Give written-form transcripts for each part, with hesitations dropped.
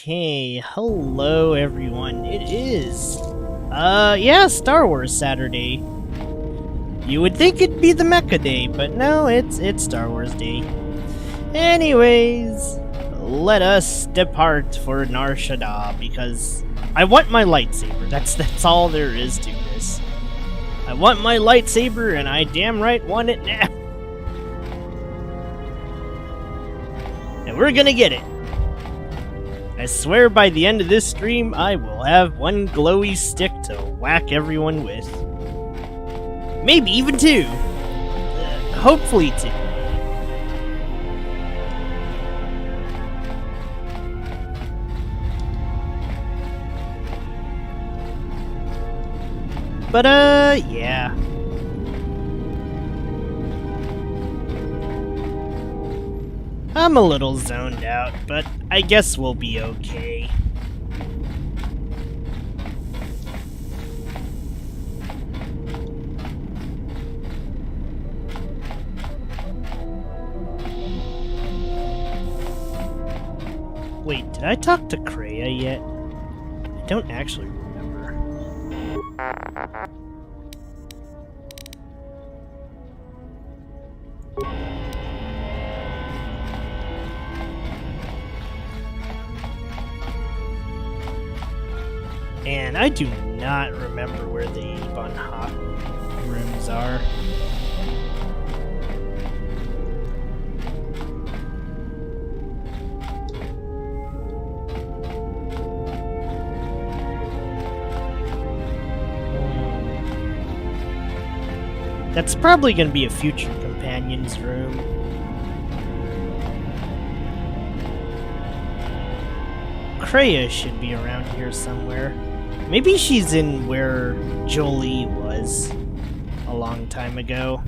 Okay, hello everyone. It is, yeah, Star Wars Saturday. You would think it'd be the Mecha Day, but no, it's Star Wars Day. Anyways, let us depart for Nar Shadda, because I want my lightsaber. That's all there is to this. I want my lightsaber, and I damn right want it now. And we're gonna get it. I swear by the end of this stream, I will have one glowy stick to whack everyone with. Maybe even two. Hopefully two. But, yeah. I'm a little zoned out, but I guess we'll be okay. Wait, did I talk to Kreia yet? I don't actually remember. And I do not remember where the Bunhop rooms are. That's probably going to be a future companion's room. Kreia should be around here somewhere. Maybe she's in where Jolie was a long time ago.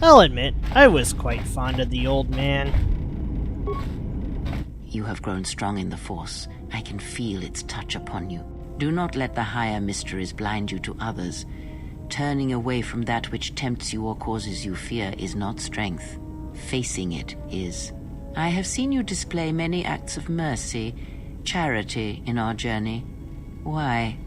I'll admit, I was quite fond of the old man. You have grown strong in the Force. I can feel its touch upon you. Do not let the higher mysteries blind you to others. Turning away from that which tempts you or causes you fear is not strength. Facing it is. I have seen you display many acts of mercy, charity in our journey. Why?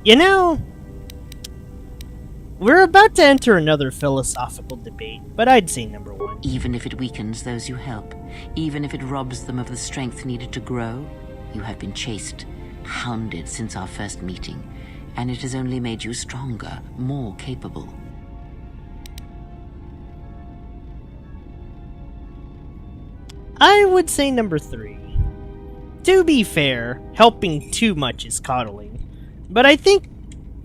You know, we're about to enter another philosophical debate, but I'd say number one. Even if it weakens those you help, even if it robs them of the strength needed to grow, you have been chased, hounded since our first meeting, and it has only made you stronger, more capable. I would say number three. To be fair, helping too much is coddling, but I think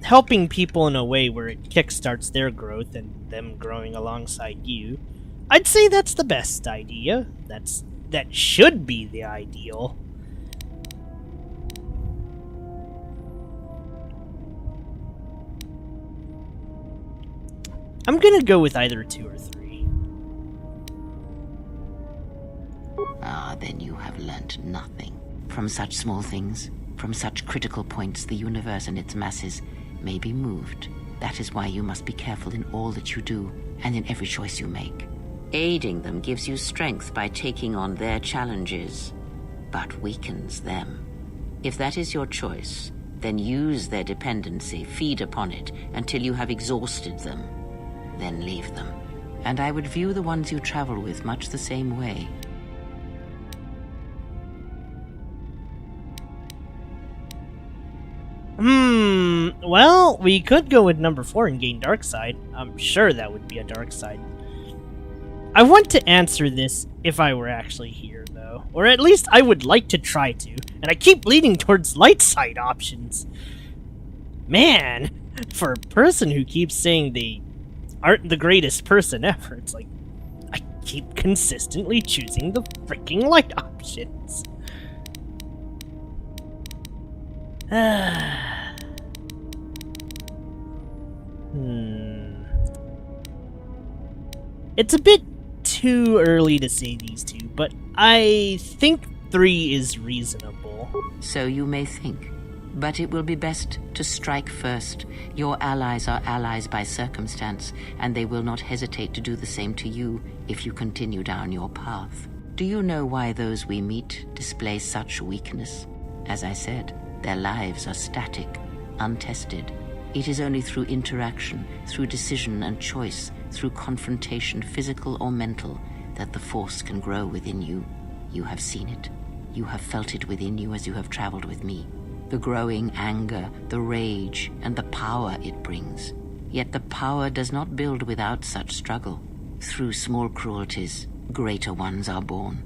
helping people in a way where it kickstarts their growth and them growing alongside you, I'd say that's the best idea. That should be the ideal. I'm gonna go with either 2 or 3. Ah, then you have learnt nothing. From such small things, from such critical points, the universe and its masses may be moved. That is why you must be careful in all that you do, and in every choice you make. Aiding them gives you strength by taking on their challenges, but weakens them. If that is your choice, then use their dependency, feed upon it, until you have exhausted them. Then leave them. And I would view the ones you travel with much the same way. Well, we could go with number 4 and gain dark side. I'm sure that would be a dark side. I want to answer this if I were actually here, though. Or at least I would like to try to. And I keep leaning towards light side options. Man, for a person who keeps saying they aren't the greatest person ever, it's like, I keep consistently choosing the freaking light options. It's a bit too early to say these two, but I think 3 is reasonable. So you may think. But it will be best to strike first. Your allies are allies by circumstance, and they will not hesitate to do the same to you if you continue down your path. Do you know why those we meet display such weakness? As I said, their lives are static, untested. It is only through interaction, through decision and choice, through confrontation, physical or mental, that the force can grow within you. You have seen it. You have felt it within you as you have traveled with me. The growing anger, the rage, and the power it brings. Yet the power does not build without such struggle. Through small cruelties, greater ones are born.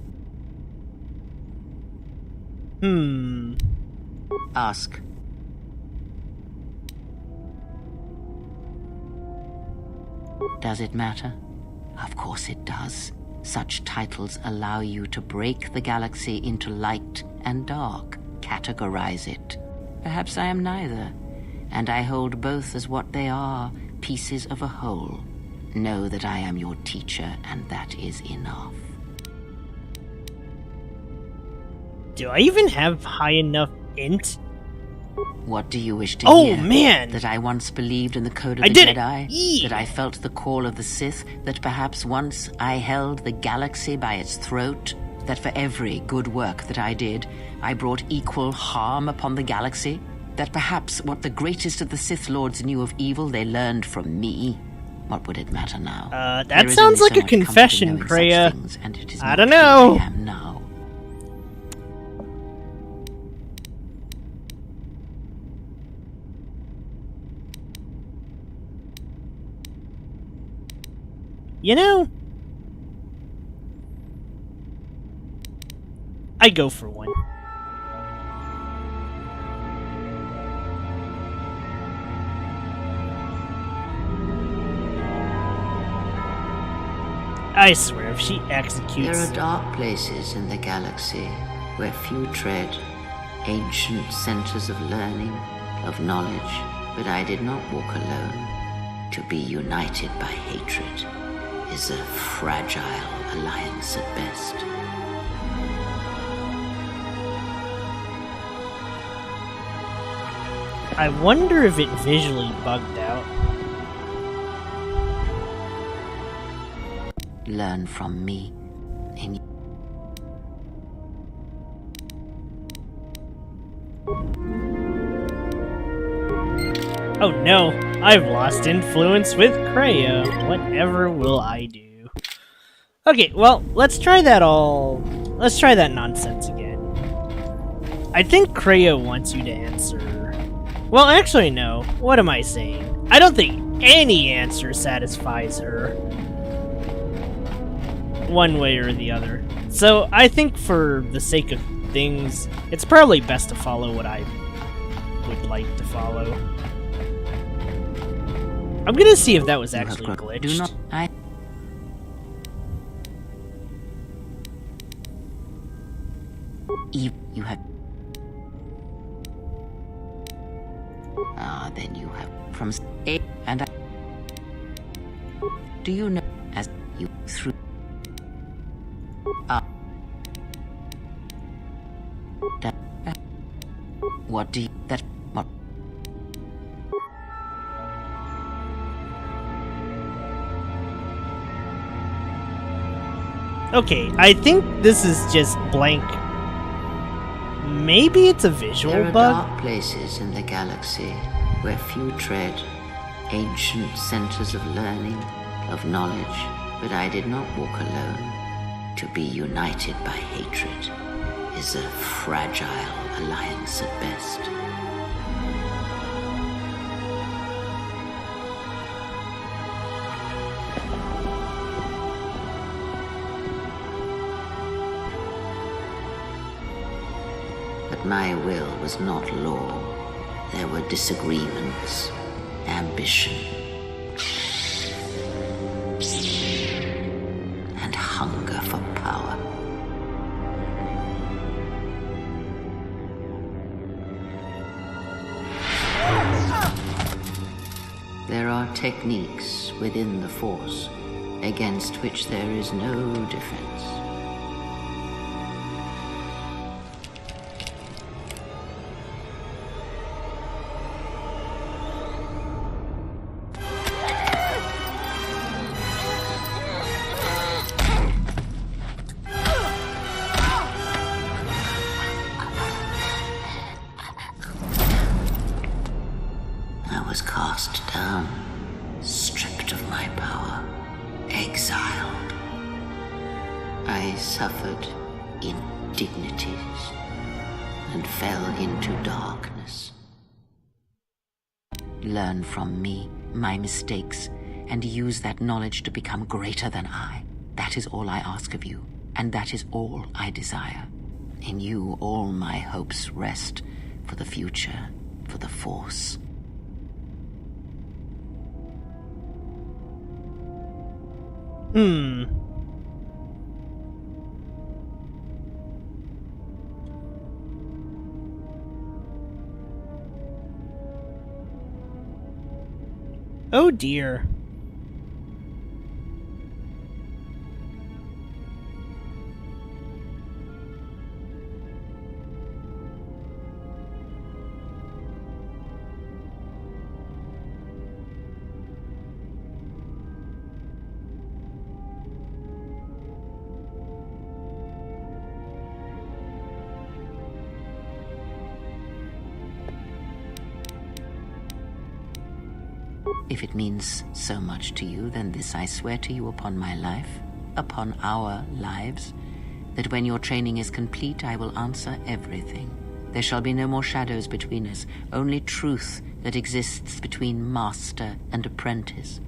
Ask. Does it matter? Of course it does. Such titles allow you to break the galaxy into light and dark, categorize it. Perhaps I am neither, and I hold both as what they are, pieces of a whole. Know that I am your teacher, and that is enough. Do I even have high enough int? What do you wish to Oh, hear? man! That I once believed in the code of I the did it! Jedi? Yee! That I felt the call of the Sith? That perhaps once I held the galaxy by its throat? That for every good work that I did, I brought equal harm upon the galaxy? That perhaps what the greatest of the Sith Lords knew of evil they learned from me? What would it matter now? That sounds like a confession, Kreia. I don't know. I am now. You know, I go for one. I swear, if she executes... There are dark places in the galaxy where few tread, ancient centers of learning, of knowledge, but I did not walk alone. To be united by hatred is a fragile alliance at best. I wonder if it visually bugged out. Learn from me. Oh no, I've lost influence with Kreia. Whatever will I do? Okay, well, let's try that nonsense again. I think Kreia wants you to answer. Well, actually, no. What am I saying? I don't think any answer satisfies her. One way or the other. So, I think for the sake of things, it's probably best to follow what I would like to follow. I'm gonna see if that was actually glitched. Do not. You have. Then you have from A and I. Do you know as you through? What do you that? What? Okay, I think this is just blank. Maybe it's a visual There are bug? dark places in the galaxy where few tread, ancient centers of learning, of knowledge, but I did not walk alone. To be united by hatred is a fragile alliance at best. But my will was not law. There were disagreements, ambition, and hunger for power. There are techniques within the Force against which there is no defense. stripped of my power, exiled. I suffered indignities and fell into darkness. Learn from me, my mistakes, and use that knowledge to become greater than I. That is all I ask of you, and that is all I desire. In you all my hopes rest for the future, for the Force. Oh dear. If it means so much to you, then this I swear to you upon my life, upon our lives, that when your training is complete, I will answer everything. There shall be no more shadows between us, only truth that exists between master and apprentice.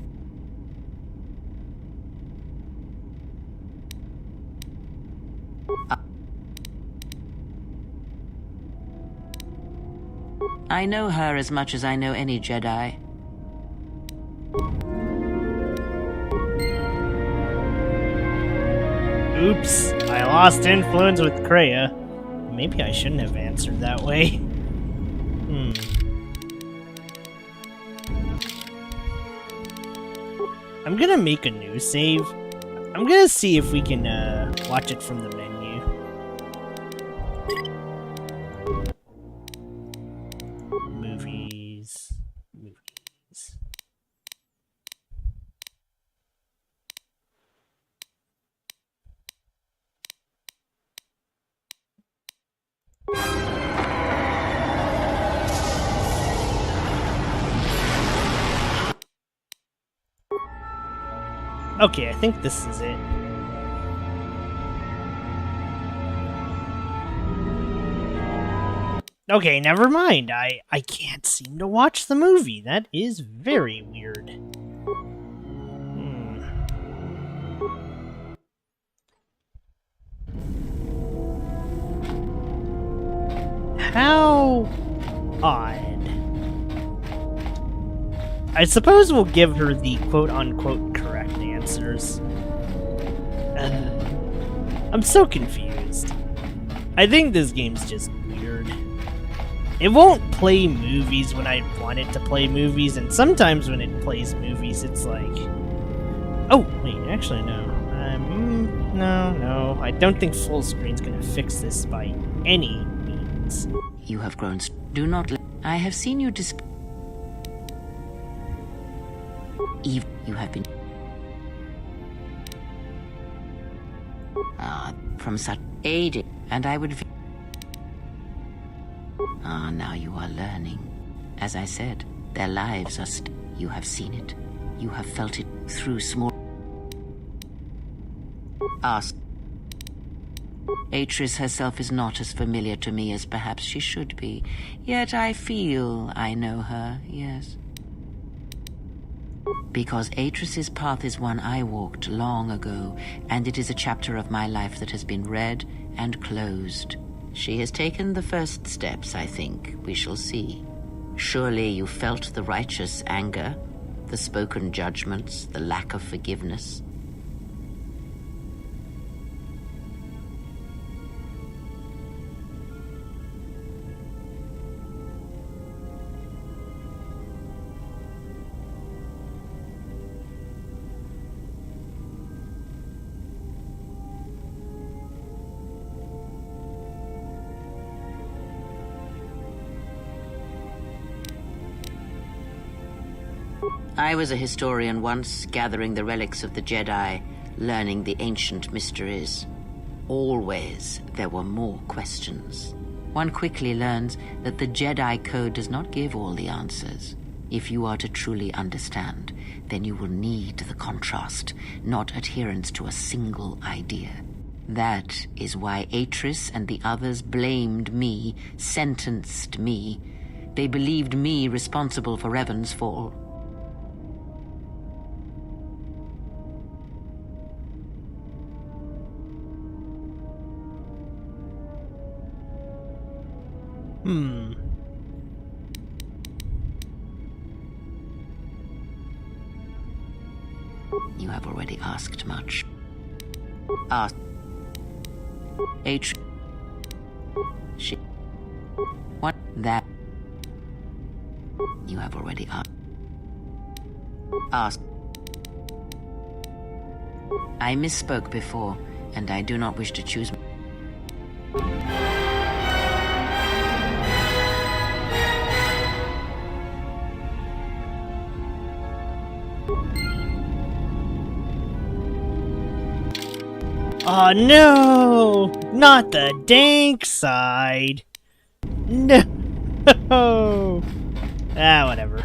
I know her as much as I know any Jedi. Oops, I lost influence with Kreia. Maybe I shouldn't have answered that way. I'm gonna make a new save. I'm gonna see if we can watch it from the menu. Movies. Okay, I think this is it. Okay, never mind. I can't seem to watch the movie. That is very weird. How odd. I suppose we'll give her the quote-unquote correct answers. I'm so confused. I think this game's just weird. It won't play movies when I want it to play movies, and sometimes when it plays movies, it's like... Oh, wait, actually, no. No, I don't think full screen's gonna fix this by any means. You have grown... Do not... I have seen you Eve, you have been... from such age, and I would... now you are learning. As I said, their lives are you have seen it. You have felt it through small... Ask. Atris herself is not as familiar to me as perhaps she should be. Yet I feel I know her, yes. Because Atris's path is one I walked long ago, and it is a chapter of my life that has been read and closed. She has taken the first steps, I think. We shall see. Surely you felt the righteous anger, the spoken judgments, the lack of forgiveness. I was a historian once, gathering the relics of the Jedi, learning the ancient mysteries. Always there were more questions. One quickly learns that the Jedi Code does not give all the answers. If you are to truly understand, then you will need the contrast, not adherence to a single idea. That is why Atris and the others blamed me, sentenced me. They believed me responsible for Revan's fall. You have already asked much. Ask. She. What? That. You have already asked. Ask. I misspoke before, and I do not wish to choose. Oh no! Not the dank side! No! Ah, whatever.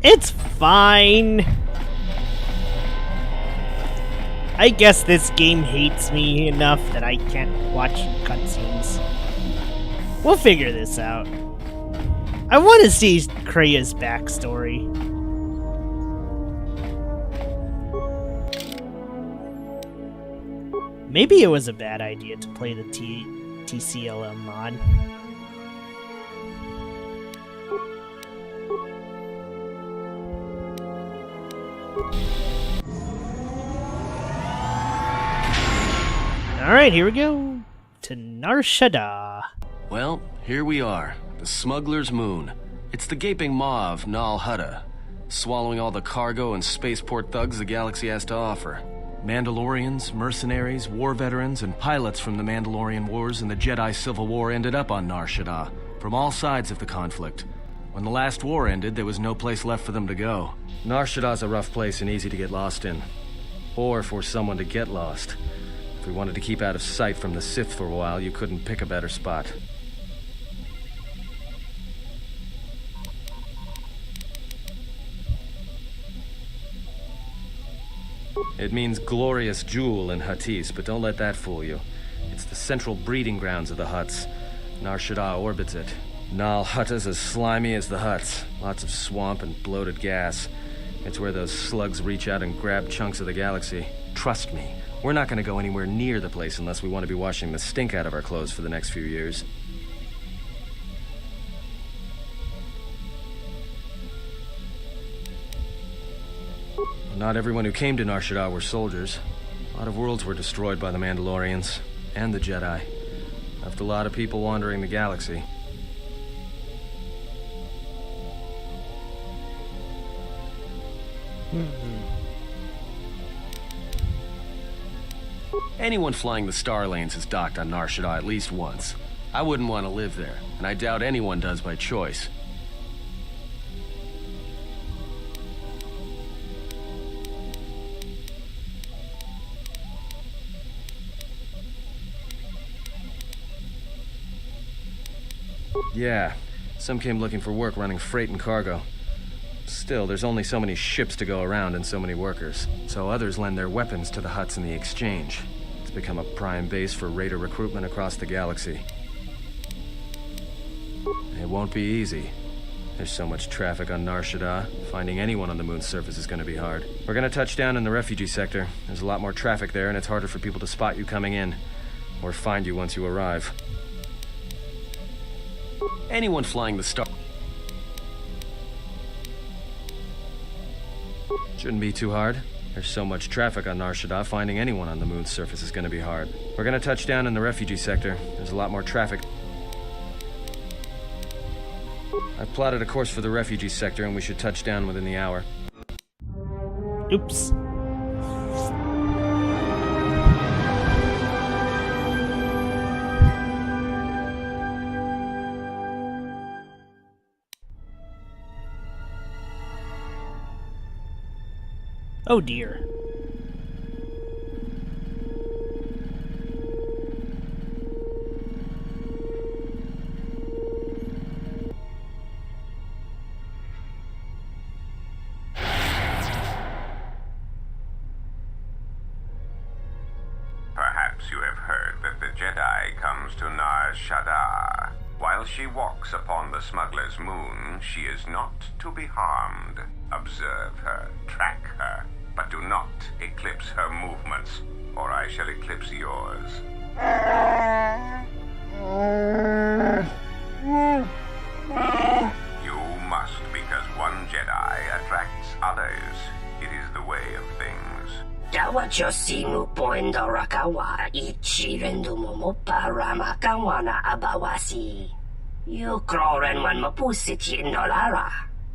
It's fine! I guess this game hates me enough that I can't watch cutscenes. We'll figure this out. I want to see Krea's backstory. Maybe it was a bad idea to play the TCLM mod. Alright, here we go. To Nar Shadda. Well, here we are. The Smuggler's Moon. It's the gaping maw of Nal Hutta, swallowing all the cargo and spaceport thugs the galaxy has to offer. Mandalorians, mercenaries, war veterans, and pilots from the Mandalorian Wars and the Jedi Civil War ended up on Nar Shadda, from all sides of the conflict. When the last war ended, there was no place left for them to go. Nar Shadda's a rough place and easy to get lost in. Or for someone to get lost. If we wanted to keep out of sight from the Sith for a while, you couldn't pick a better spot. It means glorious jewel in Huttese, but don't let that fool you. It's the central breeding grounds of the Hutts. Nar Shadda orbits it. Nal Hutta's as slimy as the Hutts. Lots of swamp and bloated gas. It's where those slugs reach out and grab chunks of the galaxy. Trust me, we're not going to go anywhere near the place unless we want to be washing the stink out of our clothes for the next few years. Not everyone who came to Nar Shadda were soldiers. A lot of worlds were destroyed by the Mandalorians and the Jedi. Left a lot of people wandering the galaxy. Anyone flying the Star Lanes has docked on Nar Shadda at least once. I wouldn't want to live there, and I doubt anyone does by choice. Yeah, some came looking for work running freight and cargo. Still, there's only so many ships to go around and so many workers, so others lend their weapons to the Hutts in the exchange. It's become a prime base for raider recruitment across the galaxy. It won't be easy. There's so much traffic on Nar Shadda, finding anyone on the moon's surface is going to be hard. We're going to touch down in the refugee sector. There's a lot more traffic there, and it's harder for people to spot you coming in, or find you once you arrive. Anyone flying the Star... Shouldn't be too hard. There's so much traffic on Nar Shadda, finding anyone on the moon's surface is going to be hard. We're going to touch down in the refugee sector. There's a lot more traffic. I've plotted a course for the refugee sector, and we should touch down within the hour. Oops. Oh dear. comes to Nar Shadda. While she walks upon the smuggler's moon, she is not to be harmed. Observe her, track her, but do not eclipse her movements, or I shall eclipse yours. You must, because one Jedi attracts others. It is the way of things. Dawachosimu poendo rakawa ichi rendumo mopa ramakawana abawasi. You kroren man mapusiti nolara.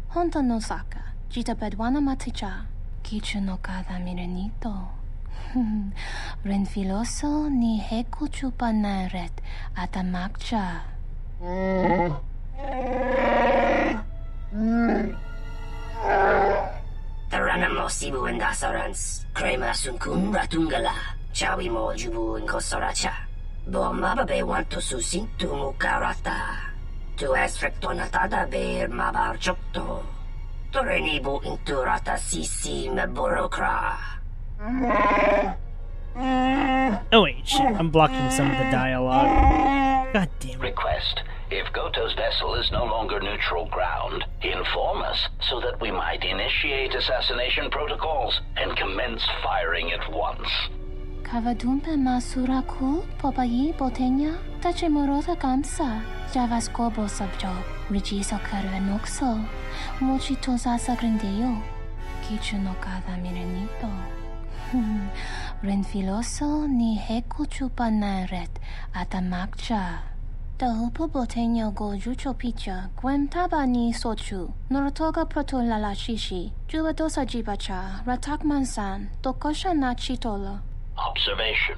Honto no saka, jita bedwana maticha, kichu no kada mirenito. Renfiloso ni heku chupa naret atamakcha. Taranamo sibu endasarans, krema sunkun ratungala, chawi mo jubu inkosoracha. Bo mababe wanto susintu mukarata. Tu es frektonatada ber mabar chokto. Torenibu inturata sisi meborokra. Oh wait, shit, I'm blocking some of the dialogue. God damn it. Request. If Kotor's vessel is no longer neutral ground, inform us so that we might initiate assassination protocols and commence firing at once. Kavadumpe masura kul popayi botenya tachimurota kamsa javaskobo sabjo rigiso karuenoxo mochitosa sagrindeo kichu no kada mirenito. Renfiloso ni heku chupa naret atamakcha. Tahupo botenya go jucho picha gwem taba ni sochu norotoga proto lala shishi jubadosa jibacha ratak mansan tokosha na chitola. Observation.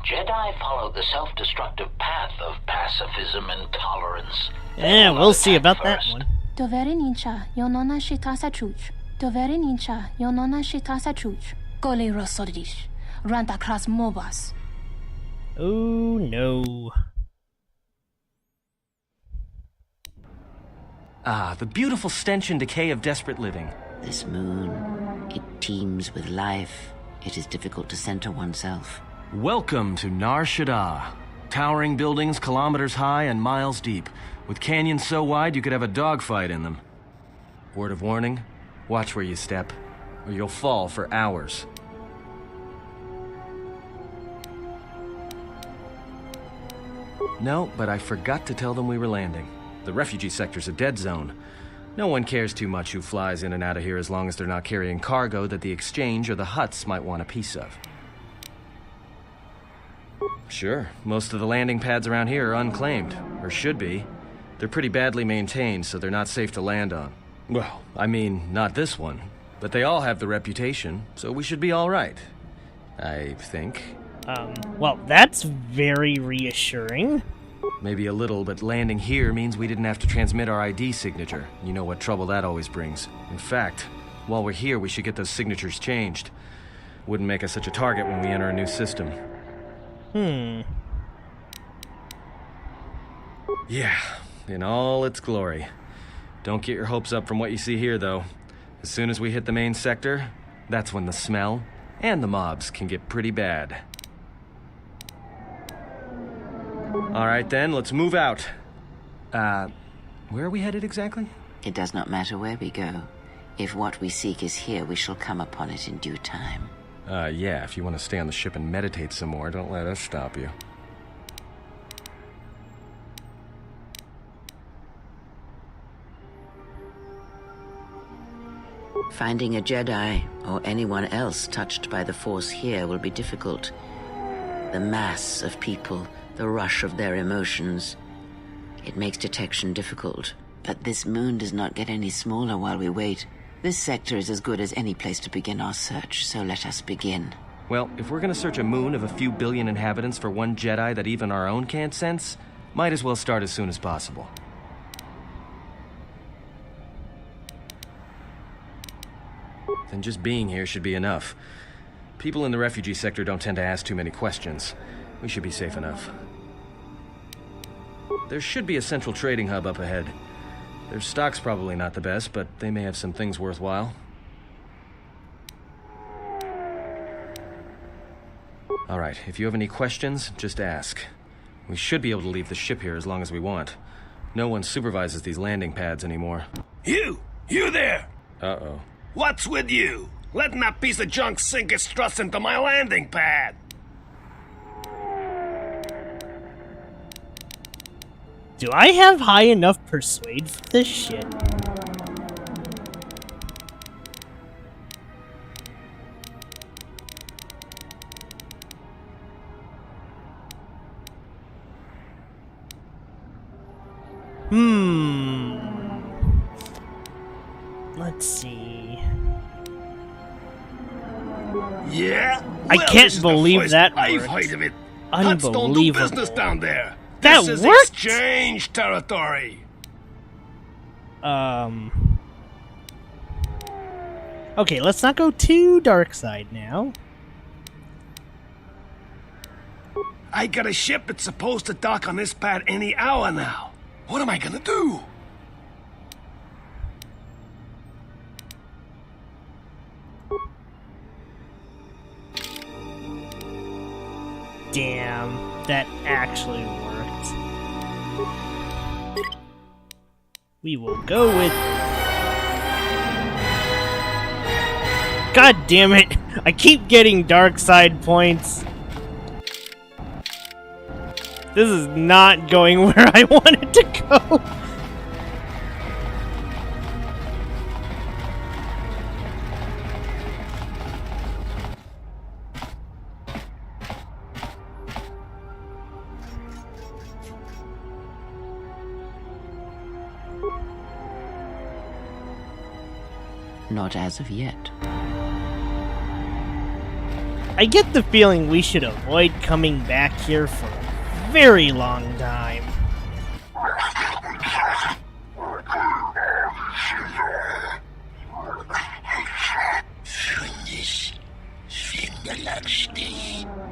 Jedi follow the self-destructive path of pacifism and tolerance. Yeah, we'll see about that one. Dovere nincha yonona shitasa chuch. Dovere nincha yonona shitasa chuch. Gole rosodish. Ranta kras mobas. Oh no. Ah, the beautiful stench and decay of desperate living. This moon, it teems with life. It is difficult to center oneself. Welcome to Nar Shadda. Towering buildings kilometers high and miles deep, with canyons so wide you could have a dogfight in them. Word of warning, watch where you step, or you'll fall for hours. No, but I forgot to tell them we were landing. The refugee sector's a dead zone. No one cares too much who flies in and out of here as long as they're not carrying cargo that the exchange or the Hutts might want a piece of. Sure, most of the landing pads around here are unclaimed, or should be. They're pretty badly maintained, so they're not safe to land on. Well, I mean, not this one. But they all have the reputation, so we should be all right. I think. Well, that's very reassuring. Maybe a little, but landing here means we didn't have to transmit our ID signature. You know what trouble that always brings. In fact, while we're here, we should get those signatures changed. Wouldn't make us such a target when we enter a new system. Yeah, in all its glory. Don't get your hopes up from what you see here, though. As soon as we hit the main sector, that's when the smell and the mobs can get pretty bad. All right, then, let's move out. Where are we headed exactly? It does not matter where we go. If what we seek is here, we shall come upon it in due time. Yeah, if you want to stay on the ship and meditate some more, don't let us stop you. Finding a Jedi, or anyone else touched by the Force here, will be difficult. The mass of people, the rush of their emotions. It makes detection difficult. But this moon does not get any smaller while we wait. This sector is as good as any place to begin our search, so let us begin. Well, if we're gonna search a moon of a few billion inhabitants for one Jedi that even our own can't sense, might as well start as soon as possible. Then just being here should be enough. People in the refugee sector don't tend to ask too many questions. We should be safe enough. There should be a central trading hub up ahead. Their stock's probably not the best, but they may have some things worthwhile. All right, if you have any questions, just ask. We should be able to leave the ship here as long as we want. No one supervises these landing pads anymore. You there! Uh-oh. What's with you? Letting that piece of junk sink its struts into my landing pad! Do I have high enough persuade for this shit? Let's see. Yeah? I Well, can't this is the believe first that I've worked. heard of it. Huts don't do Unbelievable. business down there. That This is worked? exchange territory. Okay, let's not go too dark side now. I got a ship that's supposed to dock on this pad any hour now. What am I gonna do? Damn, that actually worked. We will go with... God damn it! I keep getting dark side points. This is not going where I wanted to go. Not as of yet. I get the feeling we should avoid coming back here for a very long time.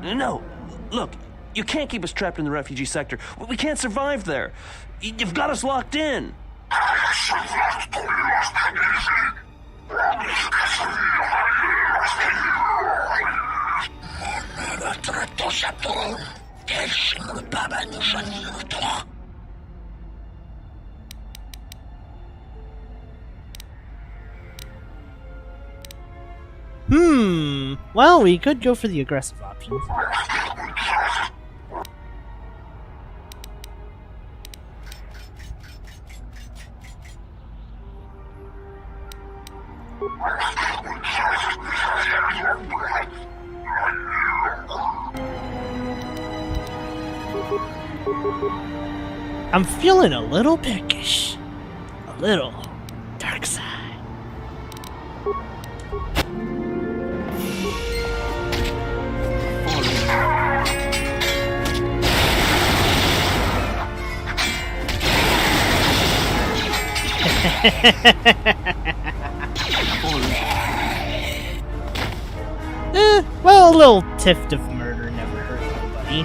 No, look, you can't keep us trapped in the refugee sector. We can't survive there. You've got us locked in. Well, we could go for the aggressive options. I'm feeling a little peckish. A little dark side. Well, a little tiff of murder never hurt nobody.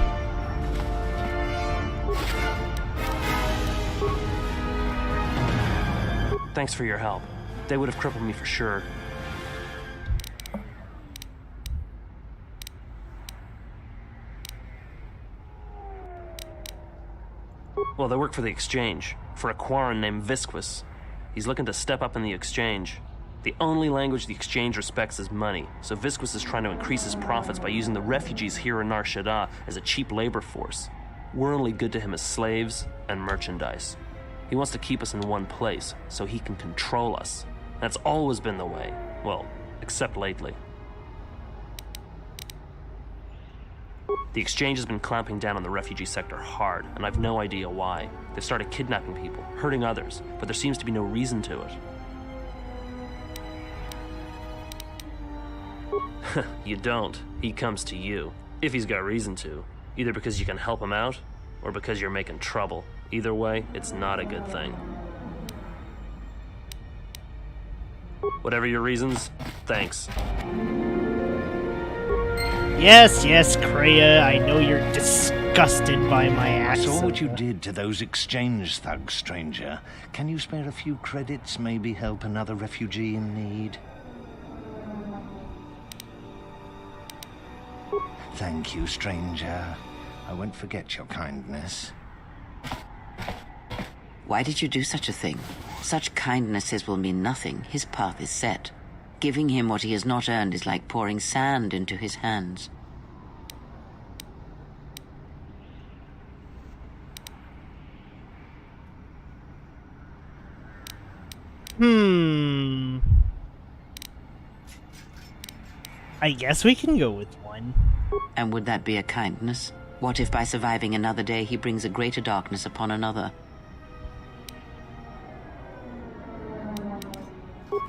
Thanks for your help. They would have crippled me for sure. Well, they work for the Exchange, for a Quarren named Visquis. He's looking to step up in the Exchange. The only language the Exchange respects is money, so Visquis is trying to increase his profits by using the refugees here in Nar Shadda as a cheap labor force. We're only good to him as slaves and merchandise. He wants to keep us in one place, so he can control us. That's always been the way. Well, except lately. The Exchange has been clamping down on the refugee sector hard, and I've no idea why. They've started kidnapping people, hurting others, but there seems to be no reason to it. You don't. He comes to you. If he's got reason to. Either because you can help him out, or because you're making trouble. Either way, it's not a good thing. Whatever your reasons, thanks. Yes, Kreia, I know you're disgusted by my I accent. saw what you did to those exchange thugs, stranger. Can you spare a few credits, maybe help another refugee in need? Thank you, stranger. I won't forget your kindness. Why did you do such a thing? Such kindnesses will mean nothing. His path is set. Giving him what he has not earned is like pouring sand into his hands. I guess we can go with one. And would that be a kindness? What if by surviving another day he brings a greater darkness upon another?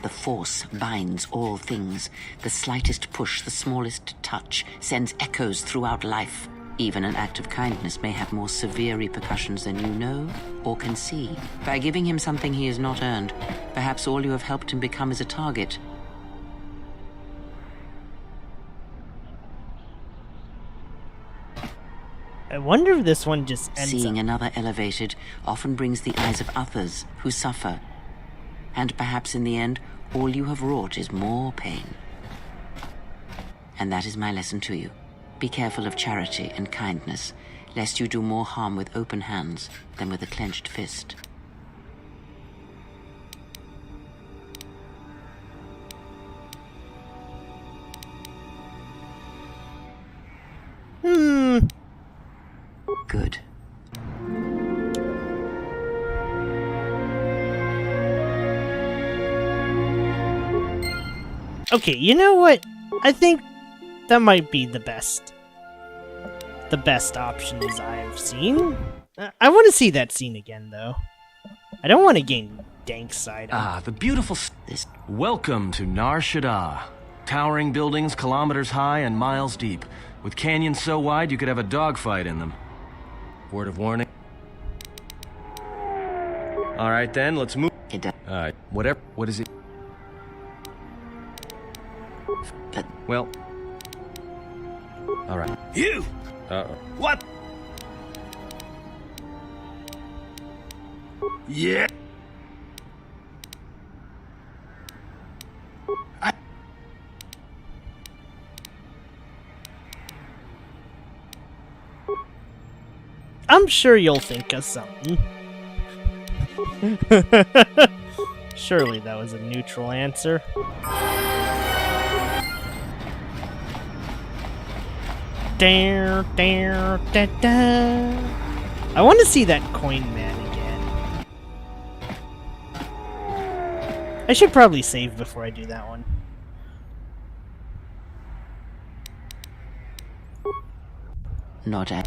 The Force binds all things. The slightest push, the smallest touch, sends echoes throughout life. Even an act of kindness may have more severe repercussions than you know or can see. By giving him something he has not earned, perhaps all you have helped him become is a target. I wonder if this one just ends Seeing up... another elevated often brings the eyes of others who suffer. And perhaps in the end, all you have wrought is more pain. And that is my lesson to you. Be careful of charity and kindness, lest you do more harm with open hands than with a clenched fist. Good. Okay, you know what? I think that might be the best options I've seen. I want to see that scene again, though. I don't want to gain dank side. The beautiful... Welcome to Nar Shadda. Towering buildings kilometers high and miles deep, with canyons so wide you could have a dogfight in them. Word of warning. Alright then, let's move... Alright, whatever. What is it? Well... Alright. You! Uh-oh. What? Yeah. I'm sure you'll think of something. Surely that was a neutral answer. I want to see that coin man again. I should probably save before I do that one. Not at...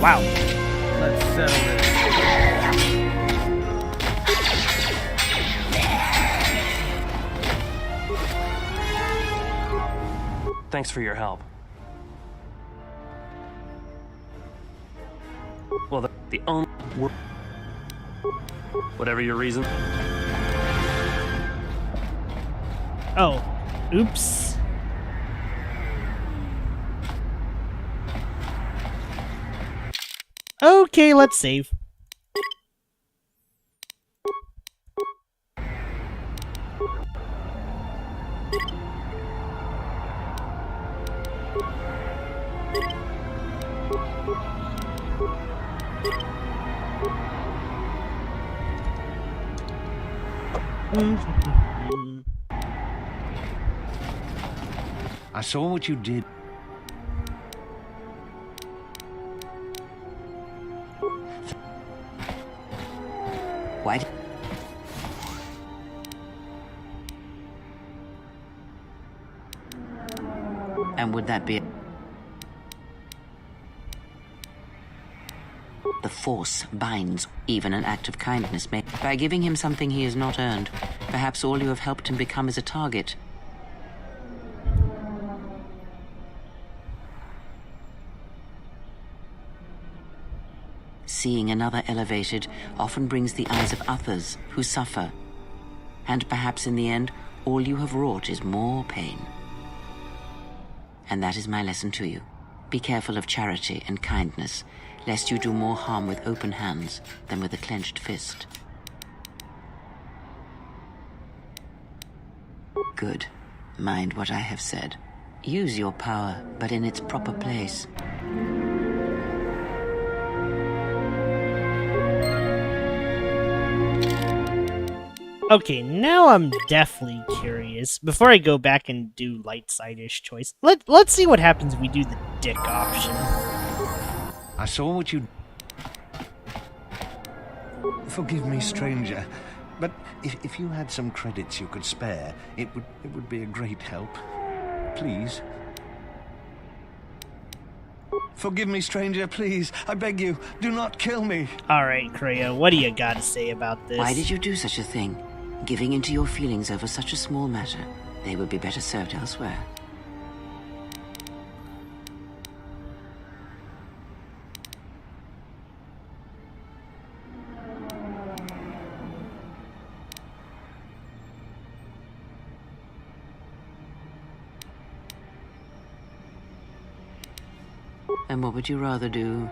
Wow. Let's settle this. Thanks for your help. Well, the only... Whatever your reason. Oh, oops. Okay, let's save. I saw what you did. Why? And would that be... The Force binds. Even an act of kindness may... By giving him something he has not earned, perhaps all you have helped him become is a target. Seeing another elevated often brings the eyes of others who suffer. And perhaps in the end, all you have wrought is more pain. And that is my lesson to you. Be careful of charity and kindness, lest you do more harm with open hands than with a clenched fist. Good. Mind what I have said. Use your power, but in its proper place. Okay, now I'm definitely curious. Before I go back and do light side-ish choice, let's see what happens if we do the dick option. I saw what you... Forgive me, stranger, but if you had some credits you could spare, it would be a great help. Please. Forgive me, stranger, please. I beg you, do not kill me. Alright, Kreia, what do you got to say about this? Why did you do such a thing? Giving into your feelings over such a small matter. They would be better served elsewhere. And what would you rather do?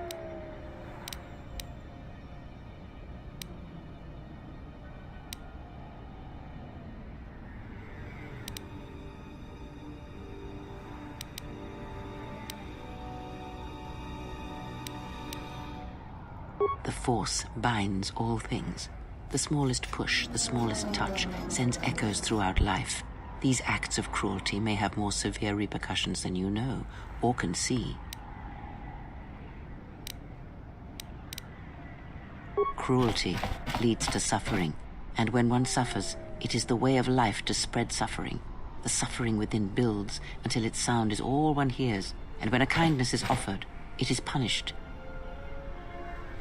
The Force binds all things. The smallest push, the smallest touch, sends echoes throughout life. These acts of cruelty may have more severe repercussions than you know or can see. Cruelty leads to suffering, and when one suffers, it is the way of life to spread suffering. The suffering within builds until its sound is all one hears, and when a kindness is offered, it is punished,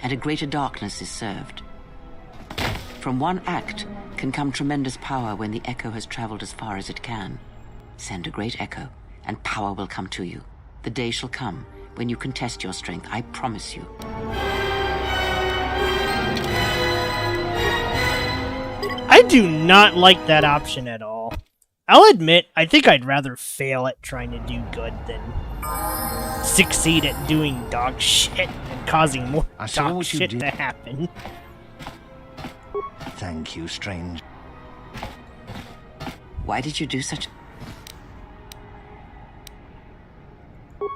and a greater darkness is served. From one act can come tremendous power when the echo has traveled as far as it can. Send a great echo, and power will come to you. The day shall come when you can test your strength, I promise you. I do not like that option at all. I'll admit, I think I'd rather fail at trying to do good than succeed at doing dog shit and causing more dog shit to happen. Thank you, strange. Why did you do such...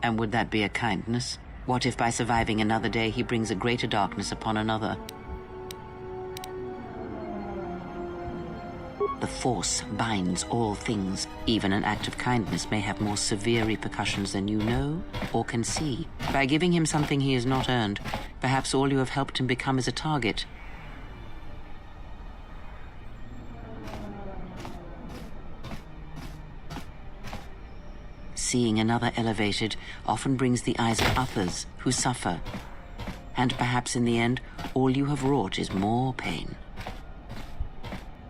And would that be a kindness? What if by surviving another day he brings a greater darkness upon another? The Force binds all things. Even an act of kindness may have more severe repercussions than you know or can see. By giving him something he has not earned, perhaps all you have helped him become is a target. Seeing another elevated often brings the eyes of others who suffer. And perhaps in the end, all you have wrought is more pain.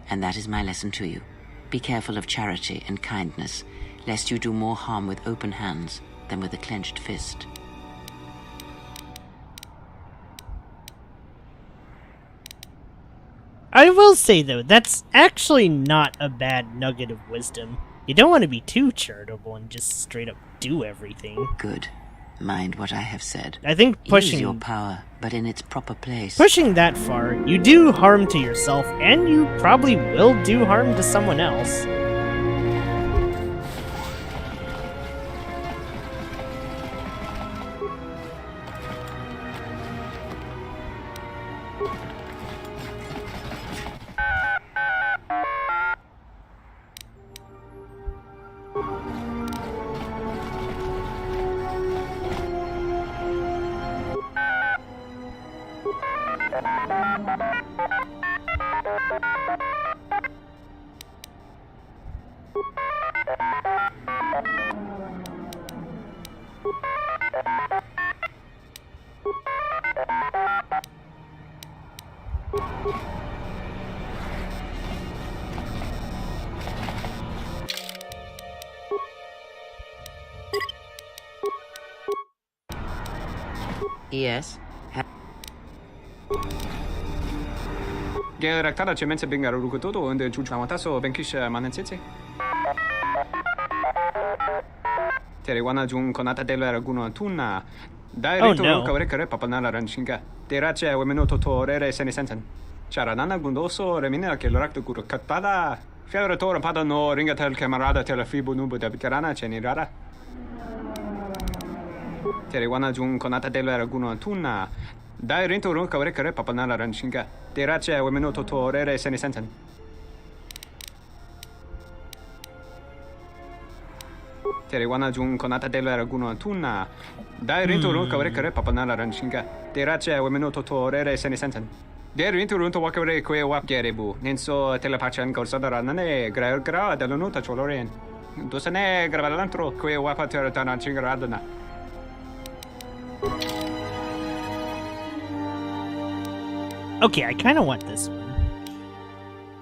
And that is my lesson to you. Be careful of charity and kindness, lest you do more harm with open hands than with a clenched fist. I will say, though, that's actually not a bad nugget of wisdom. You don't want to be too charitable and just straight up do everything. Good. Mind what I have said. I think pushing... Use your power, but in its proper place. Pushing that far, you do harm to yourself, and you probably will do harm to someone else. Yes? Gerektada cemense bingar rukutodo und chuchawataso benkisha manensitsi. Teriwana jun konata della raguno tuna. Dai rito no. kawrekare papanala ranshinga. Terace wemenoto torere senisensen. Charanana gundoso remina che l'orakto guru katpada. Fiore tora pada no ringa tel camarada tel fibu nubu da bicarana cenirara. Teriwana jun konata della raguno tuna. Dai rito kawrekare papanala ranshinga. Terace wemenoto torere senisensen. Teriwana jun konata della raguno tuna. Dai rito kawrekare papanala ranshinga. Terace wemenoto torere senisensen. Der rinturunto wakare kwe wap gerebu. Nenso telepachan korsada nane gra dall'onuta choloren. Dosane gravalantro kwe wapa teratana chingaradana. Okay, I kind of want this one.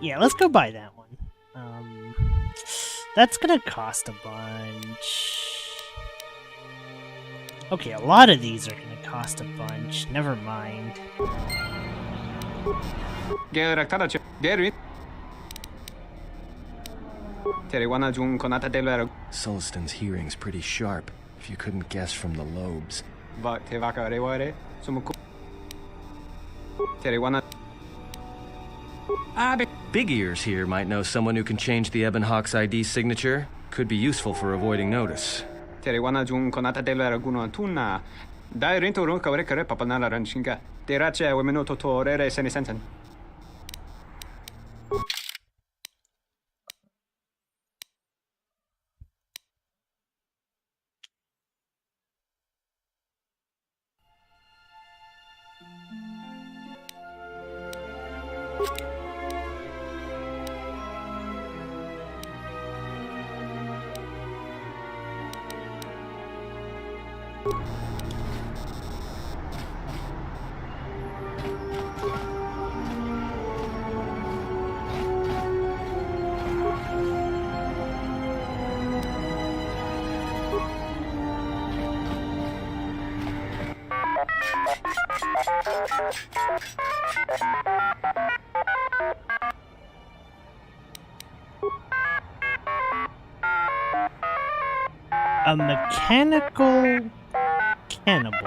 Yeah, let's go buy that one. That's gonna cost a bunch. Okay, a lot of these are gonna cost a bunch. Never mind. Sullistan's hearing's pretty sharp, if you couldn't guess from the lobes. Big Ears here might know someone who can change the Ebon Hawk's ID signature. Could be useful for avoiding notice. Dai rinturun kawrekare papanala ranshinga. Terace wemenoto torere senisensen. A mechanical cannibal.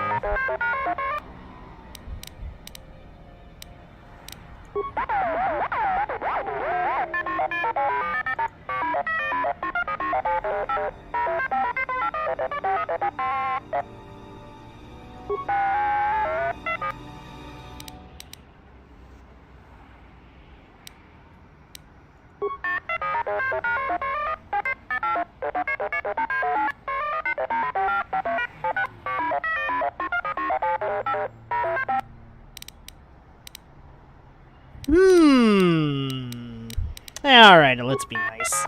Alright, let's be nice.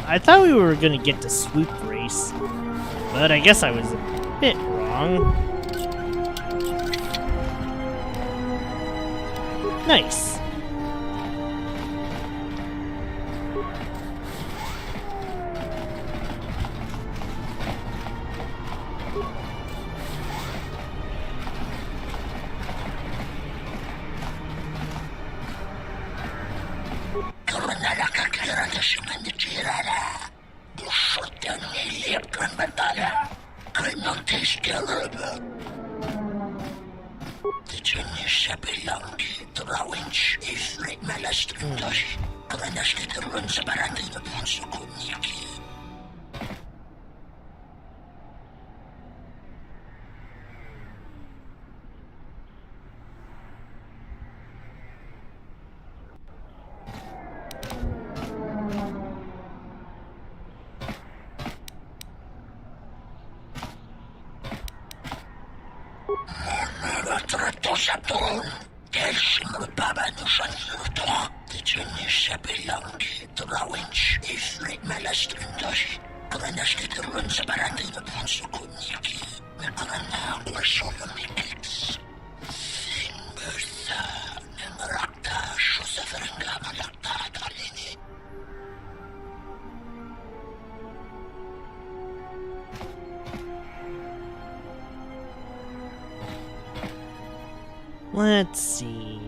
I thought we were gonna get to swoop race, but I guess I was a bit wrong. Nice. Let's see.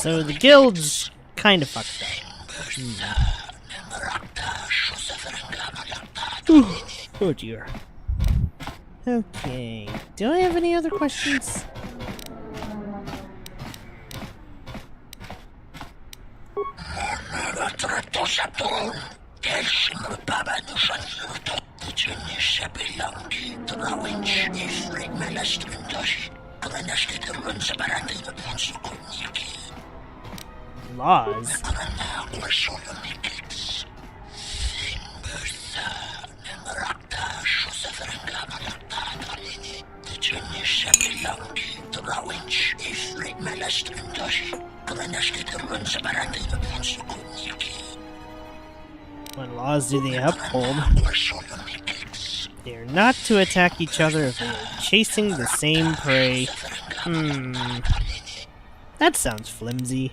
So the guild's kind of fucked up. Oh dear. Okay, do I have any other questions? Laws? What laws do they uphold? They are not to attack each other if they are chasing the same prey. That sounds flimsy.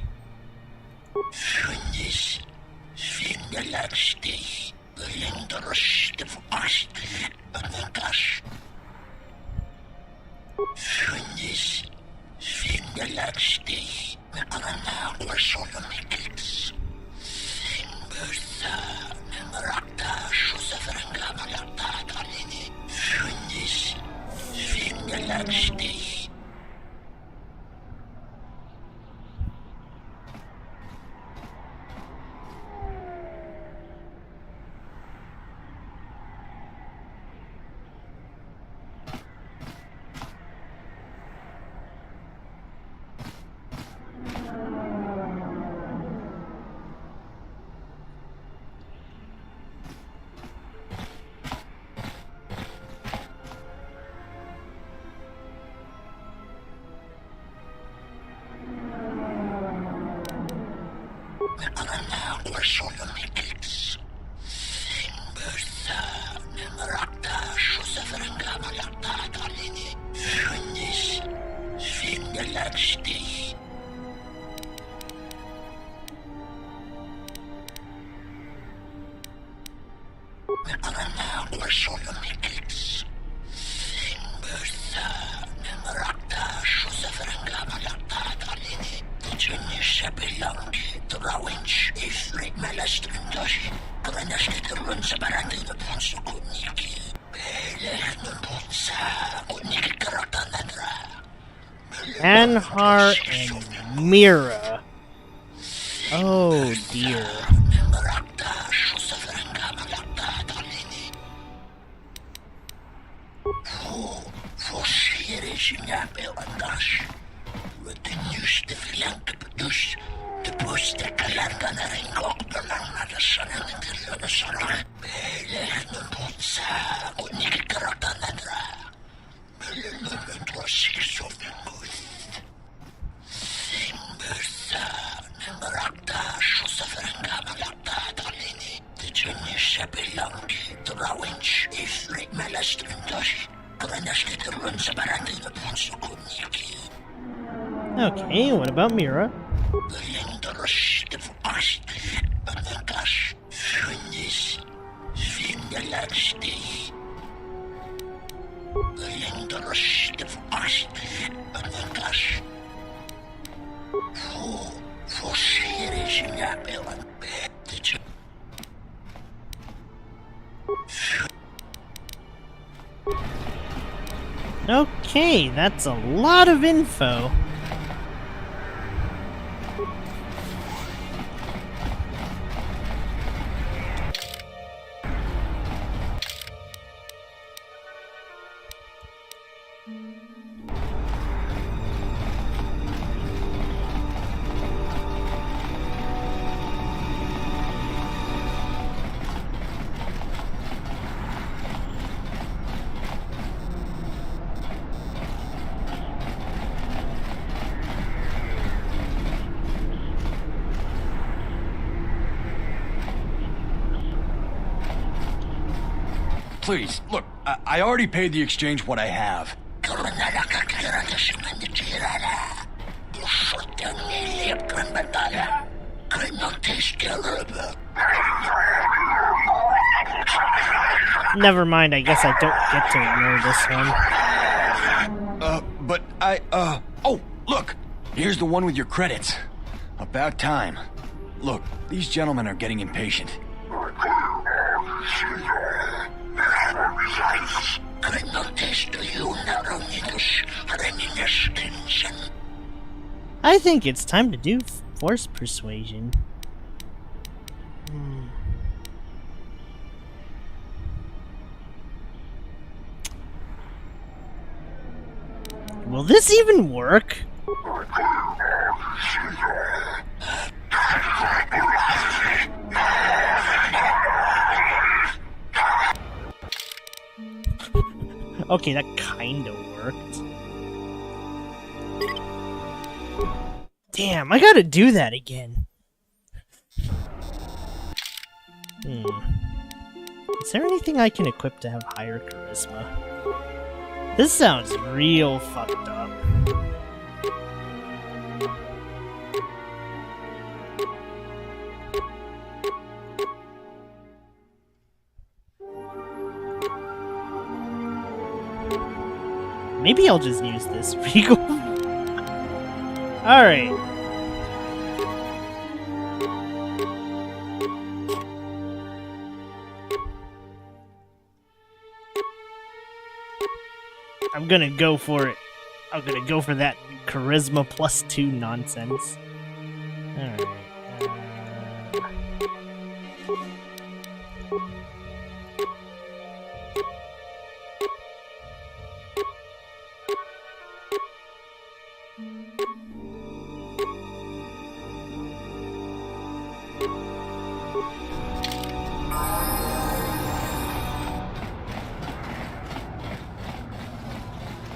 Kotor and Mira. Oh dear. Okay, what about Mira? Okay, that's a lot of info. Please, look, I already paid the exchange what I have. Never mind, I guess I don't get to ignore this one. But oh, look! Here's the one with your credits. About time. Look, these gentlemen are getting impatient. I think it's time to do force persuasion. Will this even work? Okay, that kinda worked. Damn, I gotta do that again. Is there anything I can equip to have higher charisma? This sounds real fucked up. Maybe I'll just use this regal. Alright. I'm gonna go for it. I'm gonna go for that charisma +2 nonsense. Alright.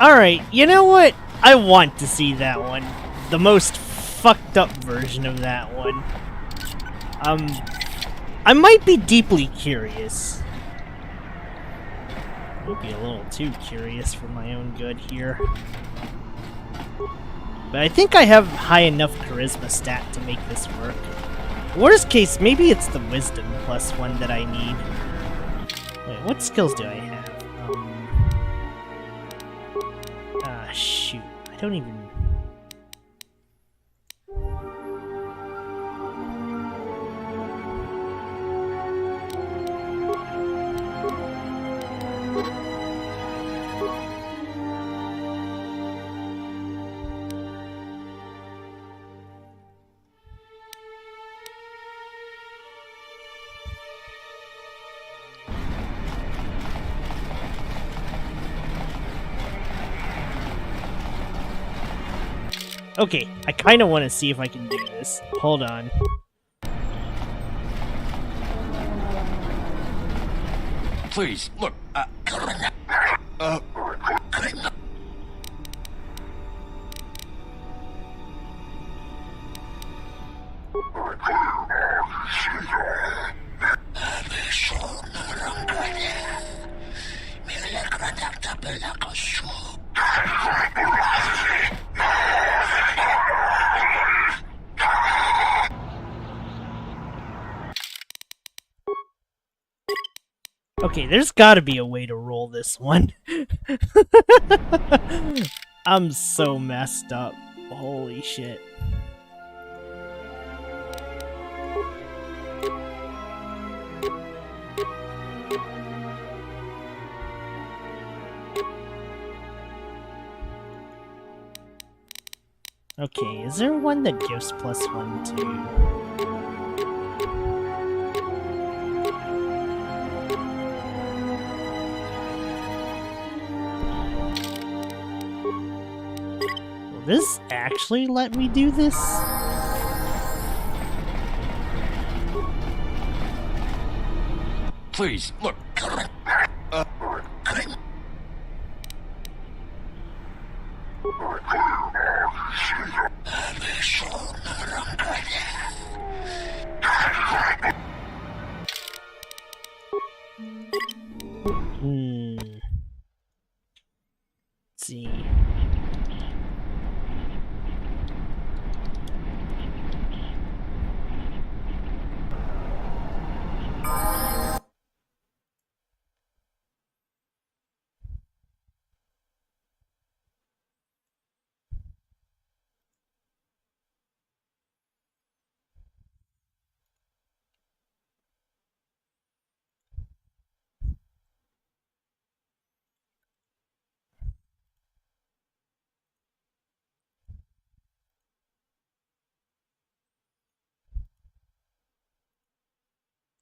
Alright, you know what? I want to see that one. The most fucked up version of that one. I might be deeply curious. Might be a little too curious for my own good here. But I think I have high enough charisma stat to make this work. Worst case, maybe it's the wisdom +1 that I need. Wait, what skills do I have? Shoot. I don't even... Okay, I kind of want to see if I can do this. Hold on. Please, look, Okay, there's gotta be a way to roll this one. I'm so messed up. Holy shit. Okay, is there one that gives +1 too? Will this actually let me do this? please, look. Let's see.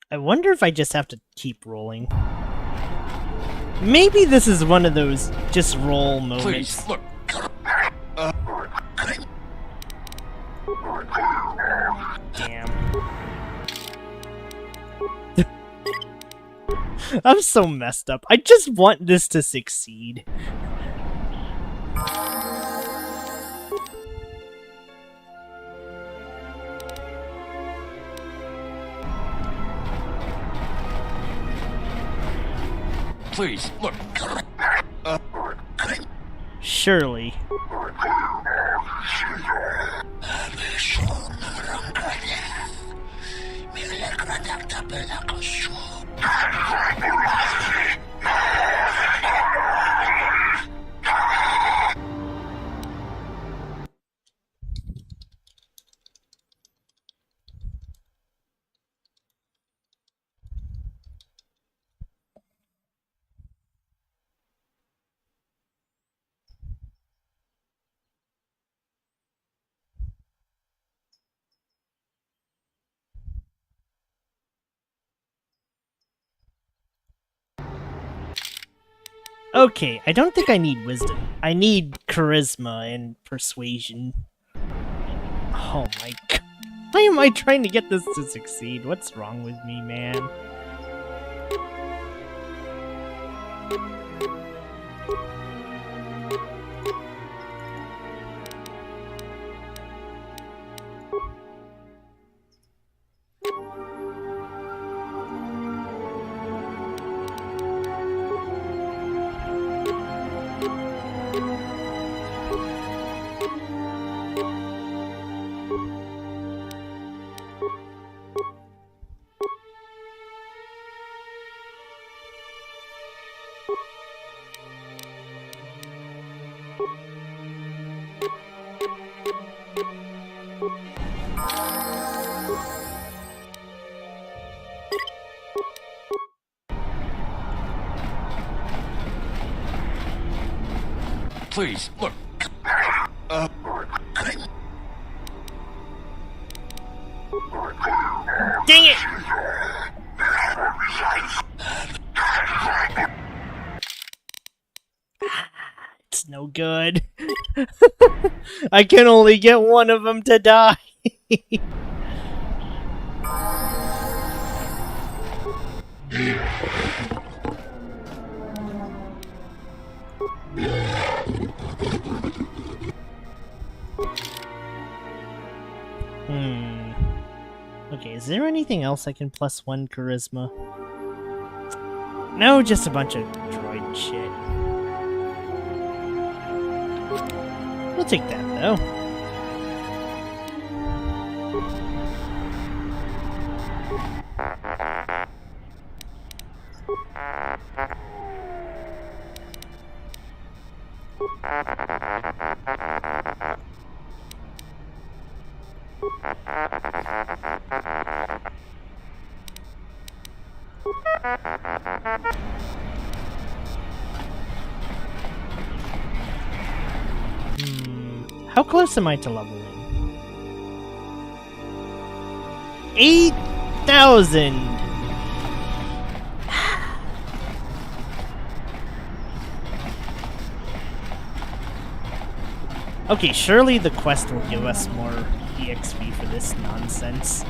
I wonder if I just have to keep rolling. Maybe this is one of those just roll moments. Please, look. Damn. I'm so messed up. I just want this to succeed. Please, look. Surely. Okay, I don't think I need wisdom. I need charisma and persuasion. Oh my god. Why am I trying to get this to succeed? What's wrong with me, man? Please, look. Dang it! It's That's no good. I can only get one of them to die. Okay, is there anything else I can +1 charisma? No, just a bunch of droid shit. We'll take that, though. How close am I to leveling? 8,000! Okay, surely the quest will give us more EXP for this nonsense.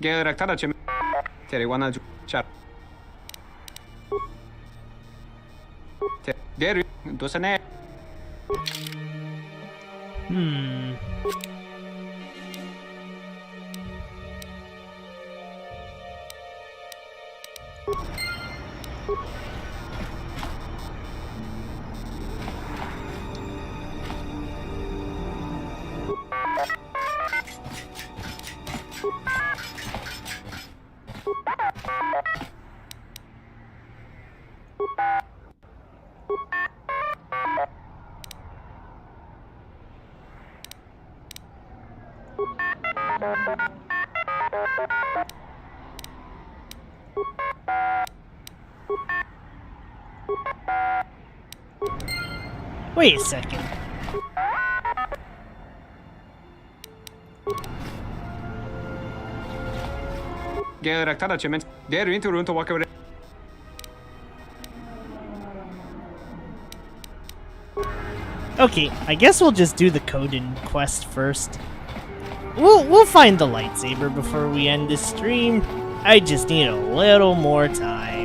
Geraktada cię. Terry wana chat. Terry, dosane. Wait a second. Geraktada cię. Terry into room to walk away. Okay, I guess we'll just do the Coden quest first. We'll find the lightsaber before we end this stream. I just need a little more time.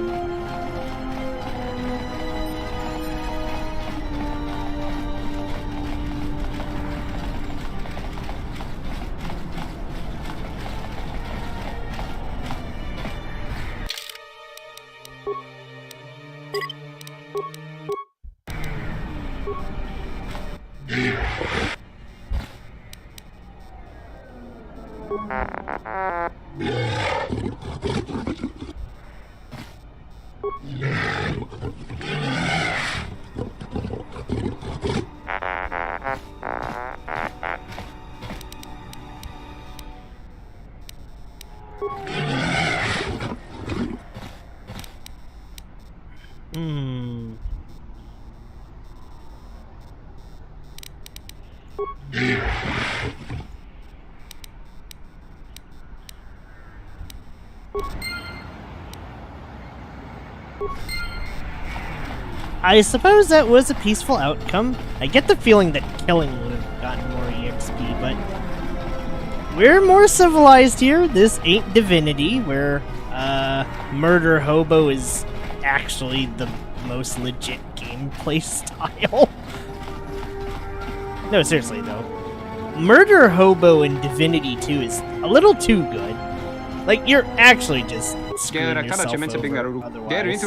I suppose that was a peaceful outcome. I get the feeling that killing would have gotten more EXP, but we're more civilized here. This ain't Divinity, where Murder Hobo is actually the most legit gameplay style. No, seriously though. Murder Hobo in Divinity 2 is a little too good. Like, you're actually just screwing yourself over otherwise.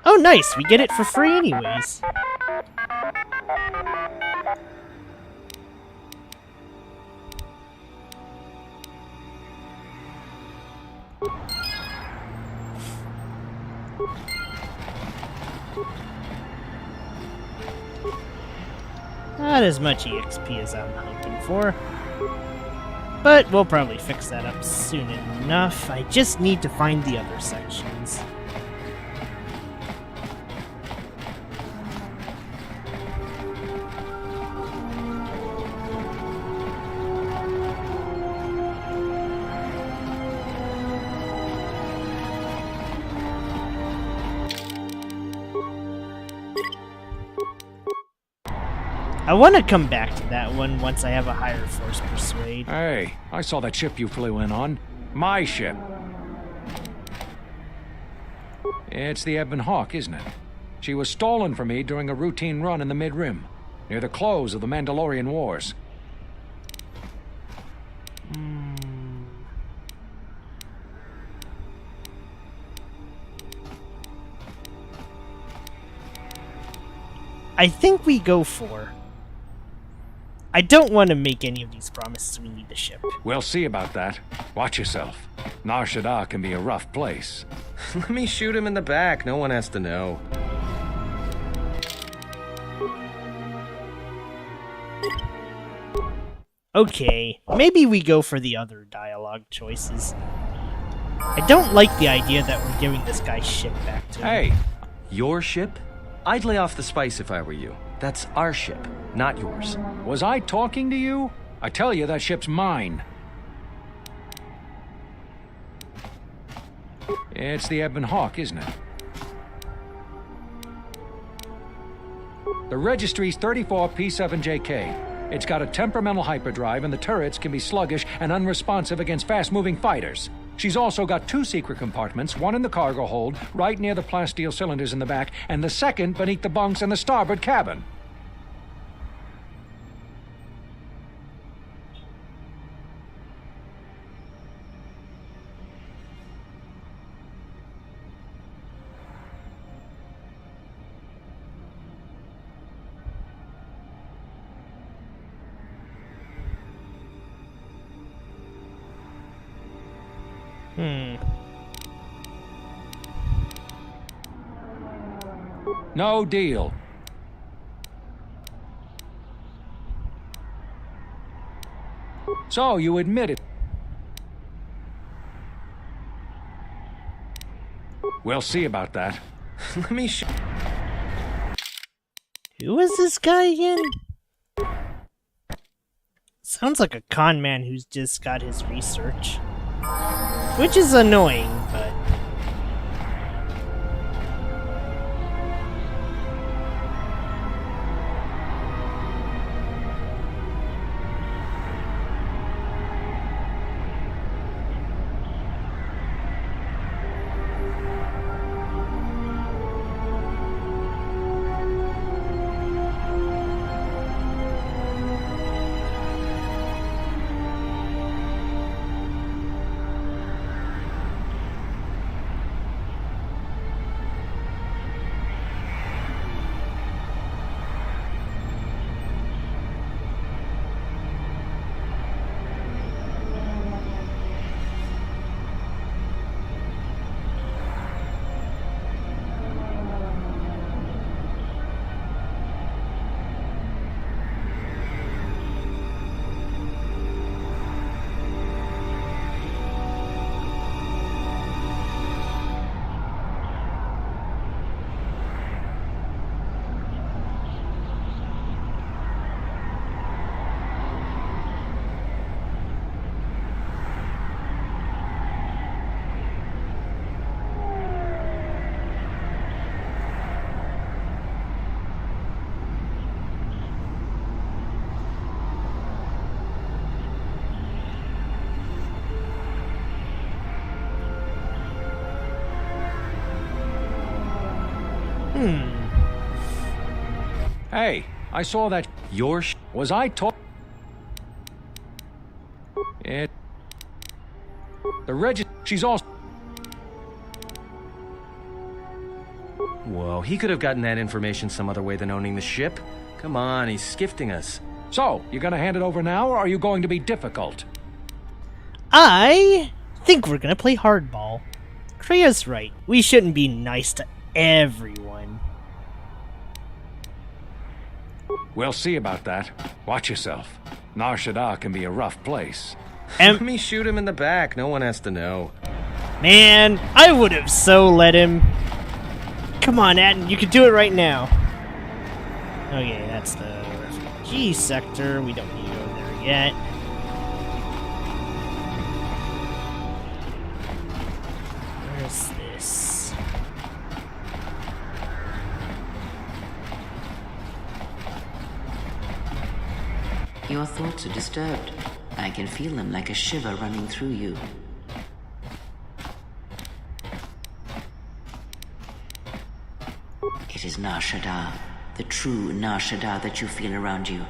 Oh, nice! We get it for free anyways. Not as much EXP as I'm hoping for. But we'll probably fix that up soon enough. I just need to find the other sections. I want to come back to that one once I have a higher force persuade. Hey, I saw that ship you flew in on. My ship. It's the Ebon Hawk, isn't it? She was stolen from me during a routine run in the Mid-Rim, near the close of the Mandalorian Wars. I think we go for... I don't want to make any of these promises we need the ship. We'll see about that. Watch yourself. Nar Shadda can be a rough place. Let me shoot him in the back. No one has to know. Okay, maybe we go for the other dialogue choices. I don't like the idea that we're giving this guy's ship back to him. Hey, your ship? I'd lay off the spice if I were you. That's our ship, not yours. Was I talking to you? I tell you, that ship's mine. It's the Ebon Hawk, isn't it? The registry's 34P7JK. It's got a temperamental hyperdrive, and the turrets can be sluggish and unresponsive against fast-moving fighters. She's also got 2 secret compartments, one in the cargo hold, right near the plasteel cylinders in the back, and the second beneath the bunks in the starboard cabin. No deal. So, you admit it. We'll see about that. Let me Who is this guy again? Sounds like a con man who's just got his research. Which is annoying, but... Hey, I saw that. Your Was I talking? It. The she's also. Whoa, he could have gotten that information some other way than owning the ship. Come on, he's skifting us. So, you gonna hand it over now, or are you going to be difficult? I think we're gonna play hardball. Krea's right. We shouldn't be nice to everyone. We'll see about that. Watch yourself. Nar Shadda can be a rough place. Let me shoot him in the back. No one has to know. Man, I would have so let him. Come on, Atten, you can do it right now. Okay, that's the refugee sector. We don't need to go there yet. Where's this? Your thoughts are disturbed. I can feel them like a shiver running through you. It is Nar Shadda, the true Nar Shadda that you feel around you.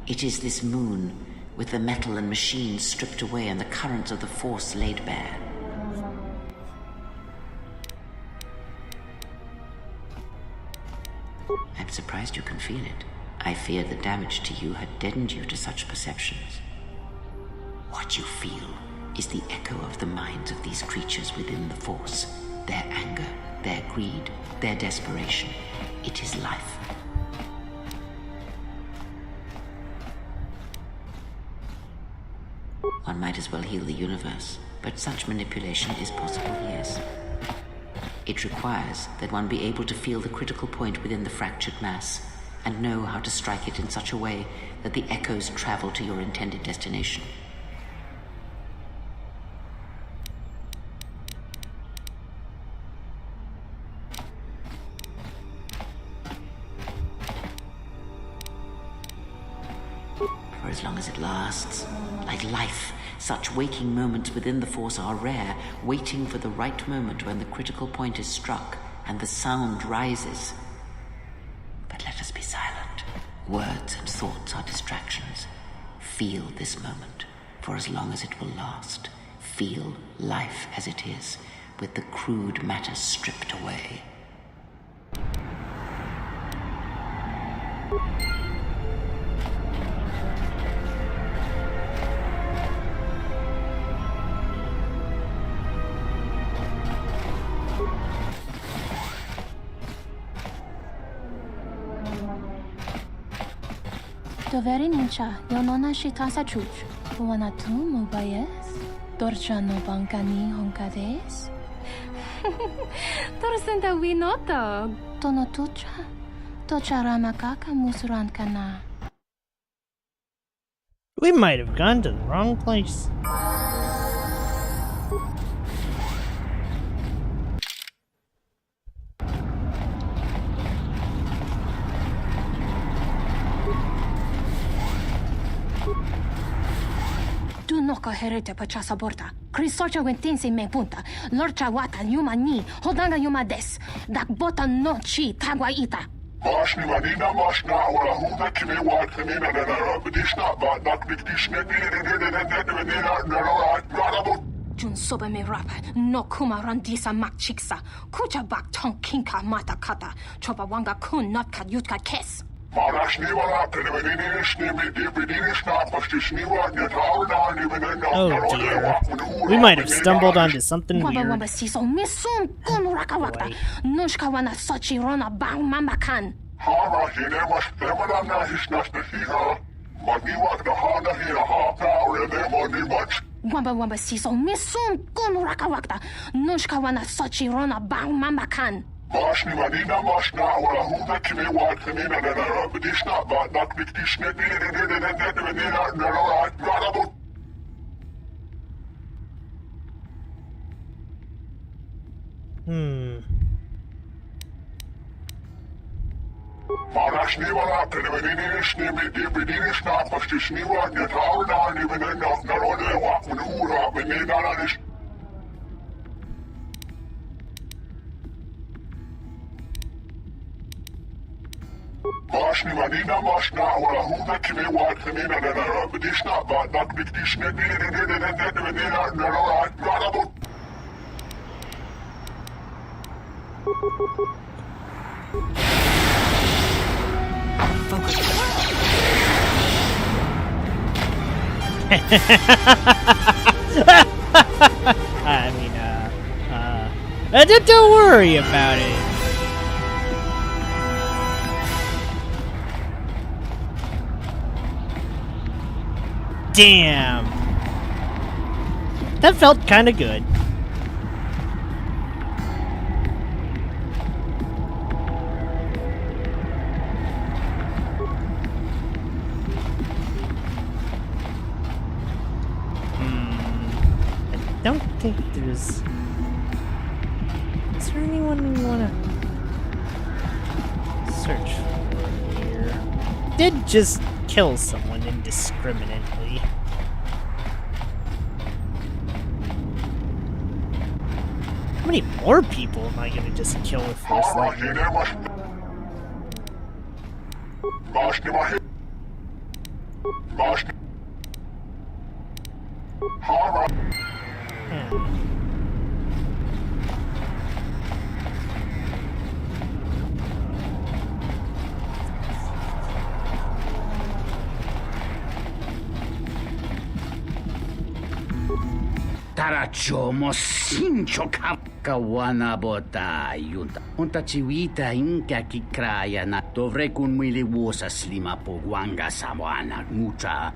It is this moon, with the metal and machines stripped away and the currents of the Force laid bare. I'm surprised you can feel it. I fear the damage to you had deadened you to such perceptions. What you feel is the echo of the minds of these creatures within the Force, their anger, their greed, their desperation. It is life. One might as well heal the universe, but such manipulation is possible, yes. It requires that one be able to feel the critical point within the fractured mass, and know how to strike it in such a way that the echoes travel to your intended destination. For as long as it lasts, like life, such waking moments within the Force are rare, waiting for the right moment when the critical point is struck and the sound rises. But let us be silent. Words and thoughts are distractions. Feel this moment, for as long as it will last. Feel life as it is, with the crude matter stripped away. Doveri nincha, yonona shitasa chuch. Wana tu mobayes. Dorcha no bankani honkades. Torsenta winoto. Tono tucha. Tocha ramakaka musuran kana. We might have gone to the wrong place. Tu noka herete pachasa borta. Krisocha wentense me punta. Lorcha wata yuma ni. Hodanga yuma des. Dak bota no chi tagwa ita. Mashni manina mashna wala huda kime wat kanina na bidishna ba nak dikdishne Jun soba me rapa. No kuma randisa mak chiksa. Kucha bak tong kinka mata kata. Chopa wanga kun not kat yutka kes. Oh dear. We might have stumbled onto something weird. Boy. Wamba wamba siso misum kun raka wakta nushka wana sochi rona bang mama kan. Mashni manina mashna wala huda kime wat kanina na bidishna ba nak dikdishne Marashni wala kanibidishne bidishna pastishni wa nyatawna ni benena narode wa kunura benena nanish. I mean, don't worry about it. Damn. That felt kind of good. I don't think there's... Is there anyone we want to search for here? Did just kill someone indiscriminately. How many more people am I gonna just kill with Force Lightning? Tarachomo sincho kawana bota yunta. Unta chiwita inka kikraya na dovre kun mwili wosa slima po wanga sawana mucha.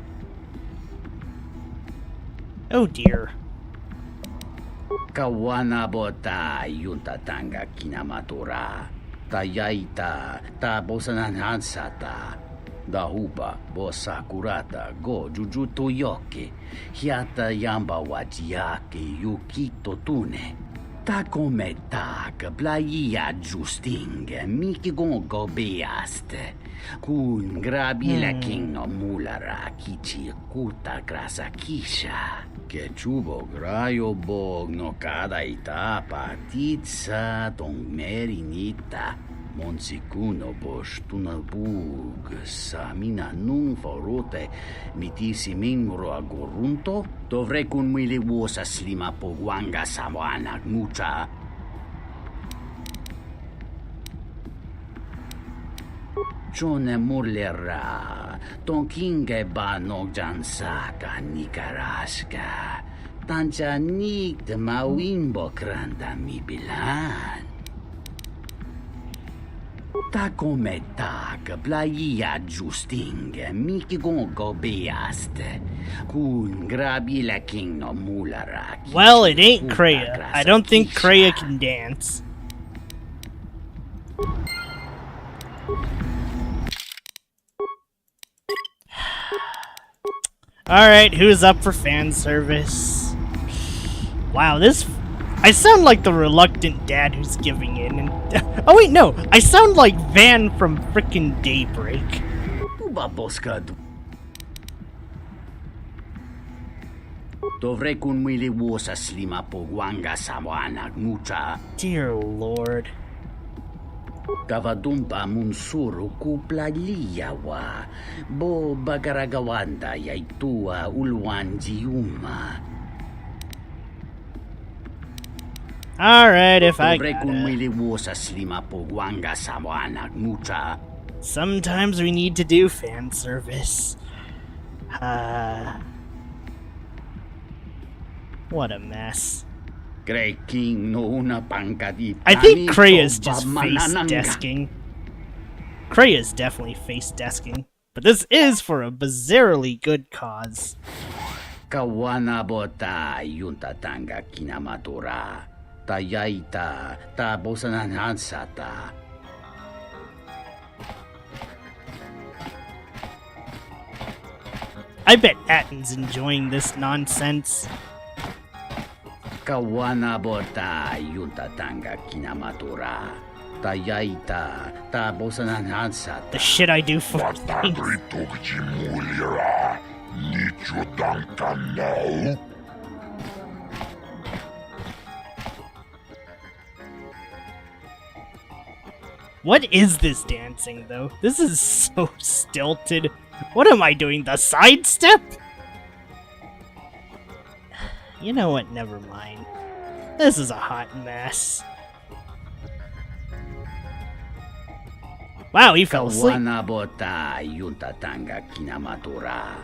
Oh dear. Kawana bota yunta tanga kinamatura. Tayaita ta bosananhansata. Dahuba bosa kurata go jujuto yoke. Hiata yamba wajiake yukito tune. Ta come ta kablaia justing miki gongo beaste. Kun grabila king no mulara kichi kuta grasa kisha. Que chubo grayo bog no cada itapa titsa tong merinita. Monsikuno bosh tunabug samina nun forote mitisi mingro agorunto dovre kun mili wosa slima po wanga sawana mucha. Chone murlera ton kinge ba no jansaka nikaraska tancha nik de mawimbo kranda mi bilan. Ta come tak blaia justing miki gongo beaste kun grabila king no mulara. Well, it ain't Kreia. I don't think Kreia can dance. Alright, who's up for fan service? Wow, this... I sound like the reluctant dad who's giving in and... Oh wait, no! I sound like Van from frickin' Daybreak. Dear Lord. Kavadumpa munsuru kuplaliyawa bo bagaragawanda yaitua ulwanjiuma. Alright, if I got it. Sometimes we need to do fan service. What a mess. I think Kreia's just face-desking. Kreia's definitely face-desking. But this is for a bizarrely good cause. Kawana bota yunta tanga kinamatura. Tayaita ta bosananhansata. I bet Atten's enjoying this nonsense. Kawana bota yunta tanga kinamatura. Tayaita ta bosananhansata. The shit I do for things. What is this dancing, though? This is so stilted. What am I doing? The sidestep? You know what? Never mind. This is a hot mess. Wow, he fell asleep. Kawanabota yunta tanga kinamatura.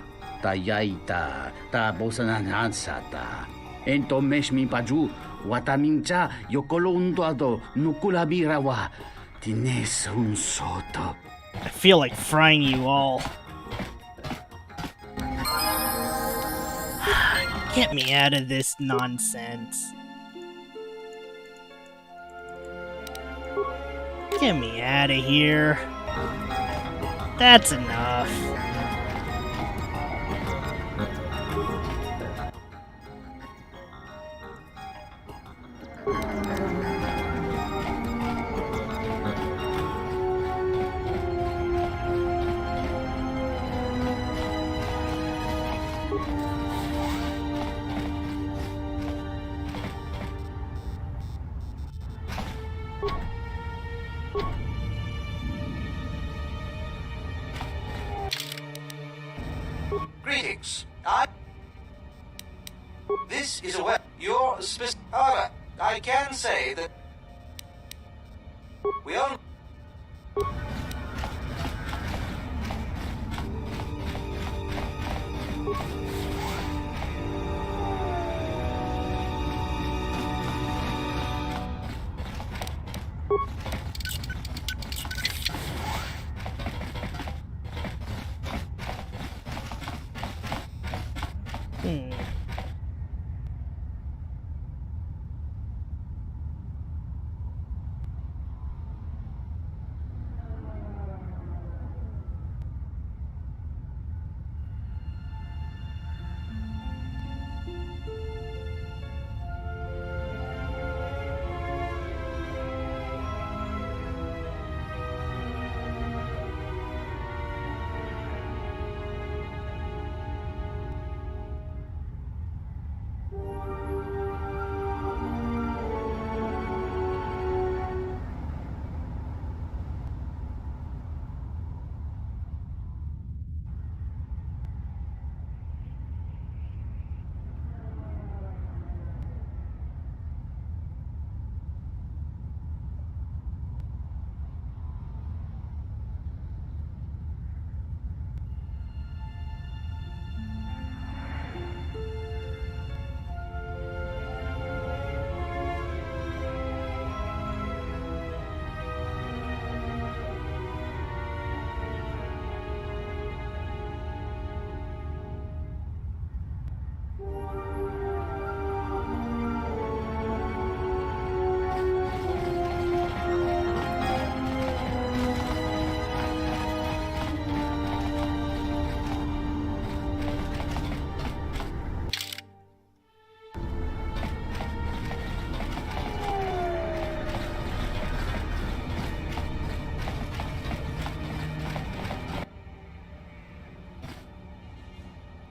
Tayaita ta bosananansata. Ento meshmi paju watamincha yokolondoado nukulabirawa. Tines un soto. I feel like frying you all. Get me out of this nonsense. Get me out of here. That's enough. Greetings. This is a web. Your specific. However, I can say that we only.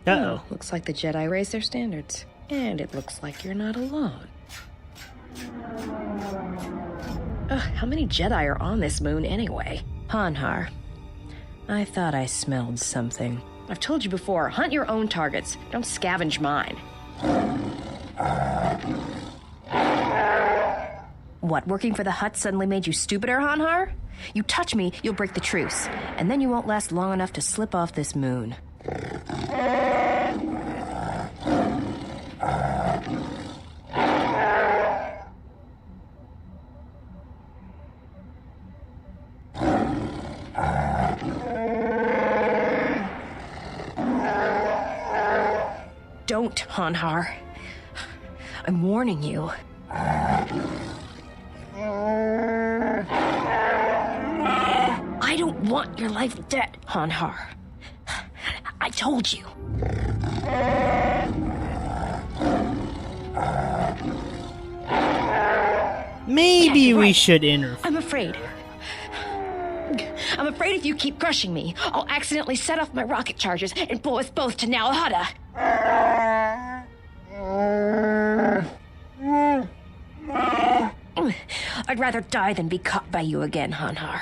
Uh-oh. Looks like the Jedi raised their standards. And it looks like you're not alone. Ugh, how many Jedi are on this moon anyway? Hanhar, I thought I smelled something. I've told you before, hunt your own targets. Don't scavenge mine. What, working for the Hutt suddenly made you stupider, Hanhar? You touch me, you'll break the truce. And then you won't last long enough to slip off this moon. Don't, Hanhar. I'm warning you. I don't want your life dead, Hanhar. I told you. Maybe we should interfere. I'm afraid. I'm afraid if you keep crushing me, I'll accidentally set off my rocket charges and blow us both to Nal Hutta. Are I'd rather die than be caught by you again, Hanhar.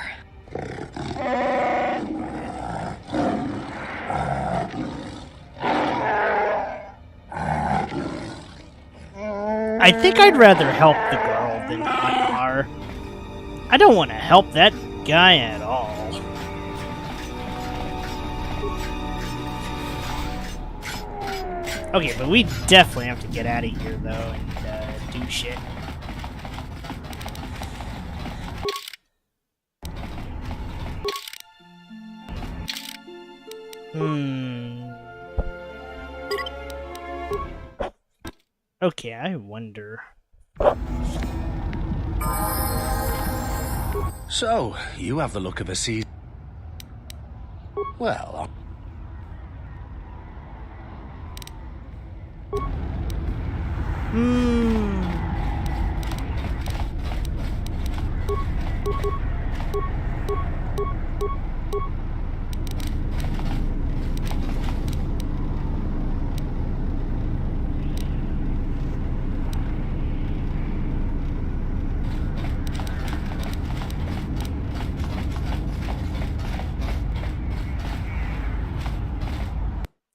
I think I'd rather help the girl than Hanhar. I don't want to help that guy at all. Okay, but we definitely have to get out of here, though, and do shit. Okay, I wonder. So, you have the look of a sea. Well,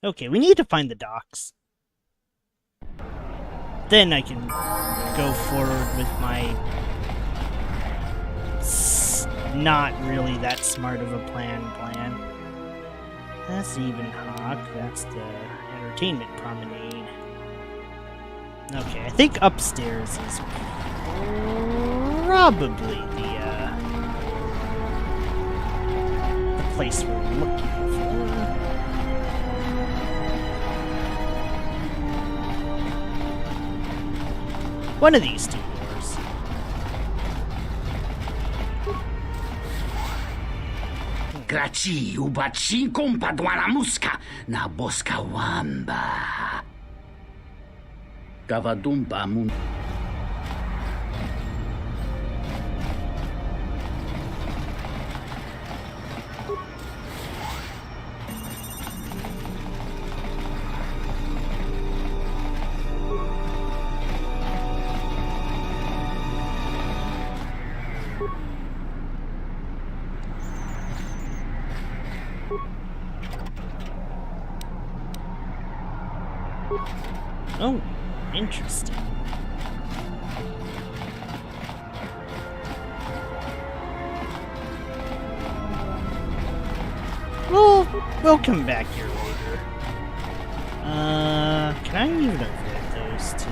Okay, we need to find the docks. Then I can go forward with my not really that smart of a plan. That's Even Hawk. That's the entertainment promenade. Okay, I think upstairs is probably the place we're looking for. One of these two doors. Graci ubaci kompadwana muska na boska wamba. Kavadumpa mun. Oh, interesting. We'll come back here later. Can I even avoid those two?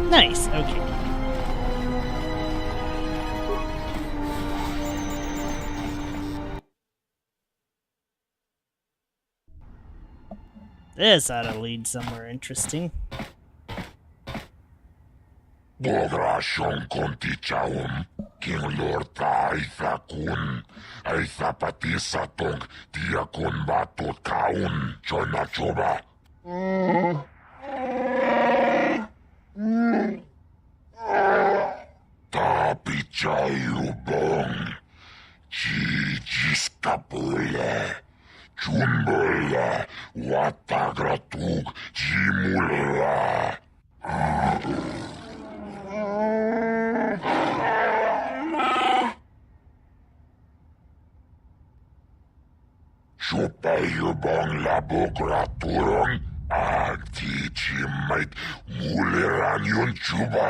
Nice, okay. This ought to lead somewhere interesting. Bodrashon kontichaum, King Lord Aitha kun, Aitha patisa tong, Diakon batot kaun, Chona choba. Tapichayubong, Chijiskapule. Chumbola, Watagratug, Jimula. Chupayubong labograturon, Agtichimait, Muleranion chuba.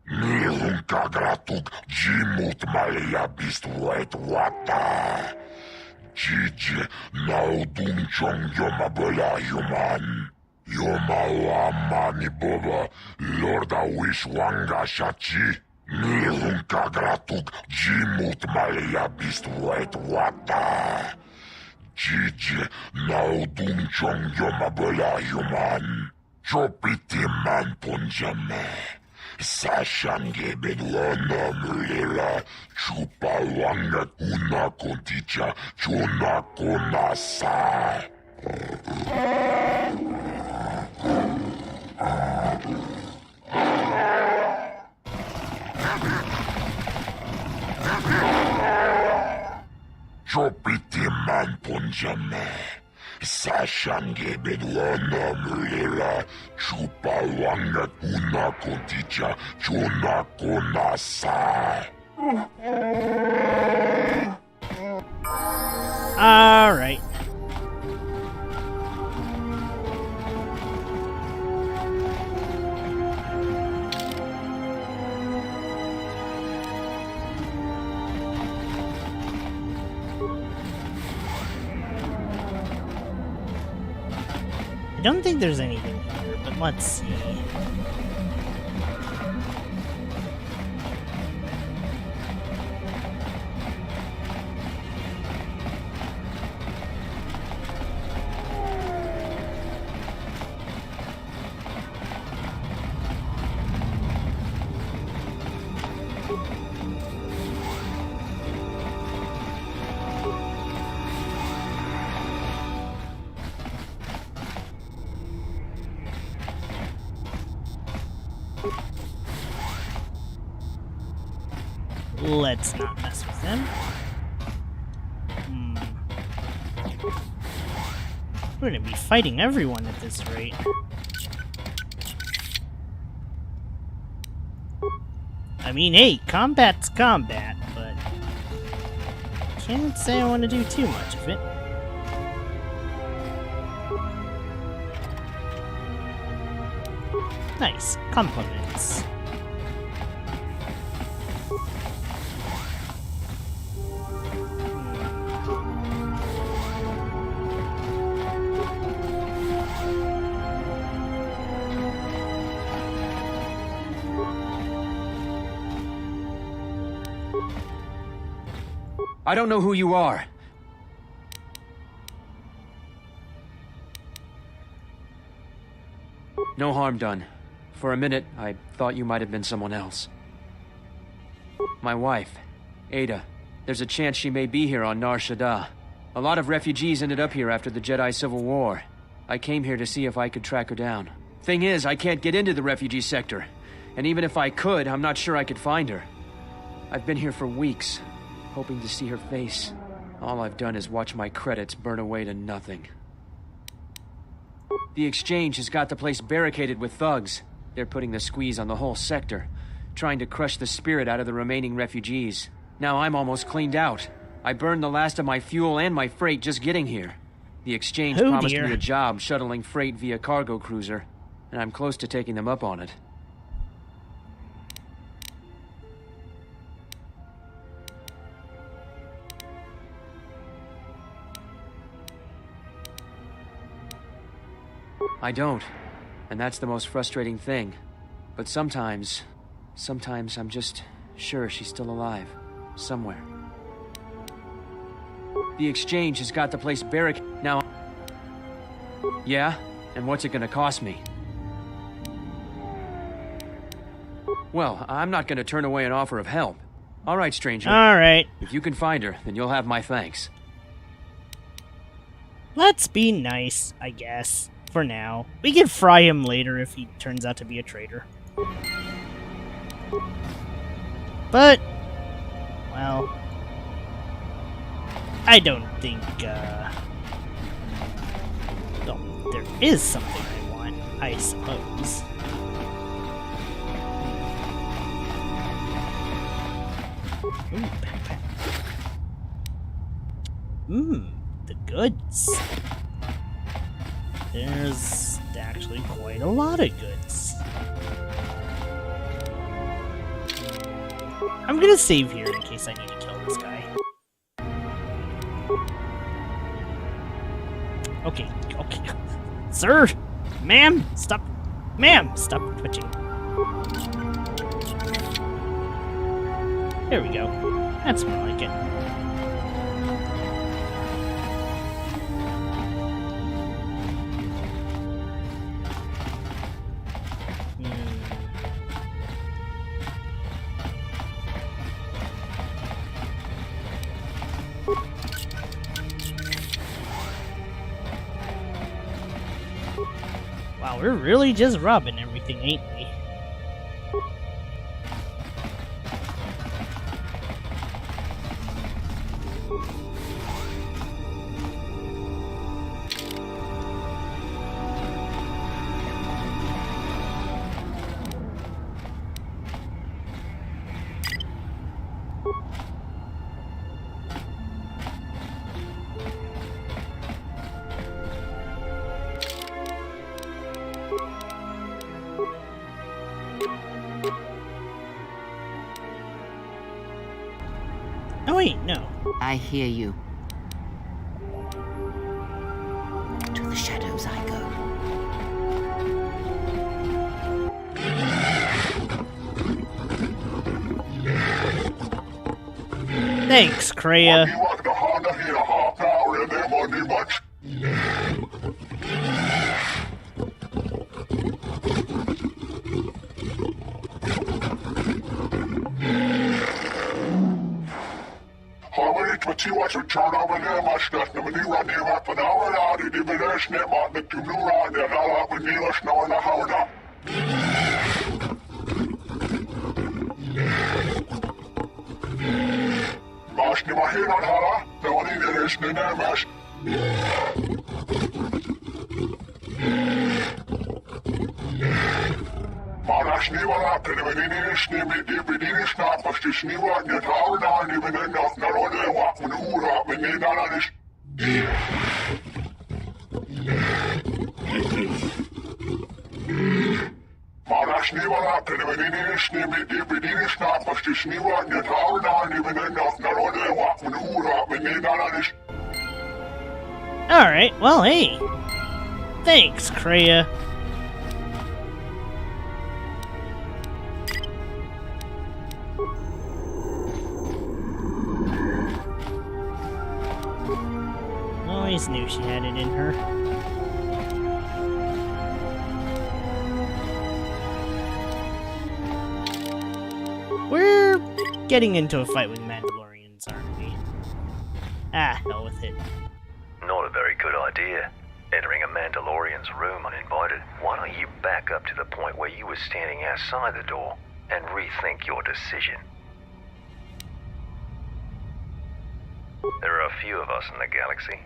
Nihungkagratug, Jimut Malayabist White Wata. Gigi, naudung chong yoma bola human. Yoma wamani boba, Lorda wish wanga shachi. Nihunka gratug, jimut malaya bist white wata. Gigi, naudung chong yoma bola human. Chopiti man punjame. Sashange bedwana mulera, chupa wanga kuna konticha, chuna kuna sa. Chopiti man punjame. Sashange bedwana mulera chupa wanga kuna konticha chona konasa. All right. I don't think there's anything here, but let's see. Let's not mess with them. We're gonna be fighting everyone at this rate. I mean, hey, combat's combat, but can't say I want to do too much of it. Nice, compliments. I don't know who you are. No harm done. For a minute, I thought you might have been someone else. My wife, Ada. There's a chance she may be here on Nar Shadda. A lot of refugees ended up here after the Jedi Civil War. I came here to see if I could track her down. Thing is, I can't get into the refugee sector. And even if I could, I'm not sure I could find her. I've been here for weeks, hoping to see her face. All I've done is watch my credits burn away to nothing. The exchange has got the place barricaded with thugs. They're putting the squeeze on the whole sector, trying to crush the spirit out of the remaining refugees. Now I'm almost cleaned out. I burned the last of my fuel and my freight just getting here. The exchange promised me a job shuttling freight via cargo cruiser, and I'm close to taking them up on it. I don't, and that's the most frustrating thing. But sometimes I'm just sure she's still alive, somewhere. The exchange has got the place barricaded now. Yeah? And what's it gonna cost me? Well, I'm not gonna turn away an offer of help. All right, stranger. All right. If you can find her, then you'll have my thanks. Let's be nice, I guess. For now. We can fry him later if he turns out to be a traitor. But, well, I don't think, well, there is something I want, I suppose. Ooh, backpack. The goods. There's actually quite a lot of goods. I'm gonna save here in case I need to kill this guy. Okay. Sir! Ma'am! Stop! Ma'am! Stop twitching. There we go. That's more like it. Wow, we're really just robbing everything, ain't we? wait, no. I hear you. To the shadows I go. Thanks, Kreia. Alright, well, hey. Thanks, Kreia. Always knew she had it in her. We're getting into a fight with Mandalorians, aren't we? Ah, hell with it. Not a very good idea. Entering a Mandalorian's room uninvited. Why don't you back up to the point where you were standing outside the door and rethink your decision? There are a few of us in the galaxy.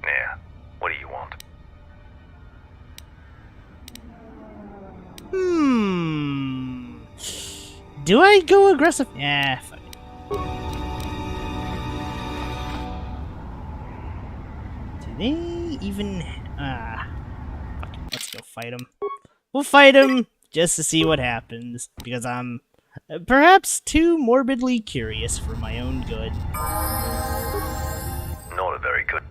Now, what do you want? Do I go aggressive? Yeah, fuck it. Do they even... fuck it. Let's go fight him. We'll fight him just to see what happens, because I'm perhaps too morbidly curious for my own good. Not a very good...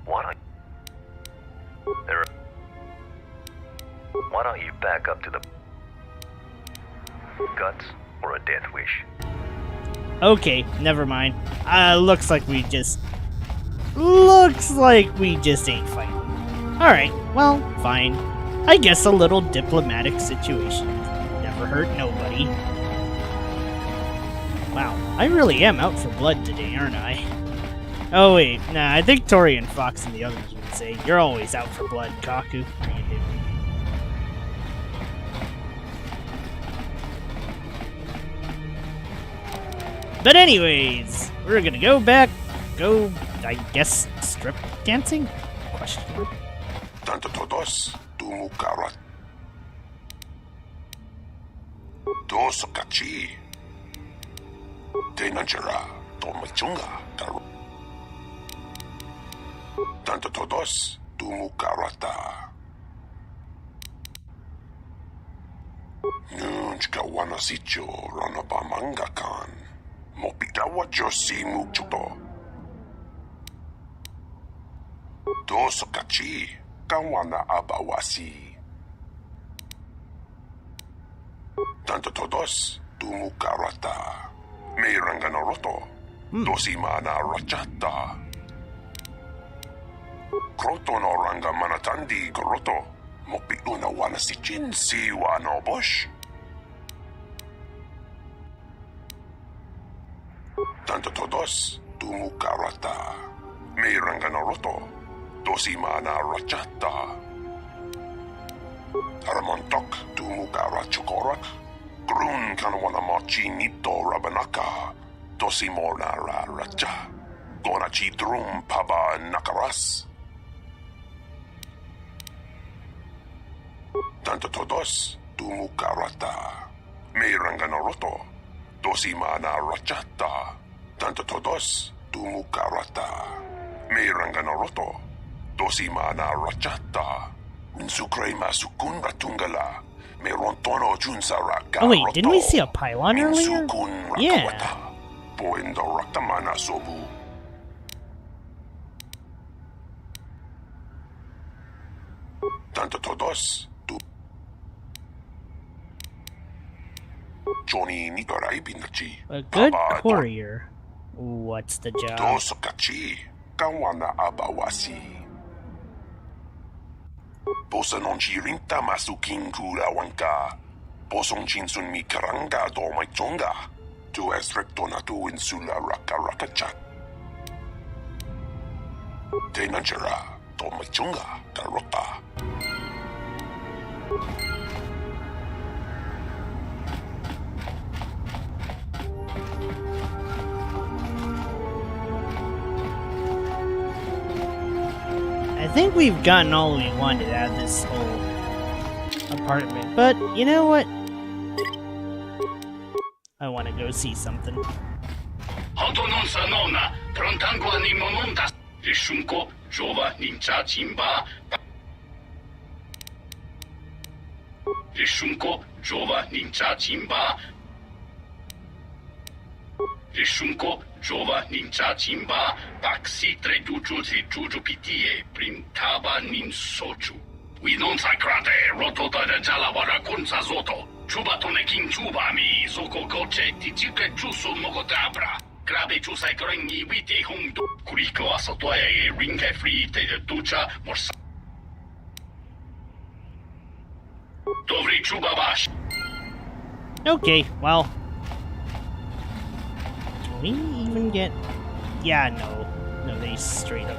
Why don't you back up to the... Guts or a death wish? Okay, never mind. Looks like we just ain't fighting. Alright, well, fine. I guess a little diplomatic situation never hurt nobody. Wow, I really am out for blood today, aren't I? Oh wait, nah, I think Tori and Fox and the others would say, you're always out for blood, Kaku. How you doing? But anyways, we're gonna go, I guess, strip dancing? Question mark. Tanto todos, tumukarat. Dos kachi. Tenanjara, tomachunga, karo. Tanto todos, tumukarata. Nunchka wanasicho ranabamanga kan. Mopitawa josi muchuto. Dos kachi, kawana abawasi. Tanto todos, tumukarata. Meiranganoroto, dosimana rachata. Kroto no ranga manatandi goroto. Mopiuna wanasichin siwa no bosh. Tanto todos, tumukarata. Meiranganoroto, dosimana rachata. Aramontok, tumukarachukorak. Grun kanwana mochi nito rabanaka. Dosimona racha. Gonachi drum paba nakaras. Tanto todos, tumukarata. Meiranganoroto, dosimana rachata. Tanto todos, tumukarata. Meiranganoroto, dosimana rachata. Minsukrema sukun ratungala. Merontono junsara. Oh wait, didn't we see a pylon earlier? Yeah. Poendo ratamana sobu. Tanto todos. Tu. Johnny Nigarai Binachi. A good courier. What's the job? Dosokachi. Kawana abawasi. Posa non ci rinta masukin kurawanka. Posong chinsun mi karanga do mai chonga. Tu es recto na tu insula raka raka chat. Te nanjara do mai chonga karota. I think we've gotten all we wanted out of this whole apartment, but you know what? I want to go see something. Hoto non sa nonna, prontango ni mononta. Rishunko, Jova, Ninja, Jimba. Rishunko, Jova, Ninja, Jimba. Rishunko, Jova, Ninja, Jimba. Paxi, tre juju, si juju pitie, printaba nin soju. We non sacrate, rotota de jalavara con sazoto. Chuba tonekin chuba mi, zoko goche, tichike chusu mogotabra. Grabe chusai grengi witi hundu. Kuriko asotoe, ringe free, te de ducha, morsa. Dovri chuba bash. Okay, well. Can we even get... Yeah, no. No, they straight up...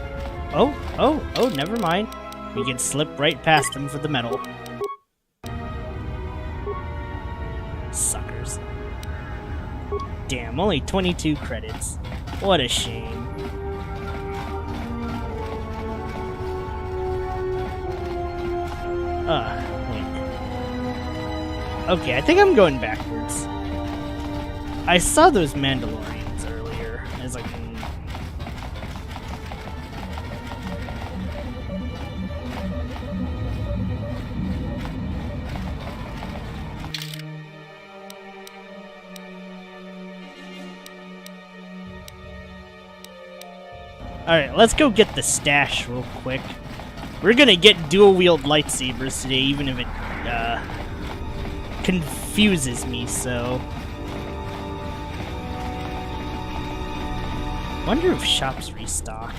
Oh, never mind. We can slip right past them for the medal. Suckers. Damn, only 22 credits. What a shame. Wait. Okay, I think I'm going backwards. I saw those Mandalorians earlier. I was like... Alright, let's go get the stash real quick. We're gonna get dual-wield lightsabers today, even if it, confuses me, so... Wonder if shops restock.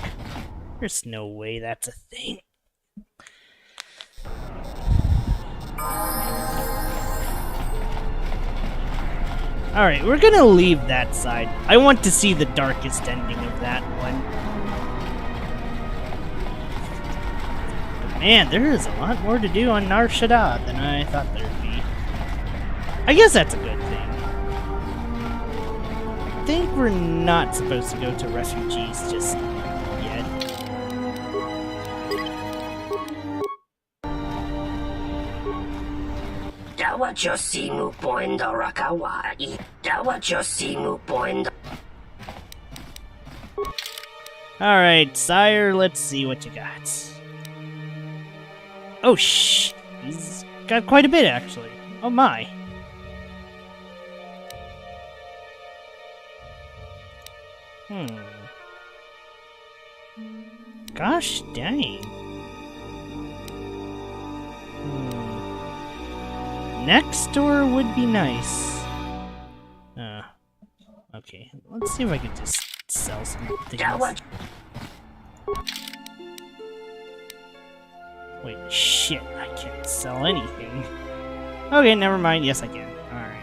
There's no way that's a thing. Alright, we're gonna leave that side. I want to see the darkest ending of that one. Man, there is a lot more to do on Nar Shadda than I thought there'd be. I guess that's a good thing. I think we're not supposed to go to refugees just yet. Dawa Josimu Point Rakawai. Dawa Josimu Point. Alright, sire, let's see what you got. Oh, shh. He's got quite a bit, actually. Oh, my. Gosh dang. Next door would be nice. Okay. Let's see if I can just sell some things. Wait, shit, I can't sell anything. Okay, never mind. Yes, I can. Alright,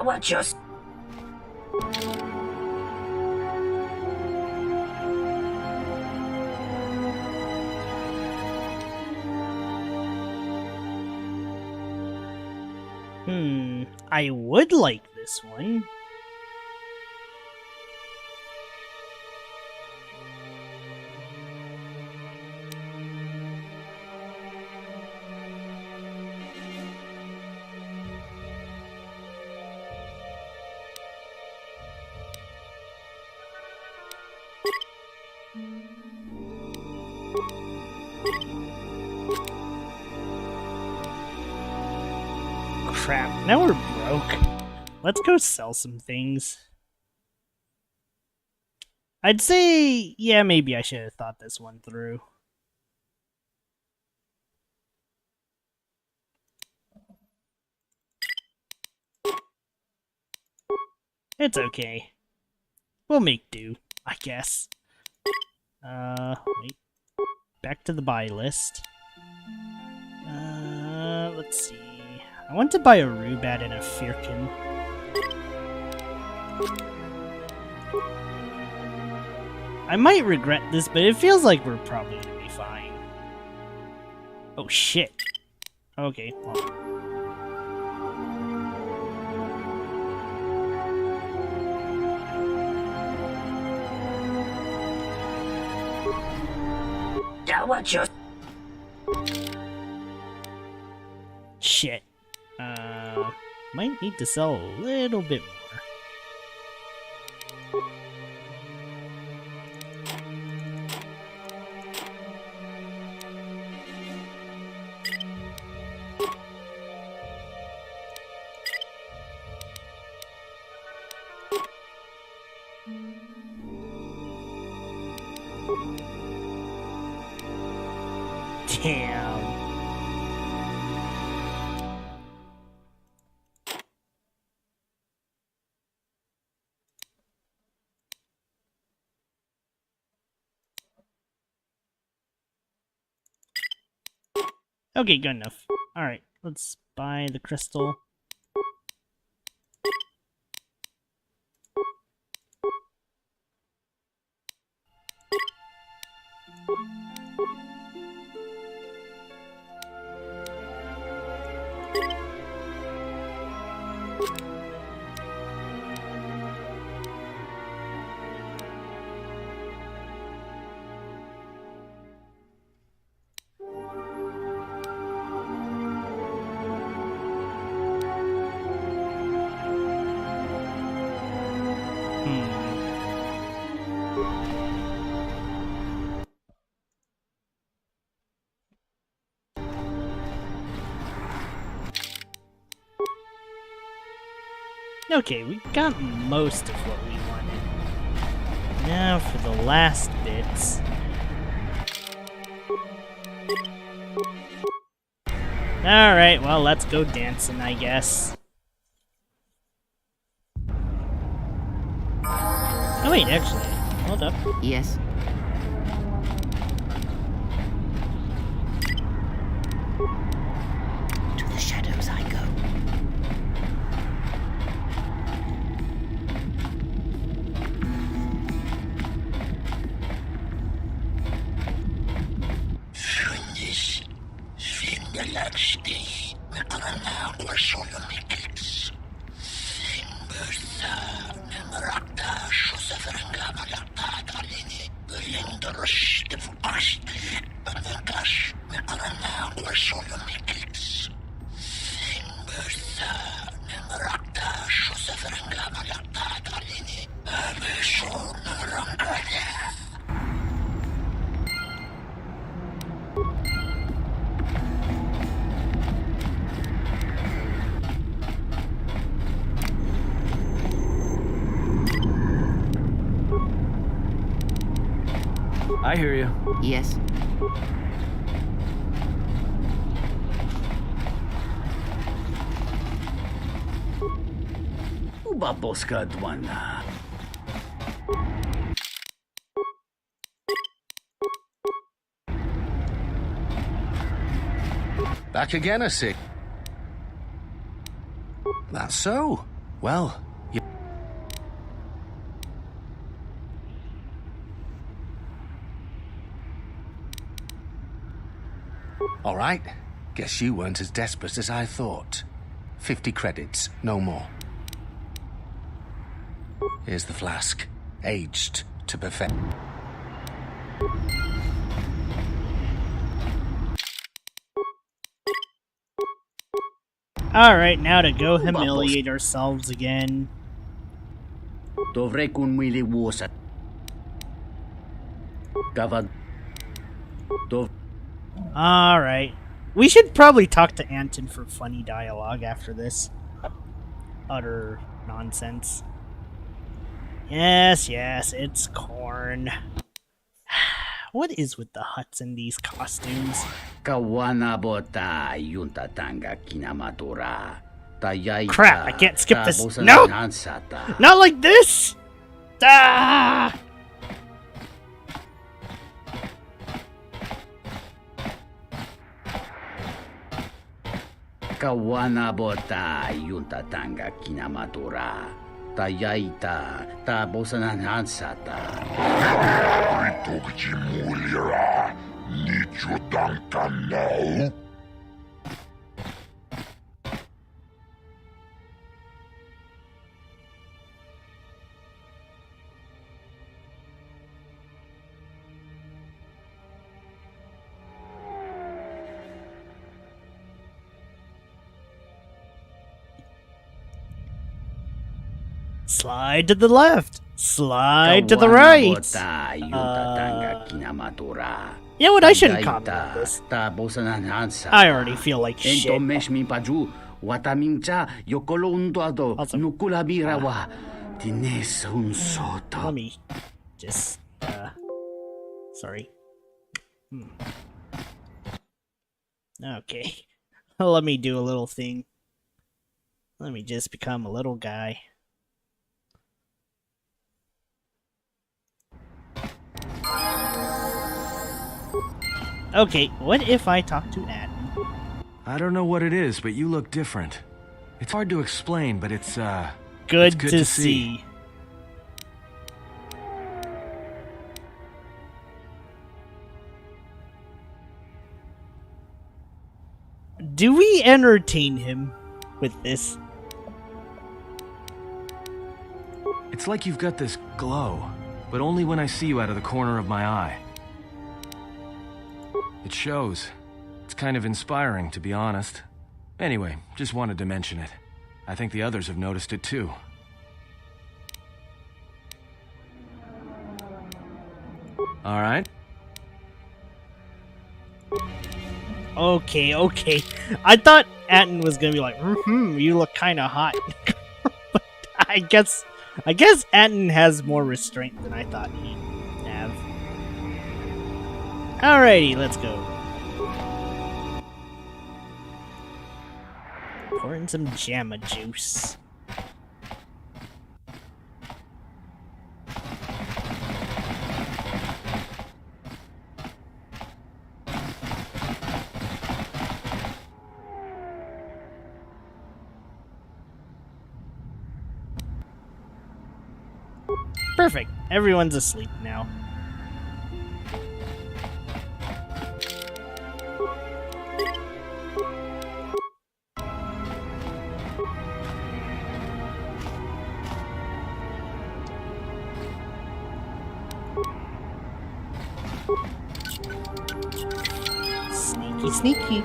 what just... I would like this one. Crap, now we're broke. Let's go sell some things. I'd say, yeah, maybe I should have thought this one through. It's okay. We'll make do, I guess. Wait. Back to the buy list. Let's see. I want to buy a Rubat and a Firkin. I might regret this, but it feels like we're probably gonna be fine. Oh shit. Okay, well. That what just... Shit. Might need to sell a little bit more. Damn. Okay, good enough. Alright, let's buy the crystal. Okay, we got most of what we wanted. Now for the last bits. Alright, well, let's go dancing, I guess. Oh wait, actually, hold up. Yes? To the shadows I go. I hear you. Yes? Ubaboska dwana. Back again, I see. That's so. Well, you... All right. Guess you weren't as desperate as I thought. 50 credits, no more. Here's the flask. Aged to perfection. Alright, now to go humiliate ourselves again. Alright. We should probably talk to Anton for funny dialogue after this. Utter nonsense. Yes, it's corn. What is with the huts in these costumes? Crap, I can't skip this. Nope! Not like this! Ah! Kawana bota yunta tanga kinamatura. Tayaita tabosanan hansata. Ritokji mulira. Nicho tankanau. Slide to the left. Slide to the right. You know what? I shouldn't comment on this. I already feel like shit. Let me just, sorry. Okay. Let me do a little thing. Let me just become a little guy. Okay, what if I talk to Adam? I don't know what it is, but you look different. It's hard to explain, but it's good to see. Do we entertain him with this? It's like you've got this glow, but only when I see you out of the corner of my eye. It shows. It's kind of inspiring, to be honest. Anyway, just wanted to mention it. I think the others have noticed it too. All right. Okay. I thought Atten was gonna be like, you look kind of hot. But I guess Atten has more restraint than I thought he'd have. Alrighty, let's go. Pour in some Jamma juice. Perfect. Everyone's asleep now. Sneaky.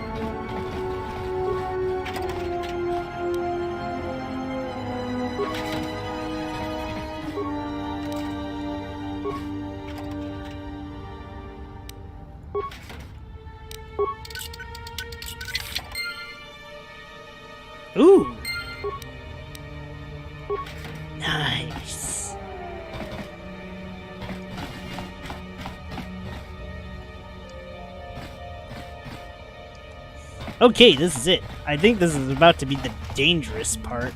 Ooh. Nice. Okay, this is it. I think this is about to be the dangerous part.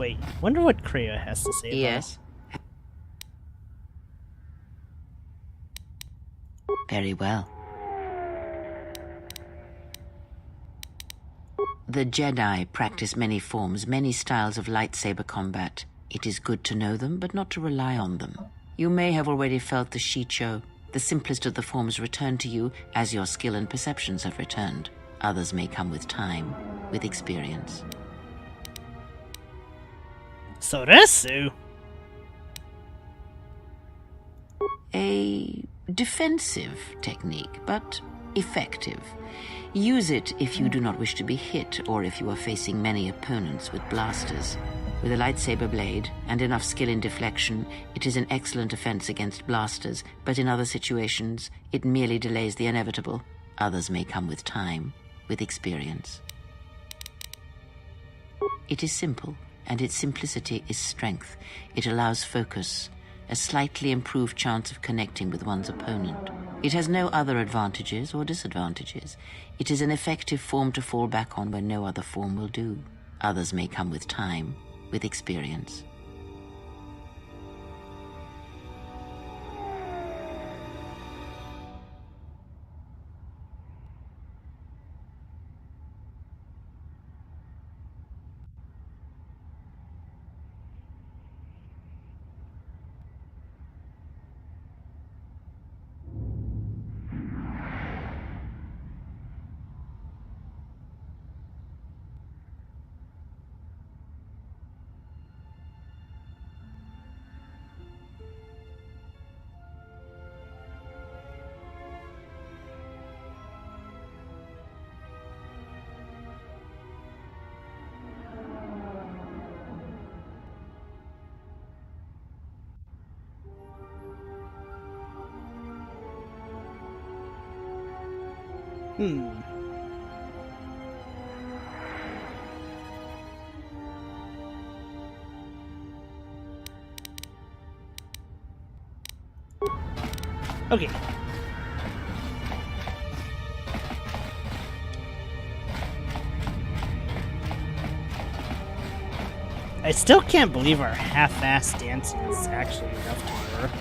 Wait, wonder what Kreia has to say. Yes. Very well. The Jedi practice many forms, many styles of lightsaber combat. It is good to know them, but not to rely on them. You may have already felt the Shicho. The simplest of the forms return to you as your skill and perceptions have returned. Others may come with time, with experience. Soresu? A defensive technique, but effective. Use it if you do not wish to be hit, or if you are facing many opponents with blasters. With a lightsaber blade and enough skill in deflection, it is an excellent defense against blasters, but in other situations, it merely delays the inevitable. Others may come with time, with experience. It is simple, and its simplicity is strength. It allows focus, a slightly improved chance of connecting with one's opponent. It has no other advantages or disadvantages. It is an effective form to fall back on when no other form will do. Others may come with time, with experience. Okay. I still can't believe our half-assed dancing is actually enough to work.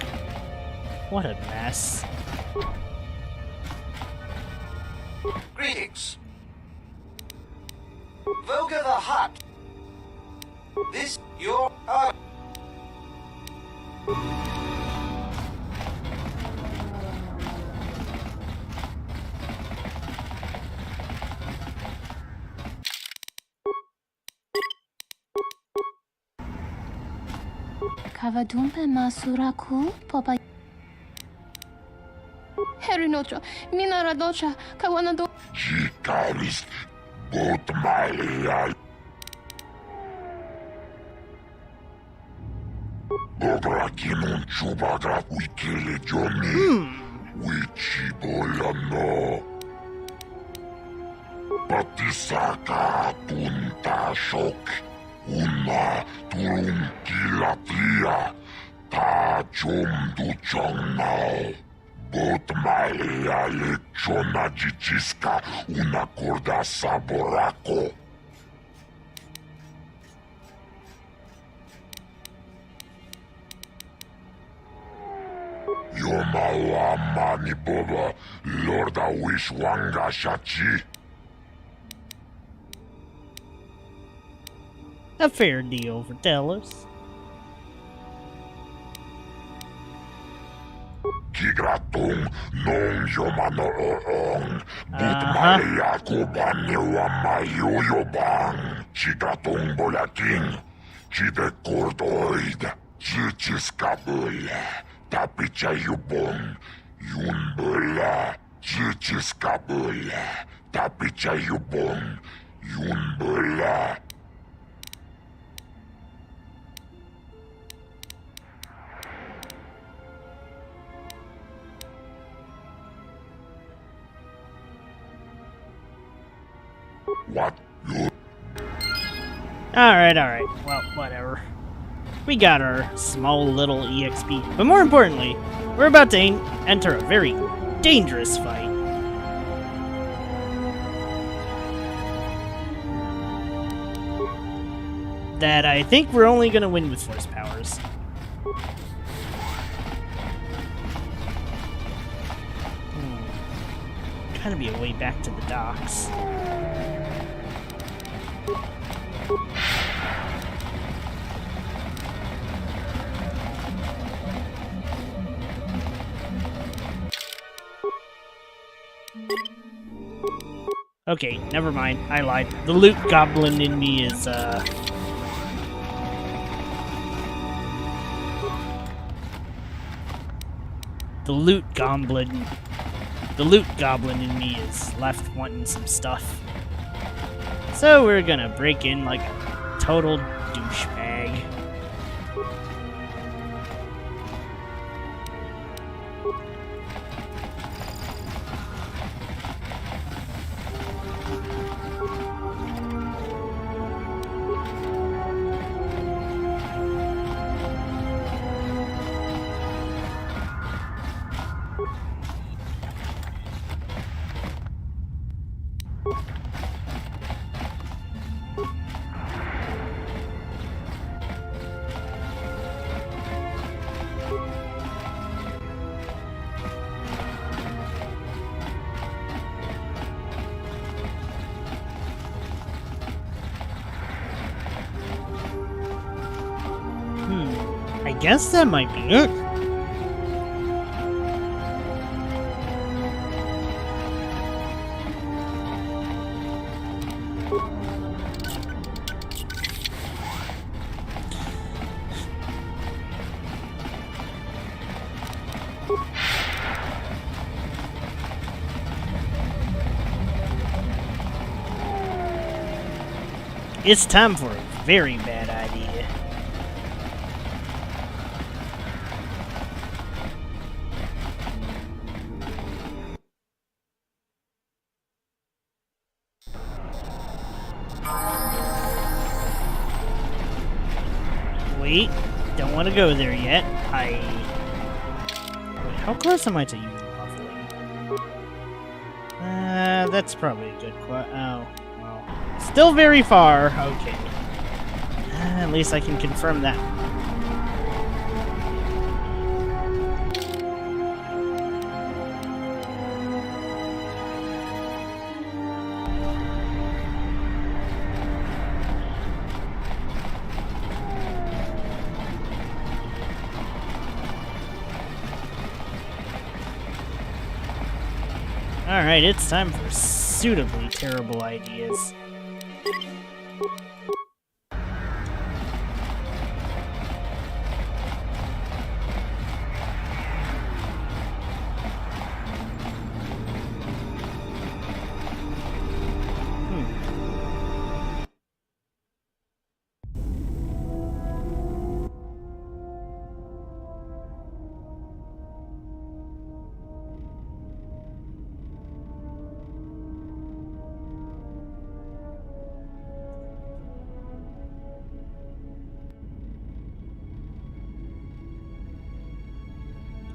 What a mess. Greetings. Voga the Hutt. This your Kavadumpe masuraku popa Herinocha, Minaradocha, Kawanado Chikaris, Botmalia. Bobrakinun Chubagra Wikili Johnny. Wichiboyano. Patisaka Punta Shok. Una Turunkilatria. Ta Chum Duchong now. Botmalia lechona jijiska una corda saborako. Yomawa mani boba lorda wishwanga shachi. A fair deal for Tellus. Kigratung nong yomano oong. Butmalia kubani wa mayuyo bang. Kigratung bolaking. Chide cordoid. Chichiskabula. Tapicha yubong. Yunbula. Chichiskabula. Tapicha yubong. Yunbula. What? Alright. Well, whatever. We got our small little EXP. But more importantly, we're about to enter a very dangerous fight. that I think we're only going to win with force powers. Kind of be a way back to the docks. Okay, never mind. I lied. The loot goblin in me is, The loot goblin in me is left wanting some stuff. So we're gonna break in like a total douchebag. I guess that might be it. It's time for a very bad idea. Wait, don't want to go there yet. Wait, how close am I to using muffling? That's probably a good question. Oh, well. Still very far. Okay. At least I can confirm that. Alright, it's time for suitably terrible ideas.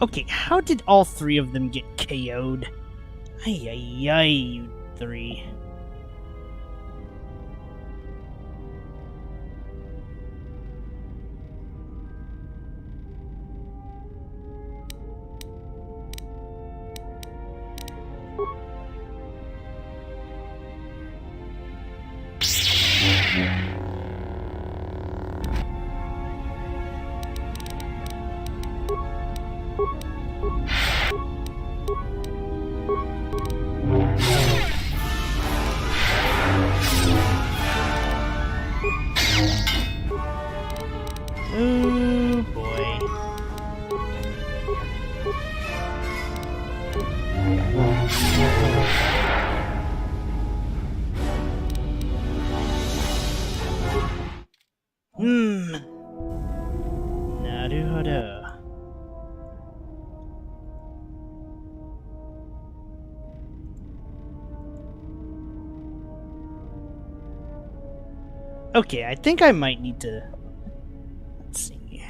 Okay, how did all three of them get KO'd? Ay, ay, ay, you three. Oh boy. Naruhodo. Okay, I think I might need to... Let's see.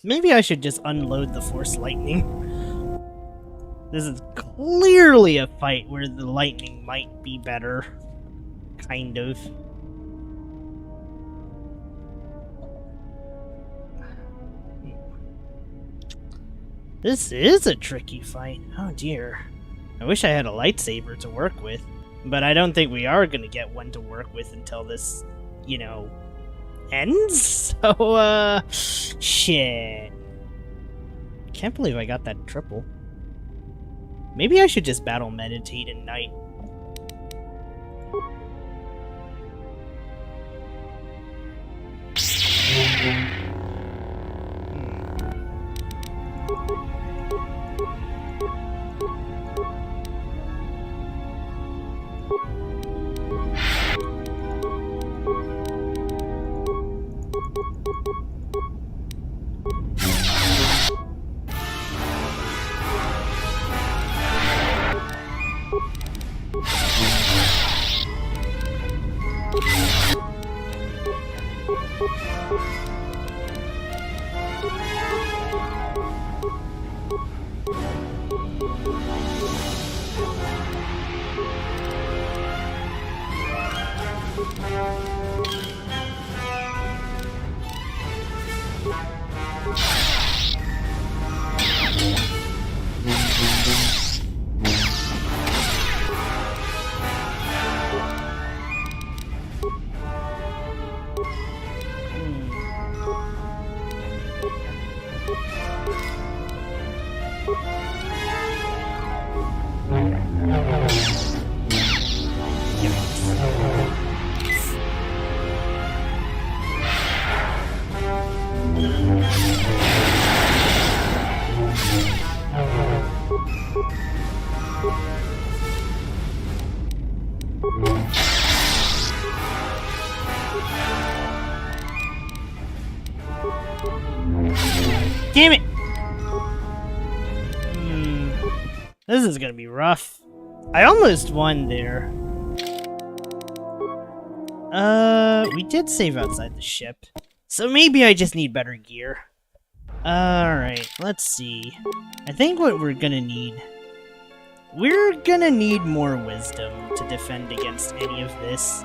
Maybe I should just unload the Force Lightning. This is clearly a fight where the lightning might be better. Kind of. This is a tricky fight. Oh dear. I wish I had a lightsaber to work with. But I don't think we are going to get one to work with until this, you know, ends? So, shit. Can't believe I got that triple. Maybe I should just battle meditate at night. Damn it! This is gonna be rough. I almost won there. We did save outside the ship. So maybe I just need better gear. Alright, let's see. I think what we're gonna need... We're gonna need more wisdom to defend against any of this.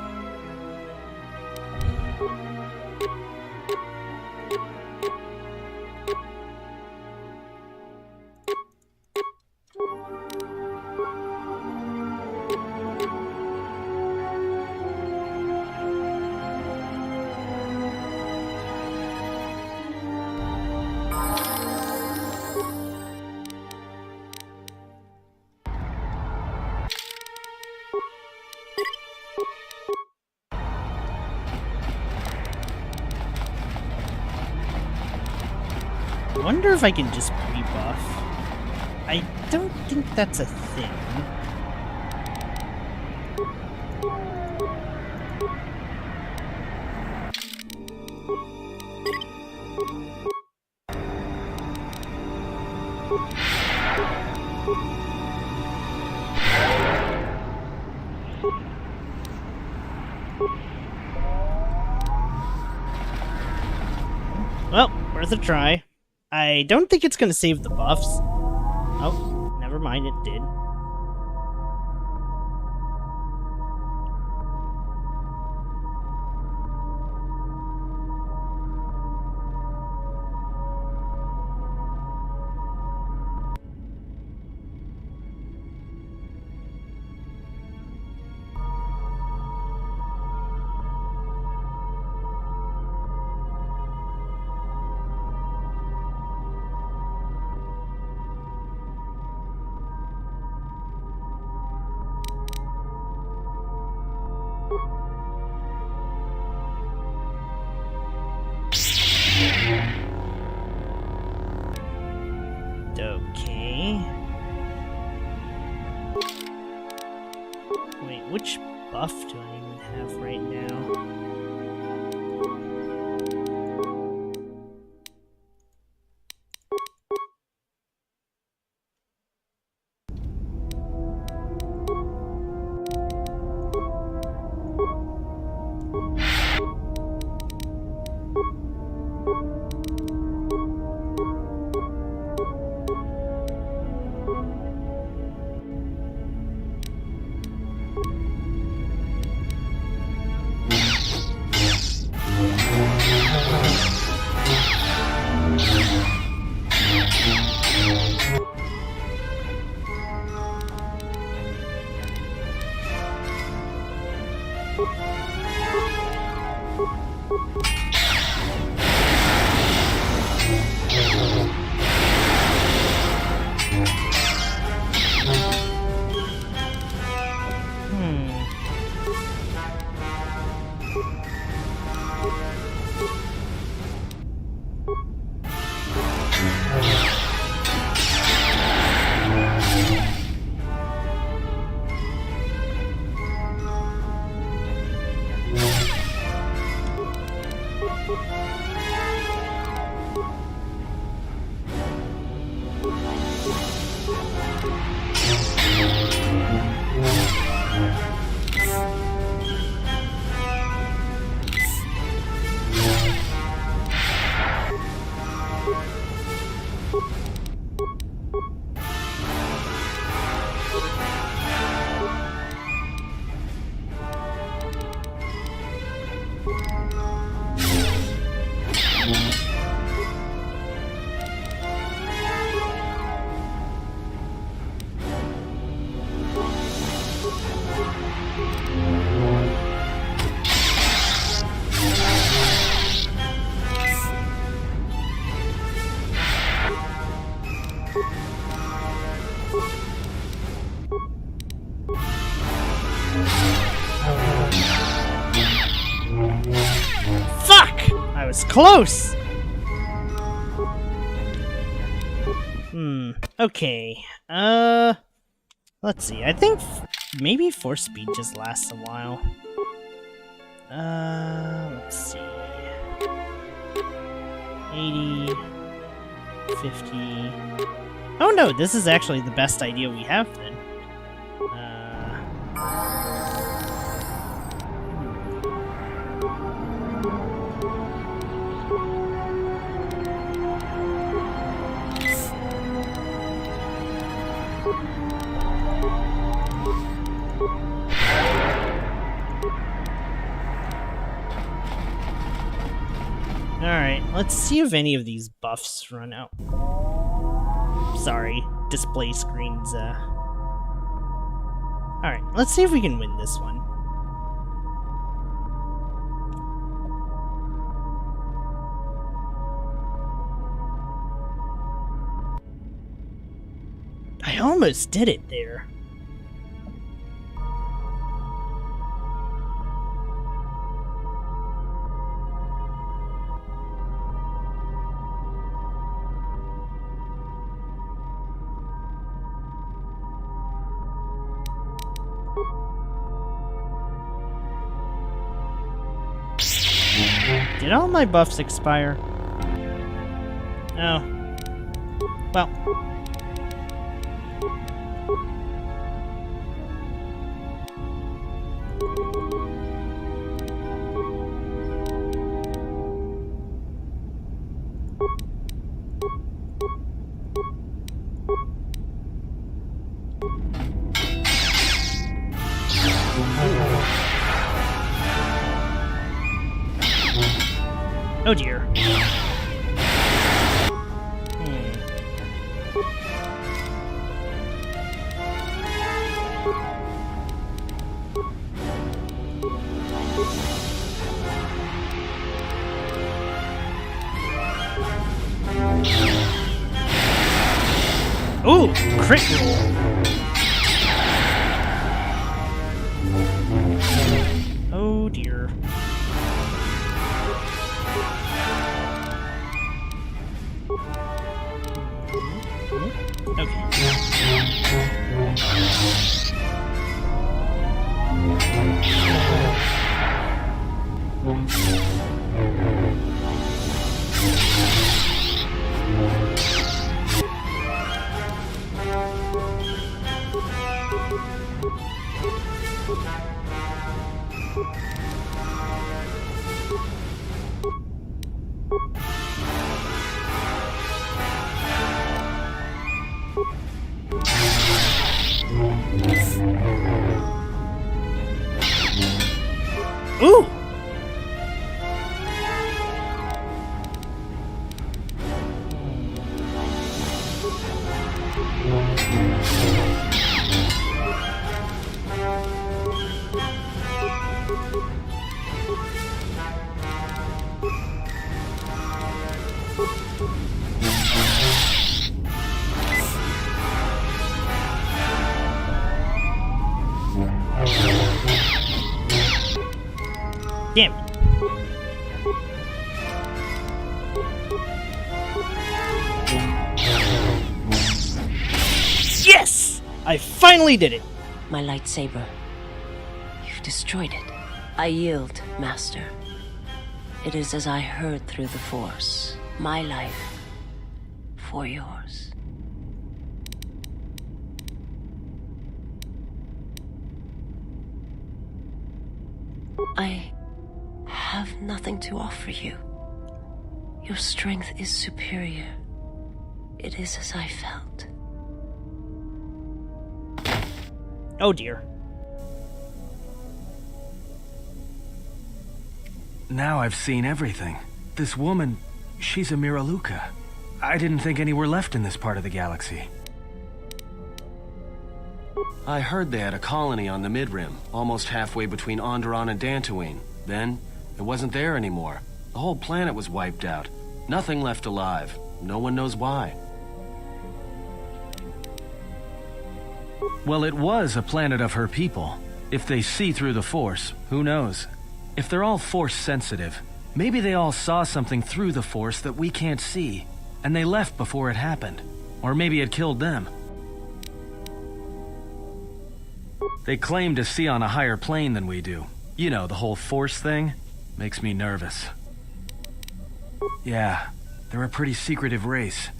I wonder if I can just rebuff. I don't think that's a thing. Well, worth a try. I don't think it's gonna save the buffs. Oh, never mind, it did. Okay. Wait, which buff do I even have right now? Fuck! I was close! Okay. Let's see. I think maybe force speed just lasts a while. Let's see. 80, 50. Oh no, this is actually the best idea we have then. Alright, let's see if any of these buffs run out. Sorry, display screens, Alright, let's see if we can win this one. I almost did it there. Did all my buffs expire? Oh. Well. Oh dear. Ooh, crit roll. Oh dear. Ooh! Damn it. Yes! I finally did it! My lightsaber. You've destroyed it. I yield, Master. It is as I heard through the Force. My life for yours. I have nothing to offer you. Your strength is superior. It is as I felt. Oh dear. Now I've seen everything. This woman, she's a Miraluka. I didn't think any were left in this part of the galaxy. I heard they had a colony on the Mid-Rim, almost halfway between Onderon and Dantooine. Then, it wasn't there anymore. The whole planet was wiped out. Nothing left alive. No one knows why. Well, it was a planet of her people. If they see through the Force, who knows? If they're all Force sensitive, maybe they all saw something through the Force that we can't see, and they left before it happened. Or maybe it killed them. They claim to see on a higher plane than we do. You know, the whole Force thing makes me nervous. Yeah, they're a pretty secretive race.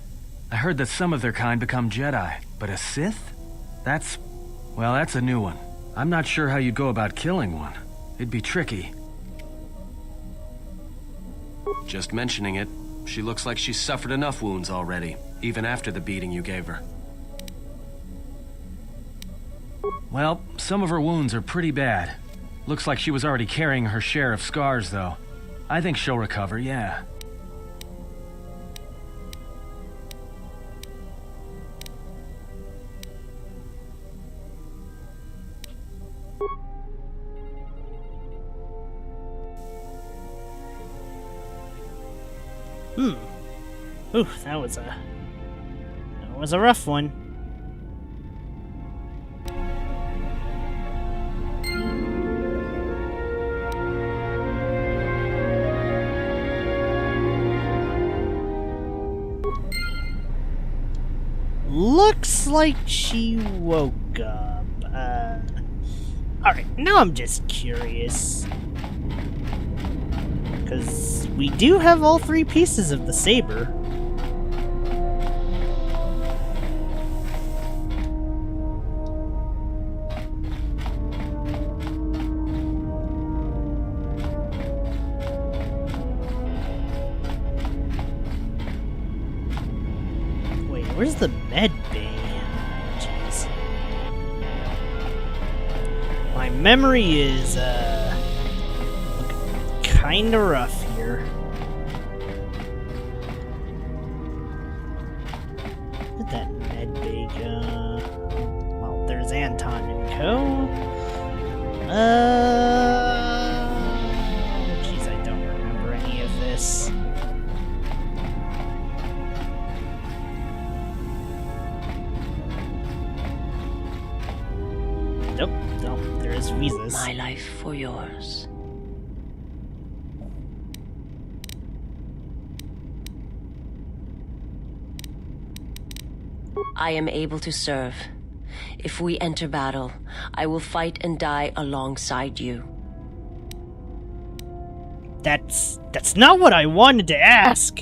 I heard that some of their kind become Jedi, but a Sith? That's a new one. I'm not sure how you'd go about killing one. It'd be tricky. Just mentioning it, she looks like she's suffered enough wounds already, even after the beating you gave her. Well, some of her wounds are pretty bad. Looks like she was already carrying her share of scars, though. I think she'll recover, yeah. Ooh, that was a rough one. Looks like she woke up. Alright, now I'm just curious. Because we do have all 3 pieces of the saber. Wait, where's the med bay? Jeez. My memory is, kinda rough here. Where'd that med bay go? Well, there's Anton and Co. Jeez, I don't remember any of this. Nope, there's visas. My life for yours. I am able to serve. If we enter battle, I will fight and die alongside you. That's not what I wanted to ask.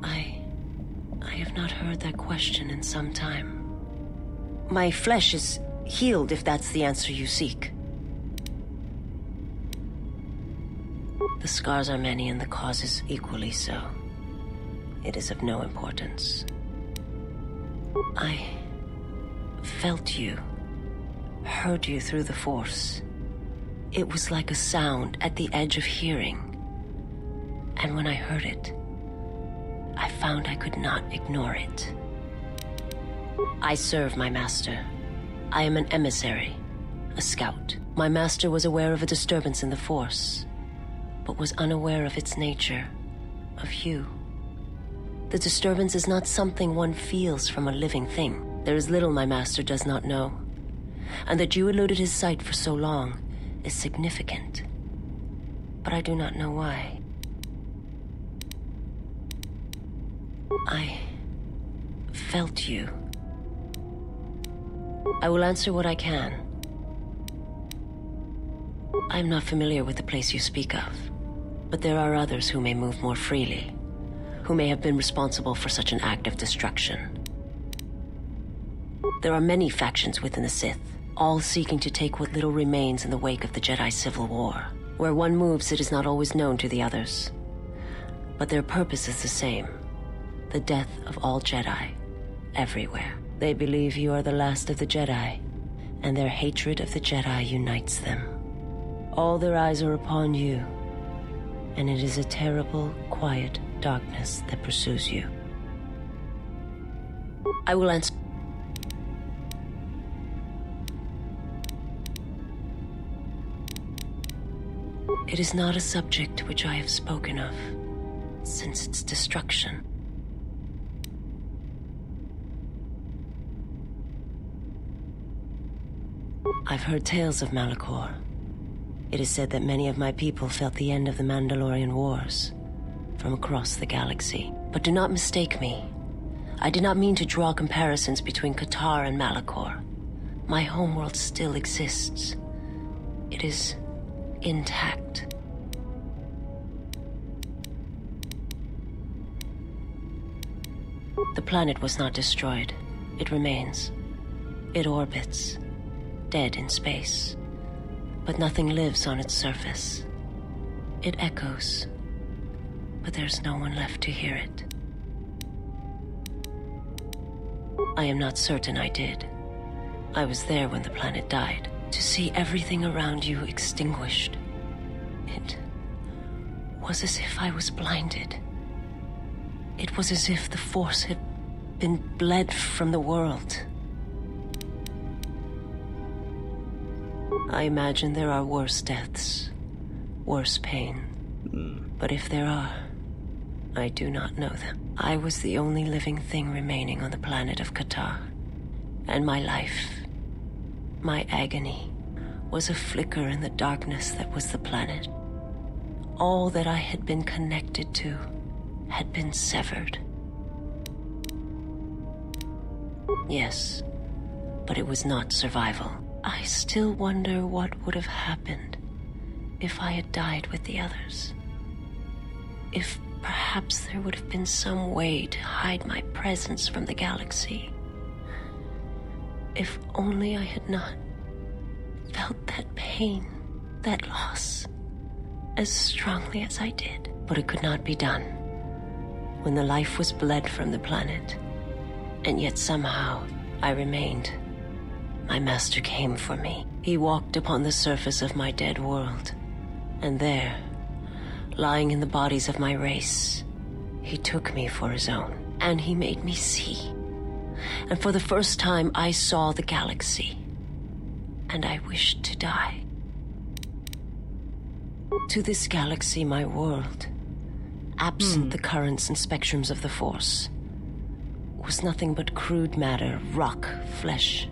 I have not heard that question in some time. My flesh is healed if that's the answer you seek. The scars are many and the causes equally so. It is of no importance. I felt you, heard you through the Force. It was like a sound at the edge of hearing. And when I heard it, I found I could not ignore it. I serve my master. I am an emissary, a scout. My master was aware of a disturbance in the Force, but was unaware of its nature, of you. The disturbance is not something one feels from a living thing. There is little my master does not know. And that you eluded his sight for so long is significant. But I do not know why. I felt you. I will answer what I can. I am not familiar with the place you speak of, but there are others who may move more freely, who may have been responsible for such an act of destruction. There are many factions within the Sith, all seeking to take what little remains in the wake of the Jedi Civil War. Where one moves, it is not always known to the others. But their purpose is the same, the death of all Jedi, everywhere. They believe you are the last of the Jedi, and their hatred of the Jedi unites them. All their eyes are upon you, and it is a terrible, quiet darkness that pursues you. I will answer. It is not a subject which I have spoken of since its destruction. I've heard tales of Malachor. It is said that many of my people felt the end of the Mandalorian Wars from across the galaxy. But do not mistake me. I did not mean to draw comparisons between Kotor and Malachor. My homeworld still exists. It is intact. The planet was not destroyed. It remains. It orbits, dead in space. But nothing lives on its surface. It echoes, but there's no one left to hear it. I am not certain I did. I was there when the planet died. To see everything around you extinguished. It was as if I was blinded. It was as if the Force had been bled from the world. I imagine there are worse deaths, worse pain. But if there are, I do not know them. I was the only living thing remaining on the planet of Kotor. And my life, my agony, was a flicker in the darkness that was the planet. All that I had been connected to had been severed. Yes, but it was not survival. I still wonder what would have happened if I had died with the others. If perhaps there would have been some way to hide my presence from the galaxy. If only I had not felt that pain, that loss, as strongly as I did. But it could not be done. When the life was bled from the planet, and yet somehow I remained. My master came for me. He walked upon the surface of my dead world. And there, lying in the bodies of my race, he took me for his own. And he made me see. And for the first time, I saw the galaxy. And I wished to die. To this galaxy, my world, absent the currents and spectrums of the Force, was nothing but crude matter, rock, flesh,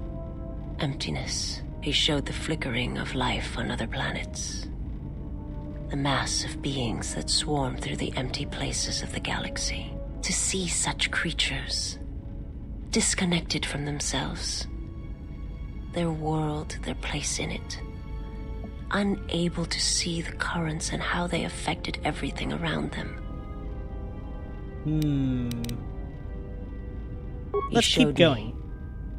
emptiness. He showed the flickering of life on other planets. The mass of beings that swarm through the empty places of the galaxy. To see such creatures, disconnected from themselves, their world, their place in it, unable to see the currents and how they affected everything around them. Let's keep going.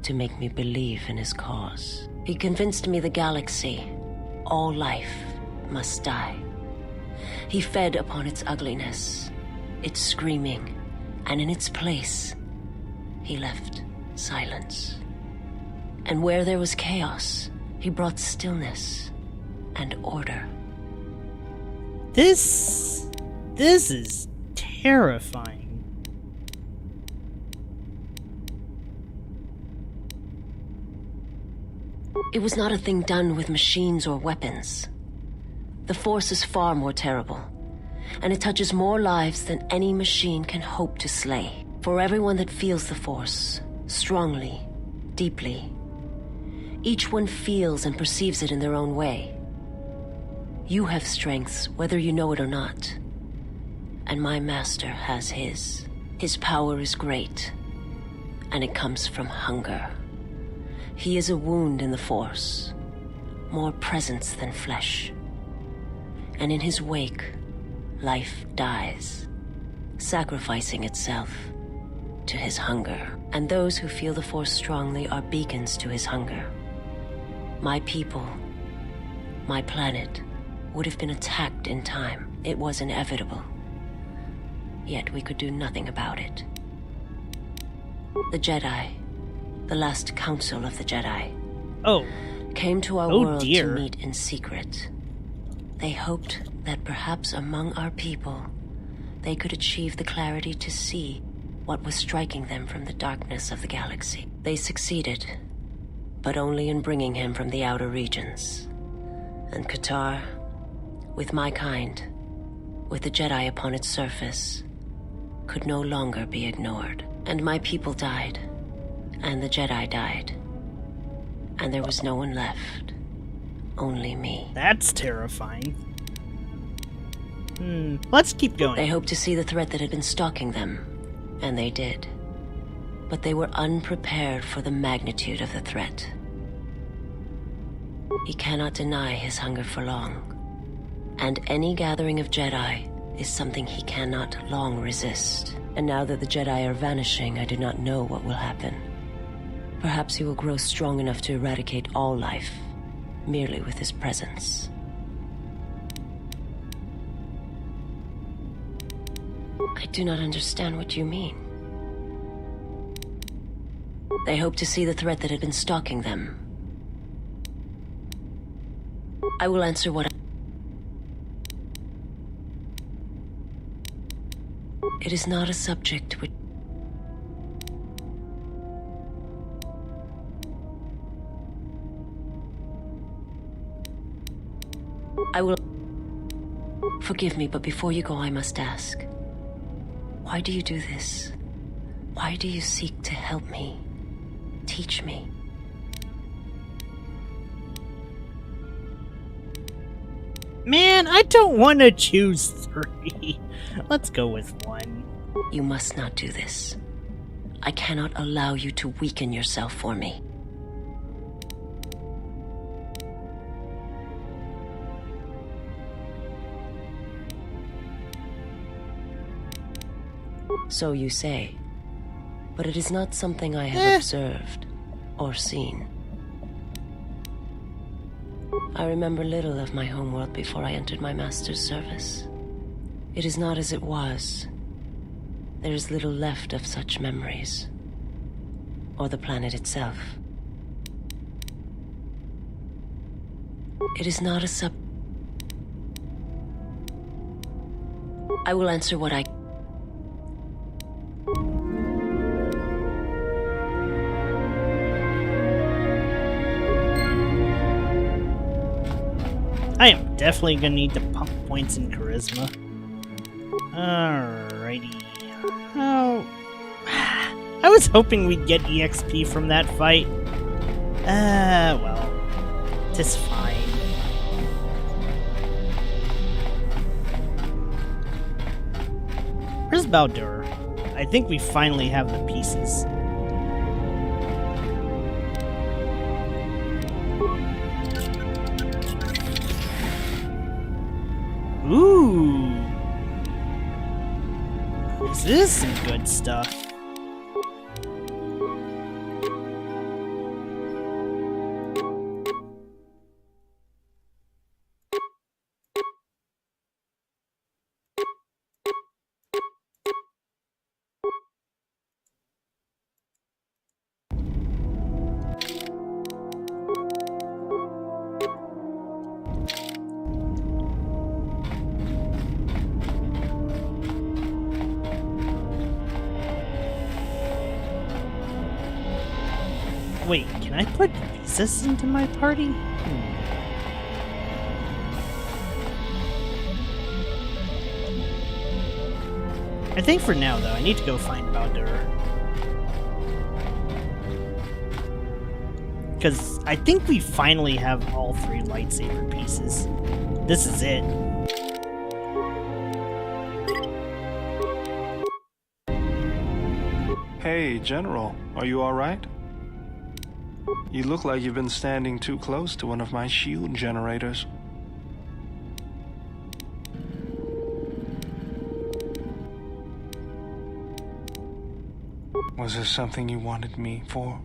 To make me believe in his cause. He convinced me the galaxy, all life, must die. He fed upon its ugliness, its screaming, and in its place, he left silence. And where there was chaos, he brought stillness and order. This is terrifying. It was not a thing done with machines or weapons. The Force is far more terrible, and it touches more lives than any machine can hope to slay. For everyone that feels the Force, strongly, deeply, each one feels and perceives it in their own way. You have strengths, whether you know it or not. And my master has his. His power is great, and it comes from hunger. He is a wound in the Force, more presence than flesh. And in his wake, life dies, sacrificing itself to his hunger. And those who feel the Force strongly are beacons to his hunger. My people, my planet, would have been attacked in time. It was inevitable. Yet we could do nothing about it. The Jedi, the last council of the Jedi, came to our world to meet in secret. They hoped that perhaps among our people, they could achieve the clarity to see what was striking them from the darkness of the galaxy. They succeeded, but only in bringing him from the outer regions. And Kotor, with my kind, with the Jedi upon its surface, could no longer be ignored. And my people died, and the Jedi died. and there was no one left. Only me. That's terrifying. Let's keep going. They hoped to see the threat that had been stalking them, and they did. But they were unprepared for the magnitude of the threat. He cannot deny his hunger for long, and any gathering of Jedi is something he cannot long resist. And now that the Jedi are vanishing, I do not know what will happen. Perhaps he will grow strong enough to eradicate all life, merely with his presence. I do not understand what you mean. They hoped to see the threat that had been stalking them. I will answer what It is not a subject which... I will... Forgive me, but before you go, I must ask. Why do you do this? Why do you seek to help me? Teach me. Man, I don't want to choose 3. Let's go with 1. You must not do this. I cannot allow you to weaken yourself for me. So you say, but it is not something I have observed or seen. I remember little of my homeworld before I entered my master's service. It is not as it was. There is little left of such memories, or the planet itself. It is not a I will answer what I... I am definitely gonna need to pump points in charisma. Alrighty. Oh, I was hoping we'd get EXP from that fight. Well, 'tis fine. Where's Baldur? I think we finally have the pieces. Ooh. This is some good stuff. Wait, can I put visas into my party? I think for now, though, I need to go find Baldur. Because I think we finally have all 3 lightsaber pieces. This is it. Hey, General, are you alright? You look like you've been standing too close to one of my shield generators. Was there something you wanted me for?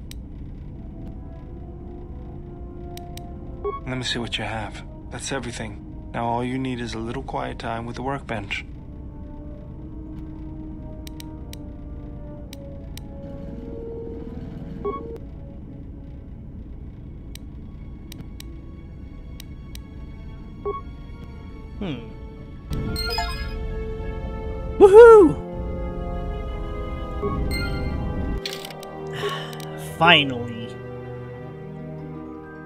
Let me see what you have. That's everything. Now all you need is a little quiet time with the workbench. Woohoo! Finally.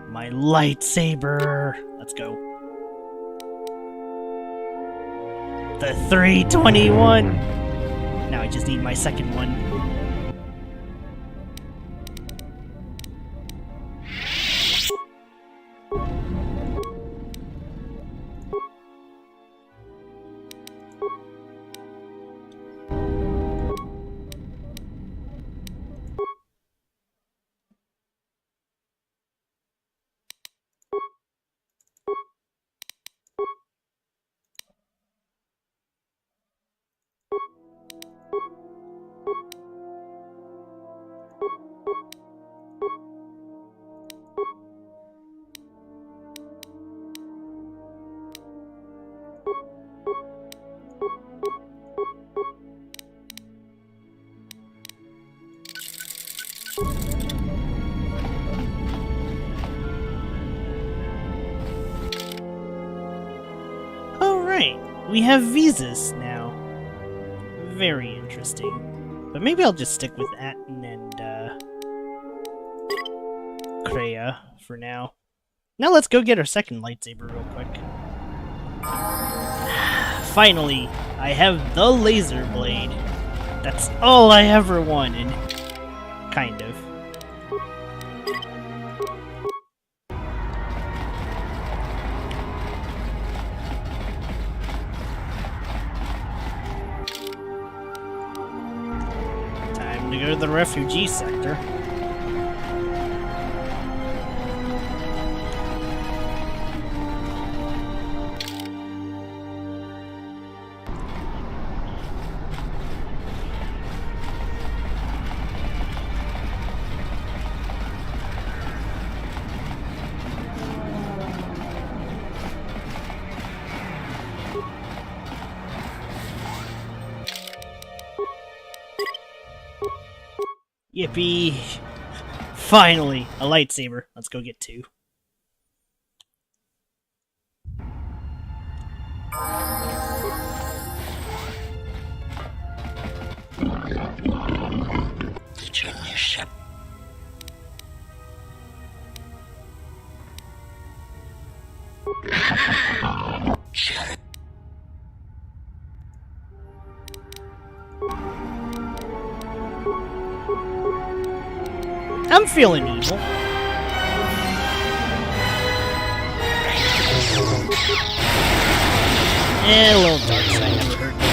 My lightsaber. Let's go. The 321. Now I just need my second one. we have visas now. Very interesting. But maybe I'll just stick with Atten and Kreia for now. Now let's go get our second lightsaber real quick. Finally, I have the laser blade. That's all I ever wanted. Kind of. Time to go to the refugee sector. Yippee! Finally, a lightsaber. Let's go get two. I'm feeling evil. A little dark side never hurt me.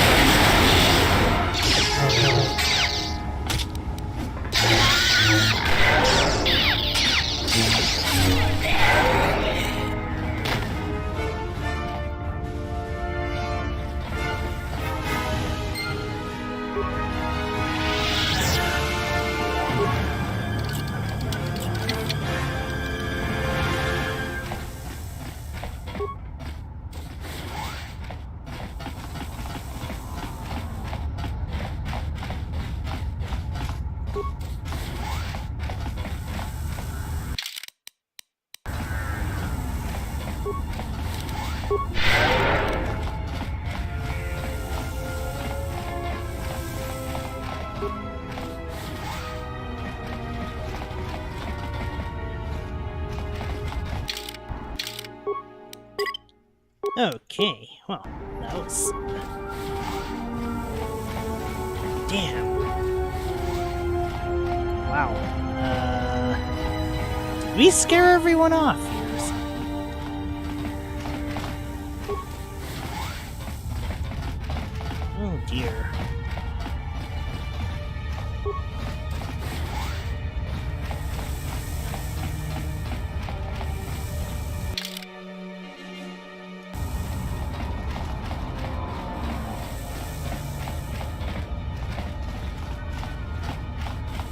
Okay, well, that was... Damn. Wow. Did we scare everyone off here or something? Oh dear.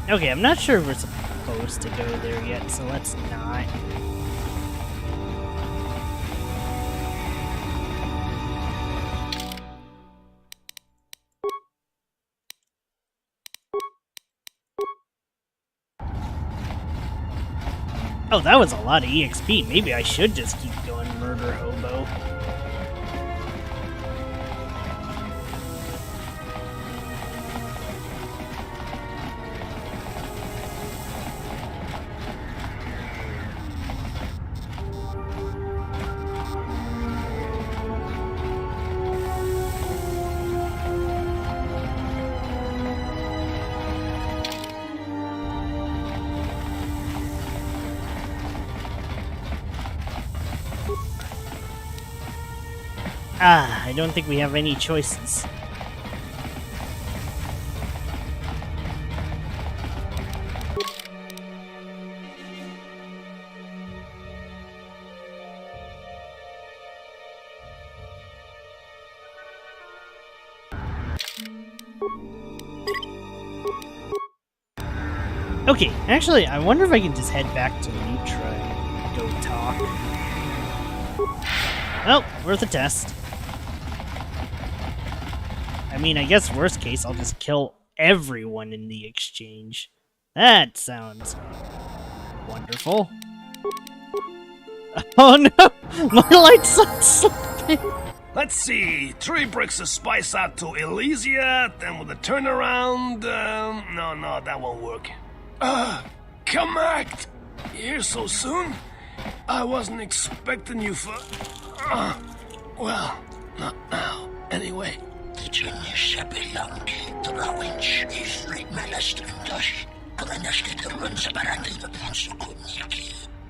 Okay, I'm not sure if we're supposed to go there yet, so let's not. Oh, that was a lot of EXP. Maybe I should just keep going murder hobo. I don't think we have any choices. Okay, actually, I wonder if I can just head back to Nutra and go talk. Well, worth a test. I mean, I guess worst case, I'll just kill everyone in the exchange. That sounds wonderful. Oh no! My light's not slipping! Let's see. 3 bricks of spice out to Elysia, then with a turnaround. No, that won't work. Come act! Here so soon? I wasn't expecting you for. Well, not now. Anyway.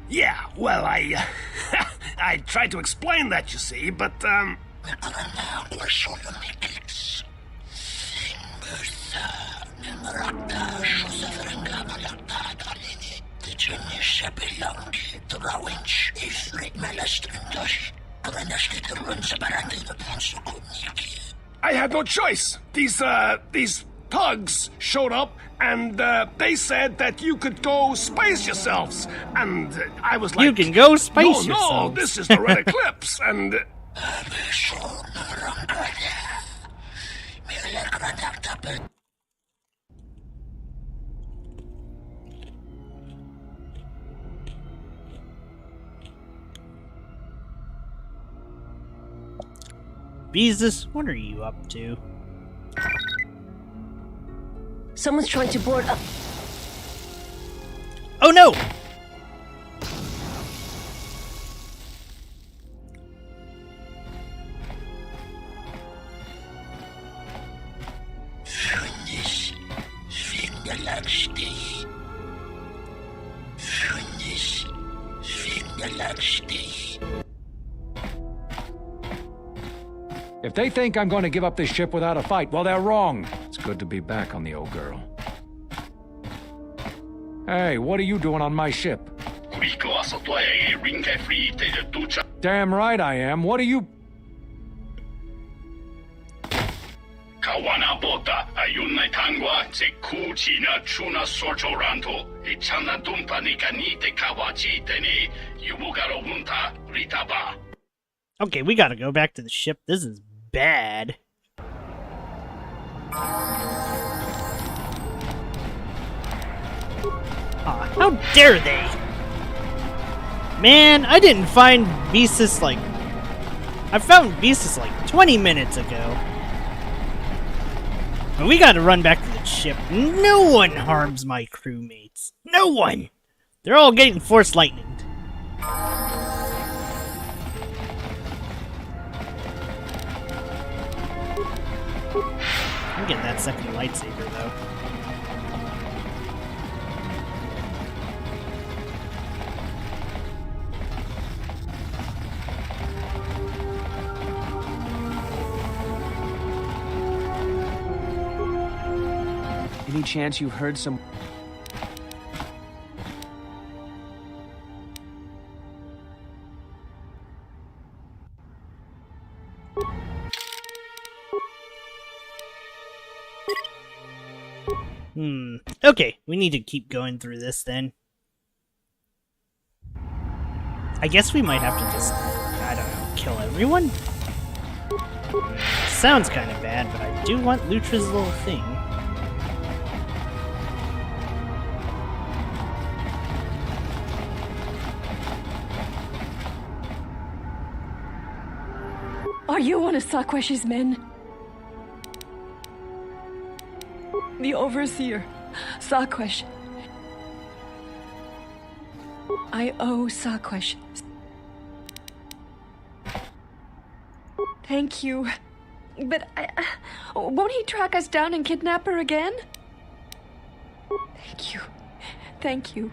Yeah, well, I tried to explain that, you see, but, I had no choice. These thugs showed up, and they said that you could go space yourselves. And I was like, you can go space yourselves. No, this is the Red Eclipse, and... Beezus, what are you up to? Someone's trying to board up. Oh no! If they think I'm going to give up this ship without a fight, well, they're wrong. It's good to be back on the old girl. Hey, what are you doing on my ship? Damn right I am. What are you... Okay, we gotta go back to the ship. This is bad. How dare they? Man, I didn't find Beezus like... I found Beezus like 20 minutes ago. But we gotta run back to the ship. No one harms my crewmates. No one! They're all getting force lightninged. I'm getting that second lightsaber, though. Any chance you've heard some... Okay, we need to keep going through this then. I guess we might have to just, I don't know, kill everyone? Sounds kind of bad, but I do want Lutra's little thing. Are you one of Sakwesh's men? The Overseer, Sakwesh. I owe Sakwesh. Thank you. But won't he track us down and kidnap her again? Thank you. Thank you.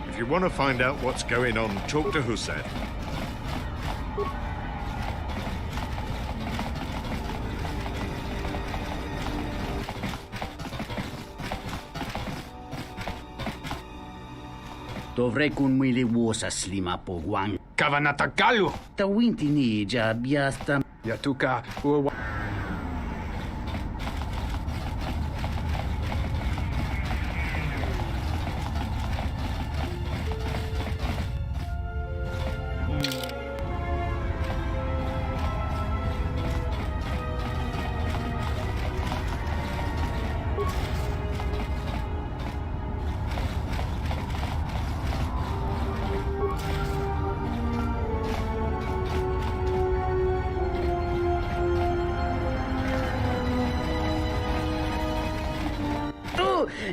If you want to find out what's going on, talk to Hussein. Dovrei kun mili vuosa slima po wang. Kavanatagalu! Tawinti ni jabiasta. Yatuka uwa.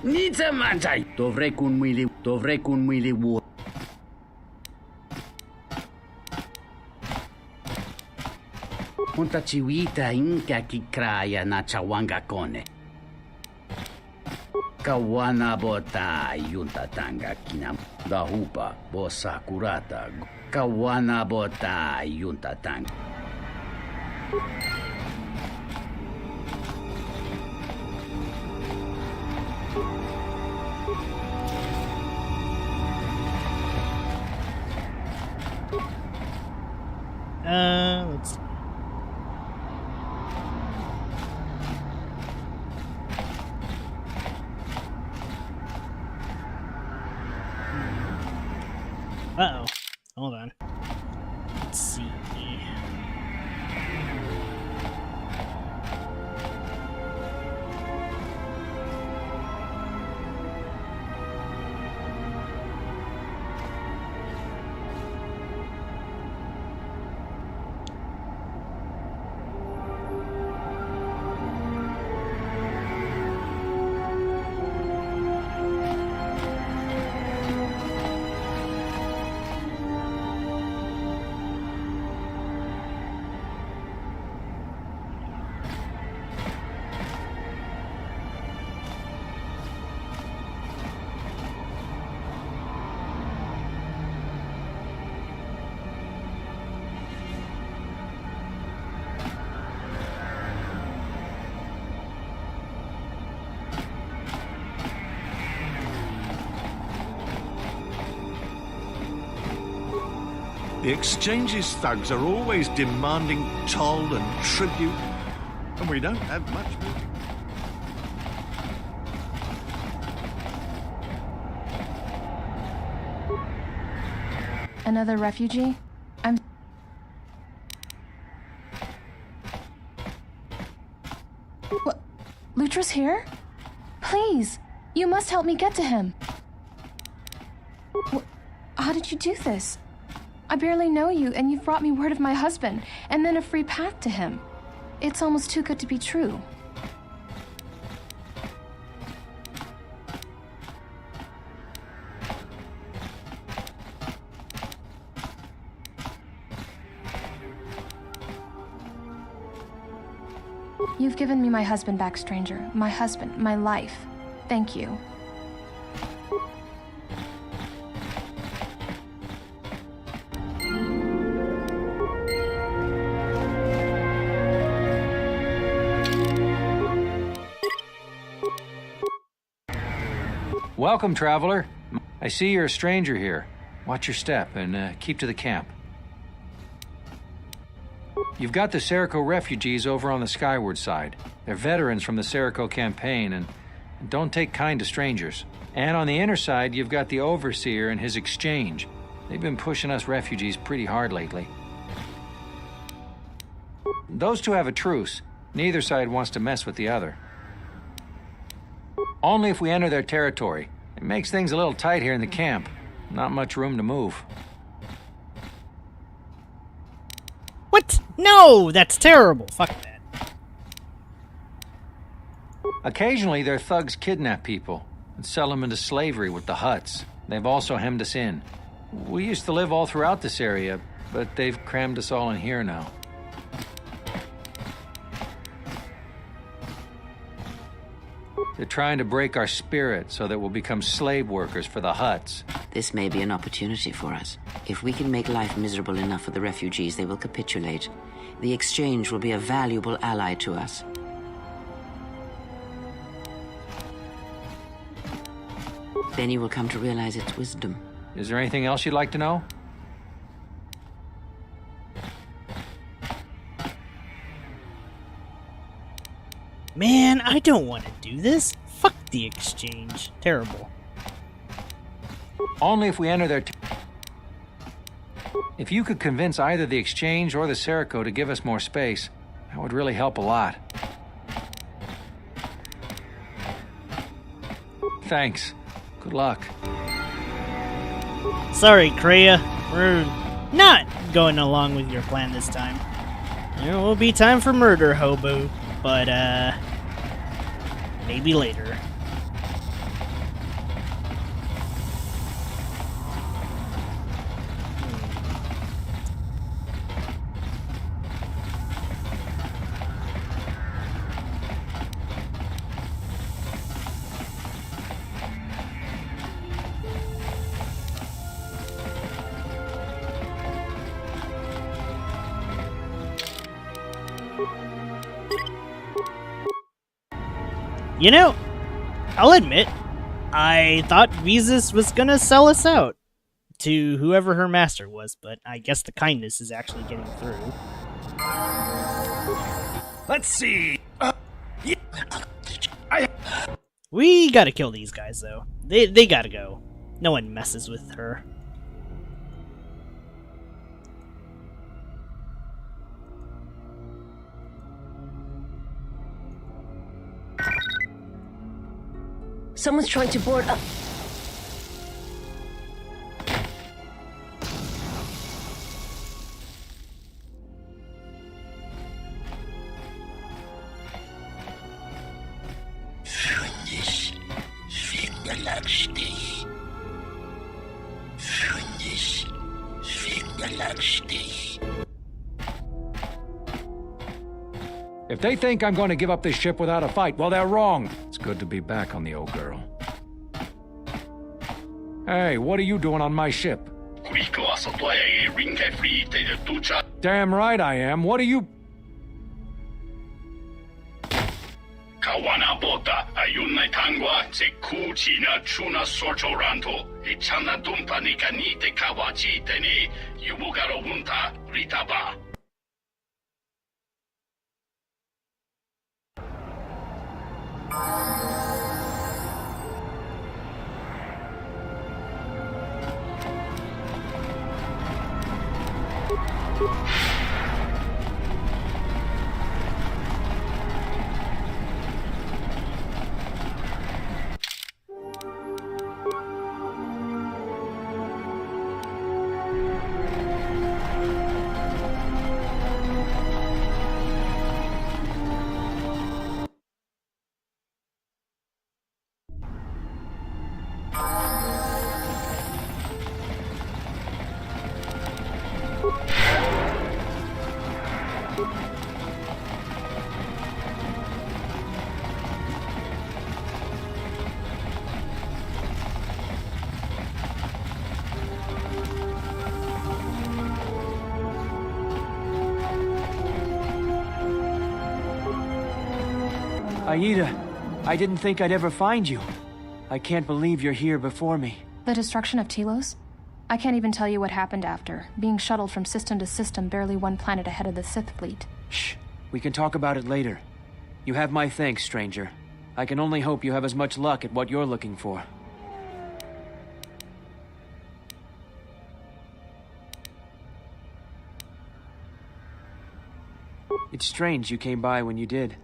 Nita manjay. Dovrei kun mwili wo. Punta chiwita inka kikraya na chawanga kone. Kawana bota yunta tanga kinam. Dahupa bosa kurata. Kawana bota yunta tanga. Let's see. Uh-oh. Hold on. Let's see. The Exchange's thugs are always demanding toll and tribute, and we don't have much more. Another refugee? What? Lutra's here? Please, you must help me get to him. How did you do this? I barely know you, and you've brought me word of my husband, and then a free path to him. It's almost too good to be true. You've given me my husband back, stranger. My husband, my life. Thank you. Welcome, traveler. I see you're a stranger here. Watch your step and keep to the camp. You've got the Serico refugees over on the skyward side. They're veterans from the Serico campaign and don't take kind to strangers. And on the inner side, you've got the Overseer and his exchange. They've been pushing us refugees pretty hard lately. Those two have a truce. Neither side wants to mess with the other. Only if we enter their territory. It makes things a little tight here in the camp. Not much room to move. What? No! That's terrible. Fuck that. Occasionally, their thugs kidnap people and sell them into slavery with the Hutts. They've also hemmed us in. We used to live all throughout this area, but they've crammed us all in here now. They're trying to break our spirit so that we'll become slave workers for the Hutts. This may be an opportunity for us. If we can make life miserable enough for the refugees, they will capitulate. The exchange will be a valuable ally to us. Then you will come to realize its wisdom. Is there anything else you'd like to know? Man, I don't want to do this. Fuck the exchange. Terrible. Only if we enter their... If you could convince either the exchange or the Serico to give us more space, that would really help a lot. Thanks. Good luck. Sorry, Kreia. We're not going along with your plan this time. There will be time for murder, hobo. But, maybe later. You know, I'll admit, I thought Visas was gonna sell us out to whoever her master was, but I guess the kindness is actually getting through. Let's see. We gotta kill these guys, though. They gotta go. No one messes with her. Someone's trying to board up. If they think I'm going to give up this ship without a fight, well, they're wrong. It's good to be back on the old girl. Hey, what are you doing on my ship? Damn right I am. What are you... Kawanabota, ayunay tangwa, se kuchina chuna sorchoranto, ichana dumpa ni kanite kawachi teni, yubugaro unta ritaba. Aida, I didn't think I'd ever find you. I can't believe you're here before me. The destruction of Telos? I can't even tell you what happened after, being shuttled from system to system barely one planet ahead of the Sith fleet. Shh, we can talk about it later. You have my thanks, stranger. I can only hope you have as much luck at what you're looking for. It's strange you came by when you did.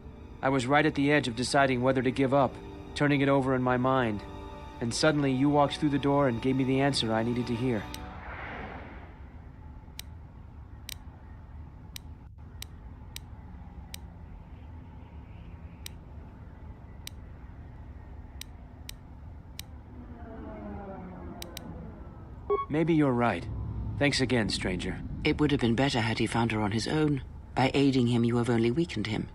I was right at the edge of deciding whether to give up, turning it over in my mind. And suddenly you walked through the door and gave me the answer I needed to hear. Maybe you're right. Thanks again, stranger. It would have been better had he found her on his own. By aiding him, you have only weakened him.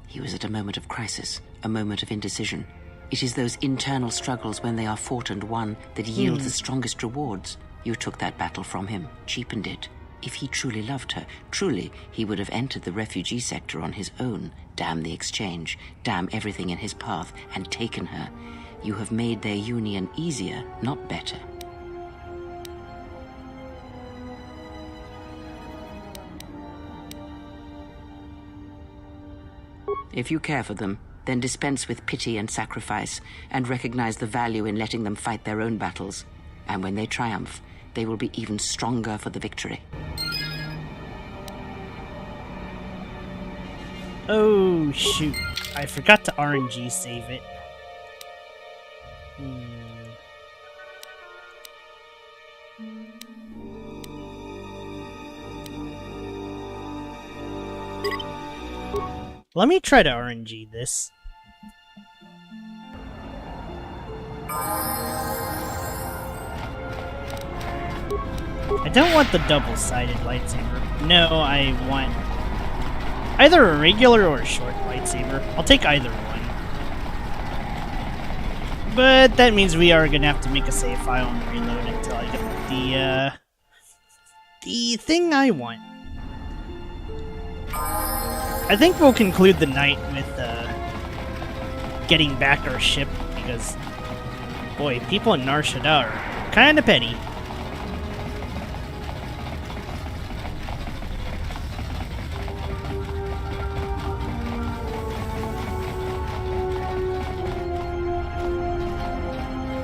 He was at a moment of crisis, a moment of indecision. It is those internal struggles when they are fought and won that yield the strongest rewards. You took that battle from him, cheapened it. If he truly loved her, truly, he would have entered the refugee sector on his own, damn the exchange, damn everything in his path, and taken her. You have made their union easier, not better. If you care for them, then dispense with pity and sacrifice, and recognize the value in letting them fight their own battles. And when they triumph, they will be even stronger for the victory. Oh, shoot. I forgot to RNG save it. Let me try to RNG this. I don't want the double-sided lightsaber. No, I want either a regular or a short lightsaber. I'll take either one. But that means we are gonna have to make a save file and reload until I get the thing I want. I think we'll conclude the night with getting back our ship, because, boy, people in Nar Shadda are kind of petty.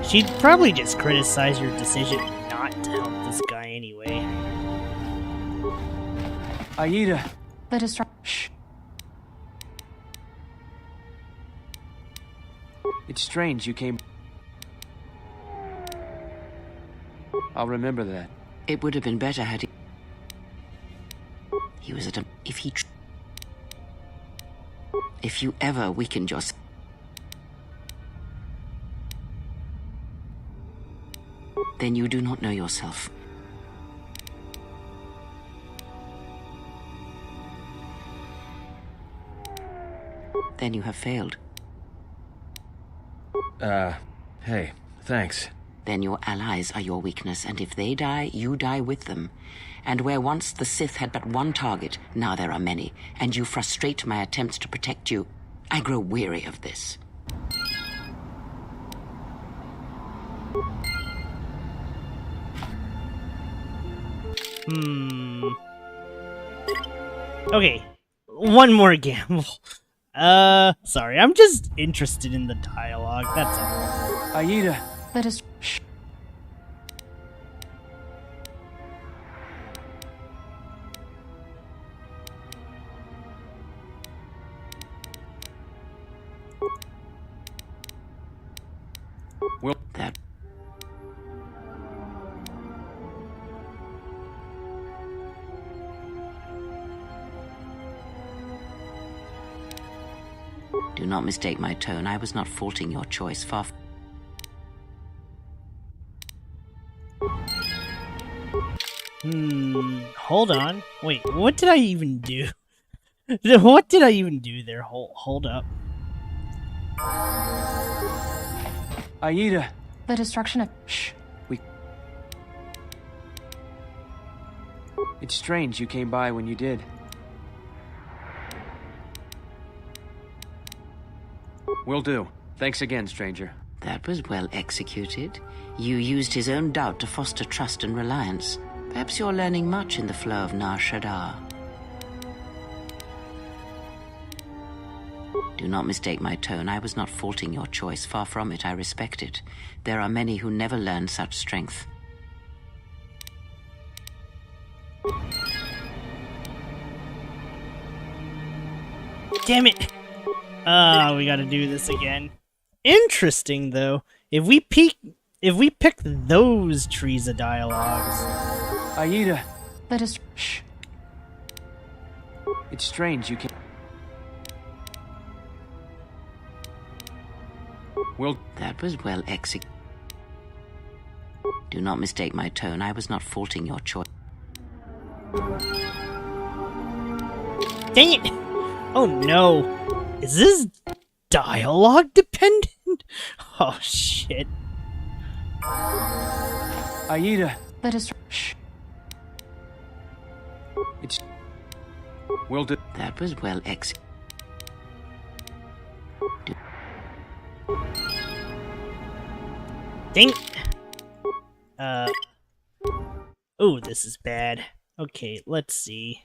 She'd probably just criticize your decision not to help this guy anyway. Aida! The distraction. Shh. It's strange you came... I'll remember that. It would have been better had he was at a... If you ever weakened yourself... Then you do not know yourself. Then you have failed. Hey, thanks. Then your allies are your weakness, and if they die, you die with them. And where once the Sith had but one target, now there are many, and you frustrate my attempts to protect you. I grow weary of this. Okay, one more gamble. Sorry, I'm just interested in the dialogue, that's all. Aida! That is... Shh. Will that... Do not mistake my tone. I was not faulting your choice. Far from... Hold on. Wait, what did I even do? What did I even do there? Hold up. Aida! The destruction of... Shh. It's strange you came by when you did. Will do. Thanks again, stranger. That was well executed. You used his own doubt to foster trust and reliance. Perhaps you're learning much in the flow of Nar Shadda. Do not mistake my tone. I was not faulting your choice. Far from it, I respect it. There are many who never learn such strength. Damn it! We gotta do this again. Interesting, though. If we pick those trees of dialogues. Aida! That is... Shh. It's strange you can't... Will... That was well executed. Do not mistake my tone. I was not faulting your choice. Dang it! Oh no! Is this dialogue dependent? Oh shit. Aida! That is... Shh. It's... Will do... That was well executed. Dang. Oh, this is bad. Okay, let's see.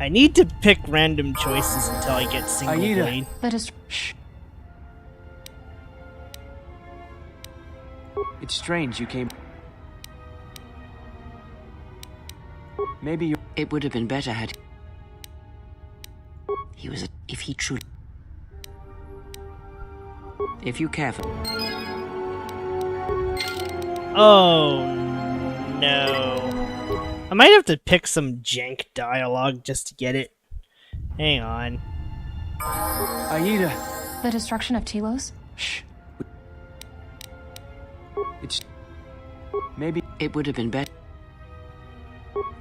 I need to pick random choices until I get single blade. That is... Shh. It's strange you came... Maybe you... It would have been better had... He was a... If he truly... If you care for... Oh, no. I might have to pick some jank dialogue just to get it. Hang on. Aida! The destruction of Telos? Shh. It's... Maybe... It would have been better...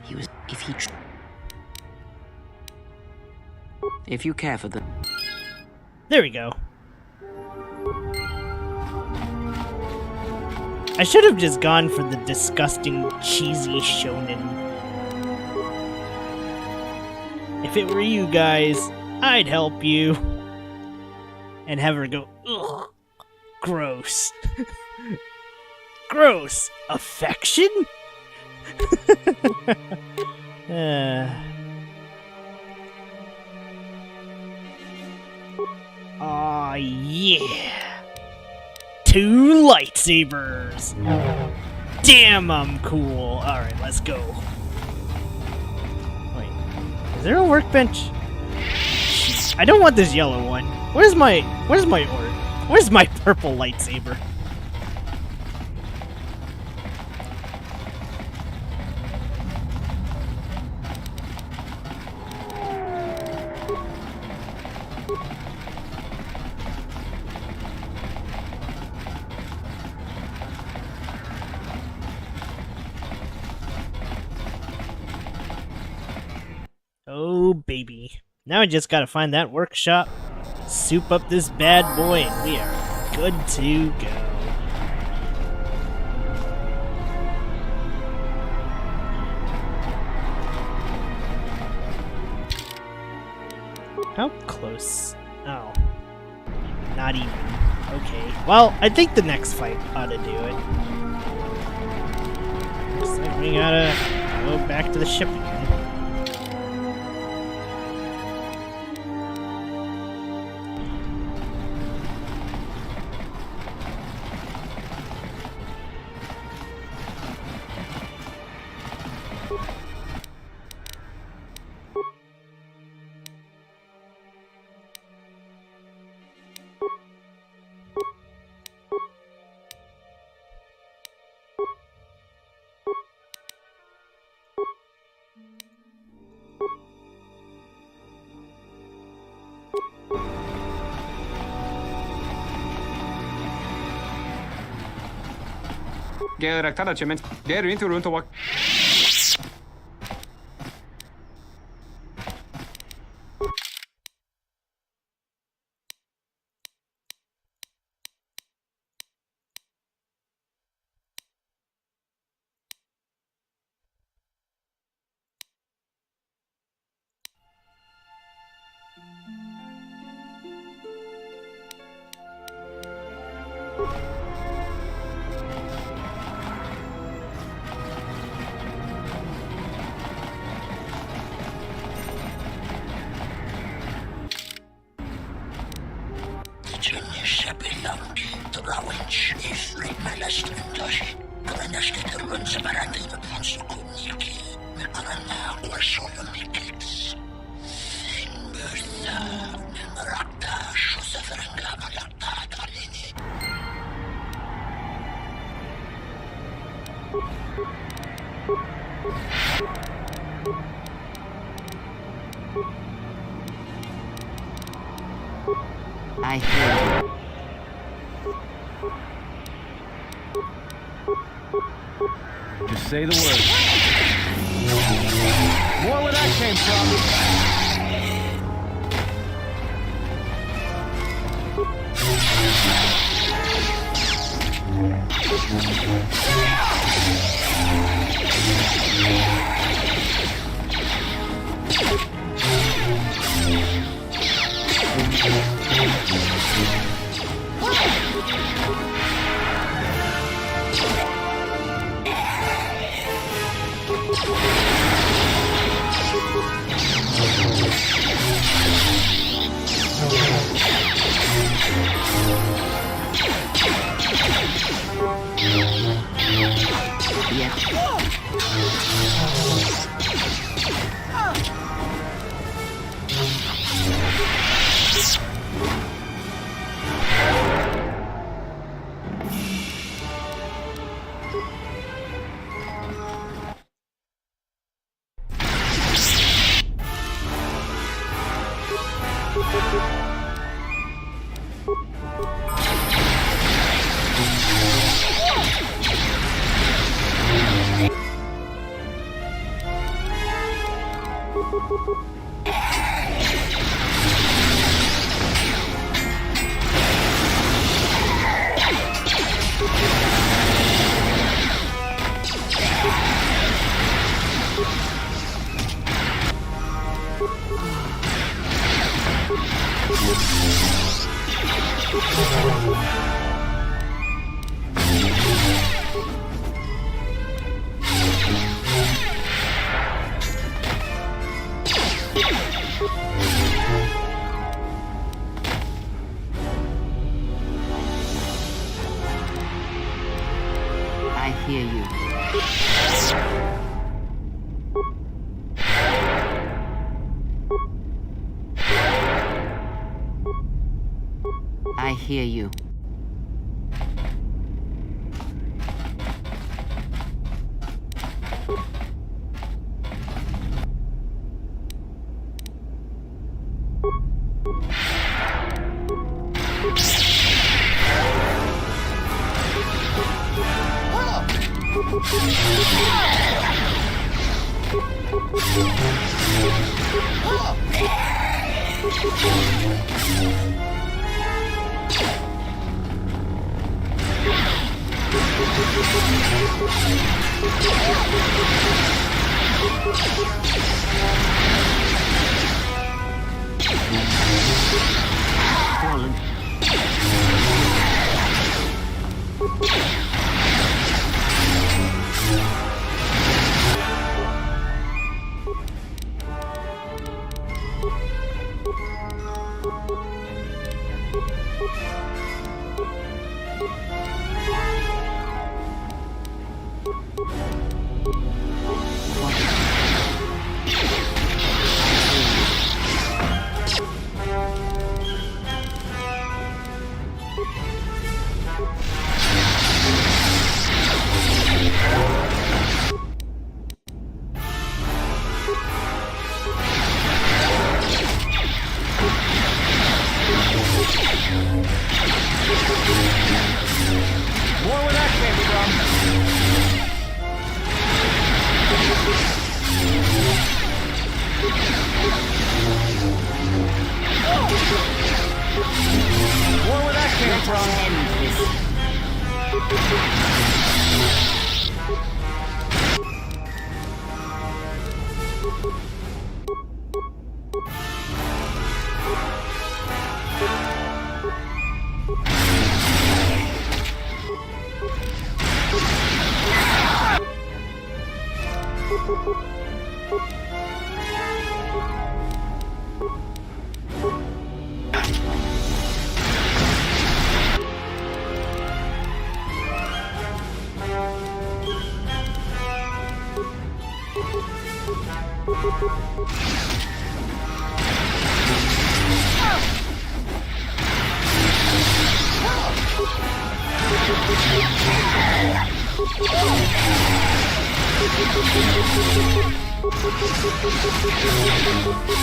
He was... If he... If you care for them... There we go. I should have just gone for the disgusting, cheesy shonen. If it were you guys, I'd help you. And have her go, ugh, gross. Gross. Affection? Aw, yeah. 2 lightsabers. Damn, I'm cool. Alright, let's go. Wait, is there a workbench? I don't want this yellow one. Where's my purple lightsaber? Oh, baby. Now I just gotta find that workshop, soup up this bad boy, and we are good to go. How close? Oh. Not even. Okay. Well, I think the next fight ought to do it. Looks like we gotta go back to the ship again. Gerektada cement. Der into runter walk. I hear you. Just say the word. More where that came from. I hear you. I hear you. More where that came from. More where that came from.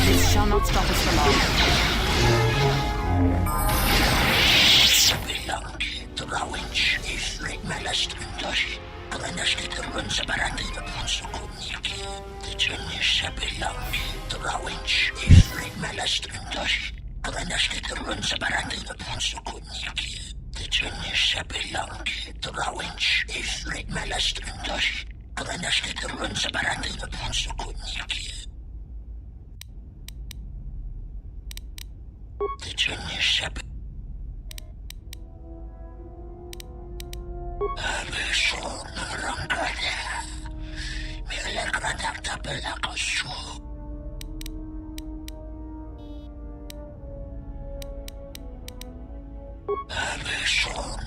This shall not stop us for long. Trawinch is like Malastrindosh. Granashkit runs about the Ponsukuniki. The Junish belong. Trawinch is like Malastrindosh. Granashkit runs about the Ponsukuniki. The Junish belong. Trawinch is like Malastrindosh. Granashkit runs about the Ponsukuniki. The Junish Avison Rangada Milagradak Belacosu Avison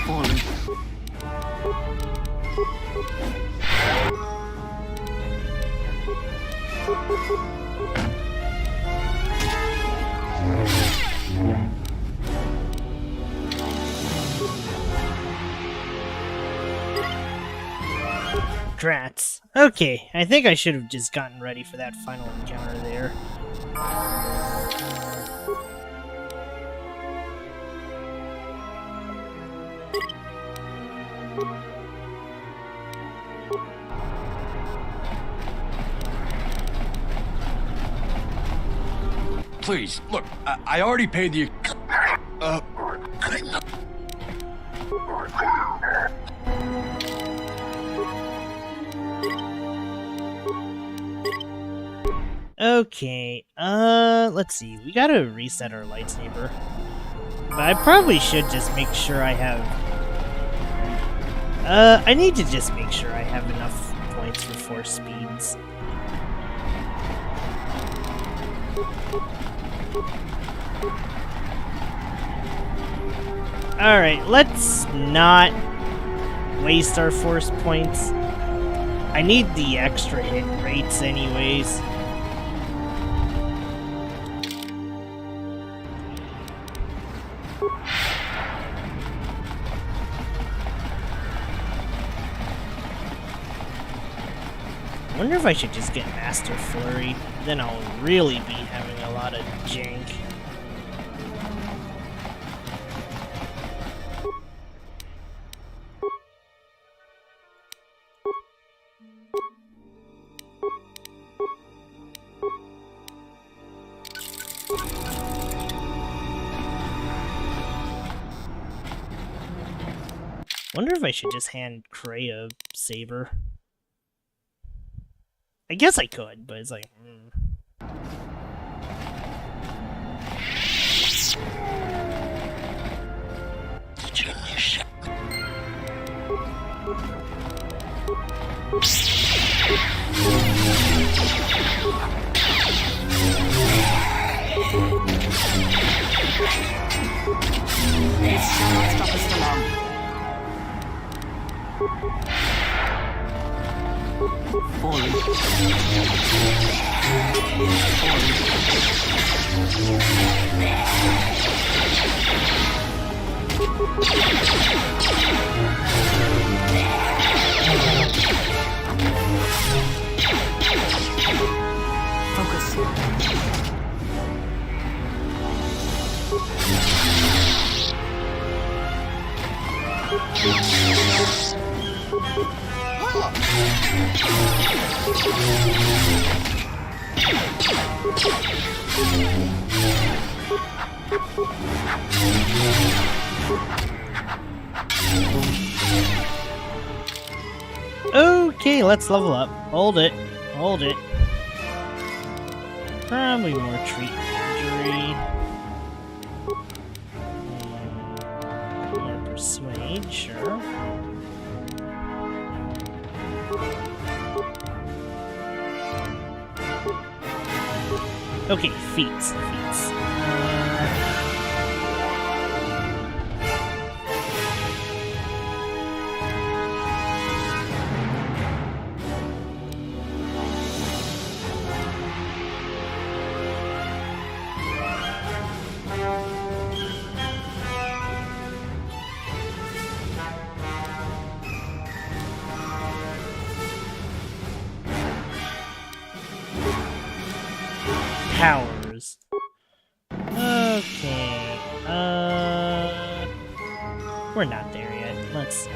Fallen. Grats. Okay, I think I should have just gotten ready for that final encounter there. Please, look, I already paid the... Okay, let's see. We gotta reset our lightsaber. But I probably should just make sure I have... I need to just make sure I have enough points for force speeds. Alright, let's not waste our force points. I need the extra hit rates anyways. I wonder if I should just get Master Flurry. Then I'll really be having a lot of jank. Wonder if I should just hand Cray a saber. I guess I could, but it's like... Stop us along. Forward. Focus. Okay, let's level up. Hold it. Hold it. Probably more treat injury. More persuade, sure. Okay, feats. Powers. Okay. We're not there yet. Let's see.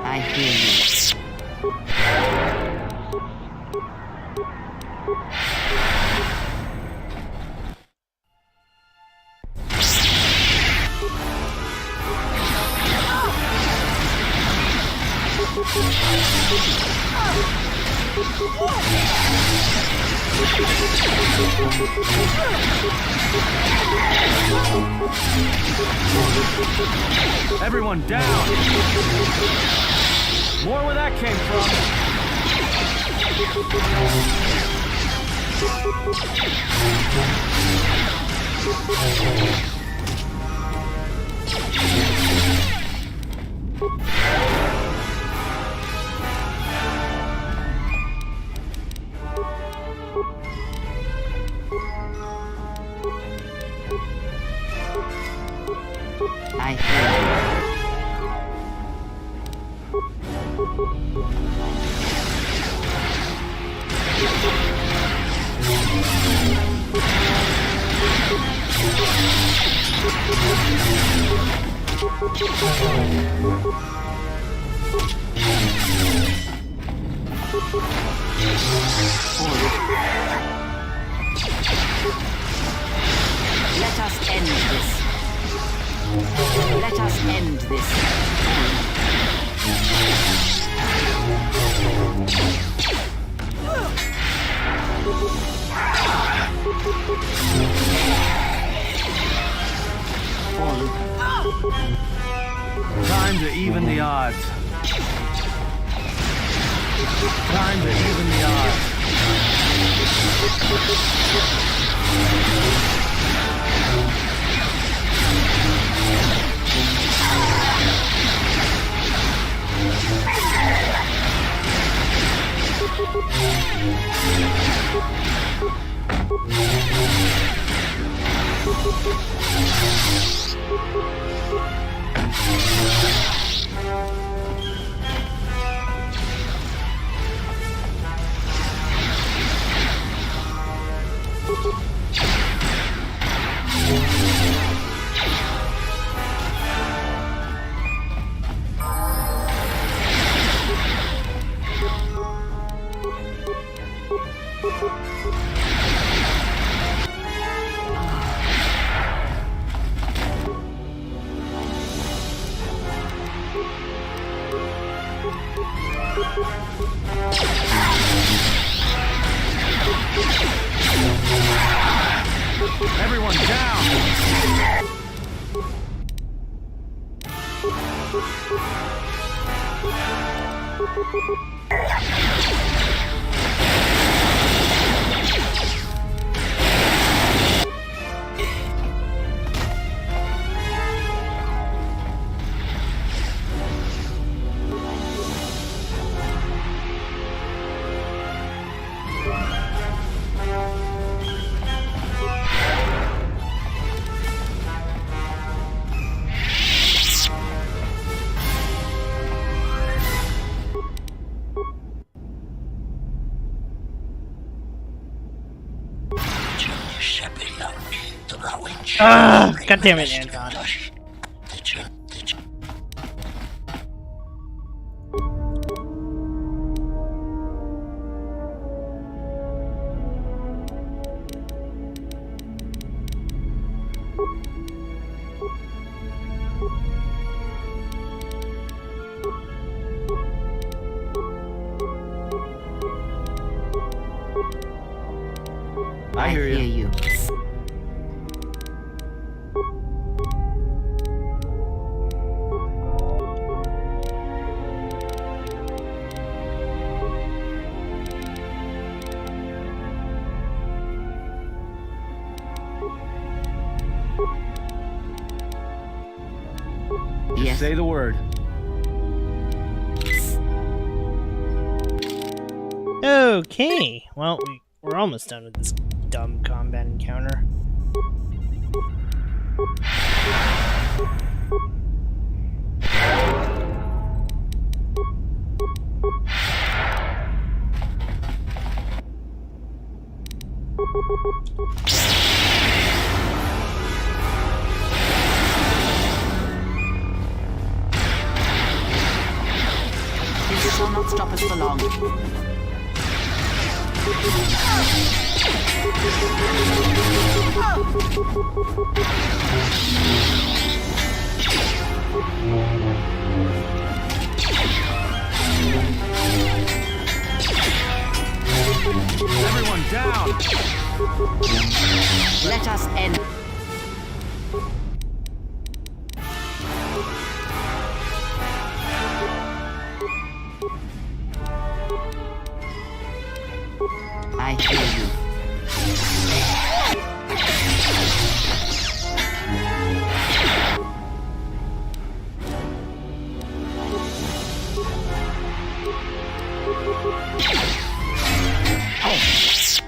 I hear you. Everyone down! More where that came I hear you. Let us end this. Let us end this. Time to even the odds. Time to even the odds. Everyone down! God damn it, Anton. I hear you. Just say the word. Okay, well, we're almost done with this dumb combat encounter. This shall not stop us for long. must end. I hear you.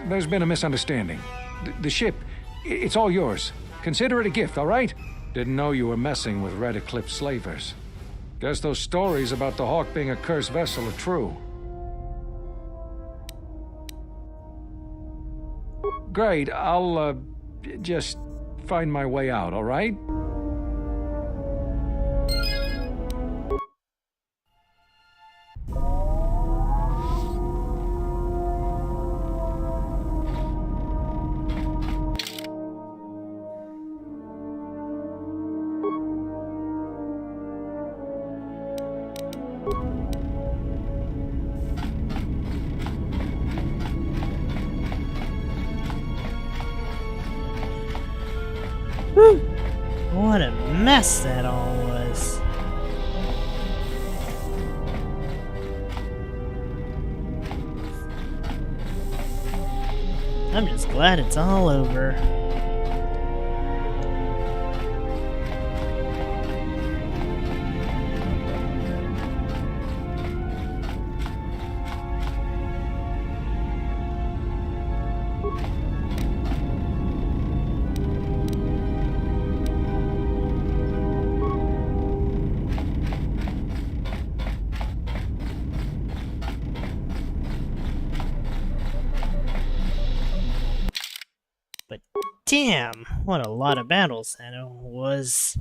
There's been a misunderstanding. The ship, it's all yours. Consider it a gift, all right? Didn't know you were messing with Red Eclipse slavers. Guess those stories about the Hawk being a cursed vessel are true. Great, I'll, just find my way out, all right? What a mess that all was. I'm just glad it's all over. But damn, what a lot of battles that was.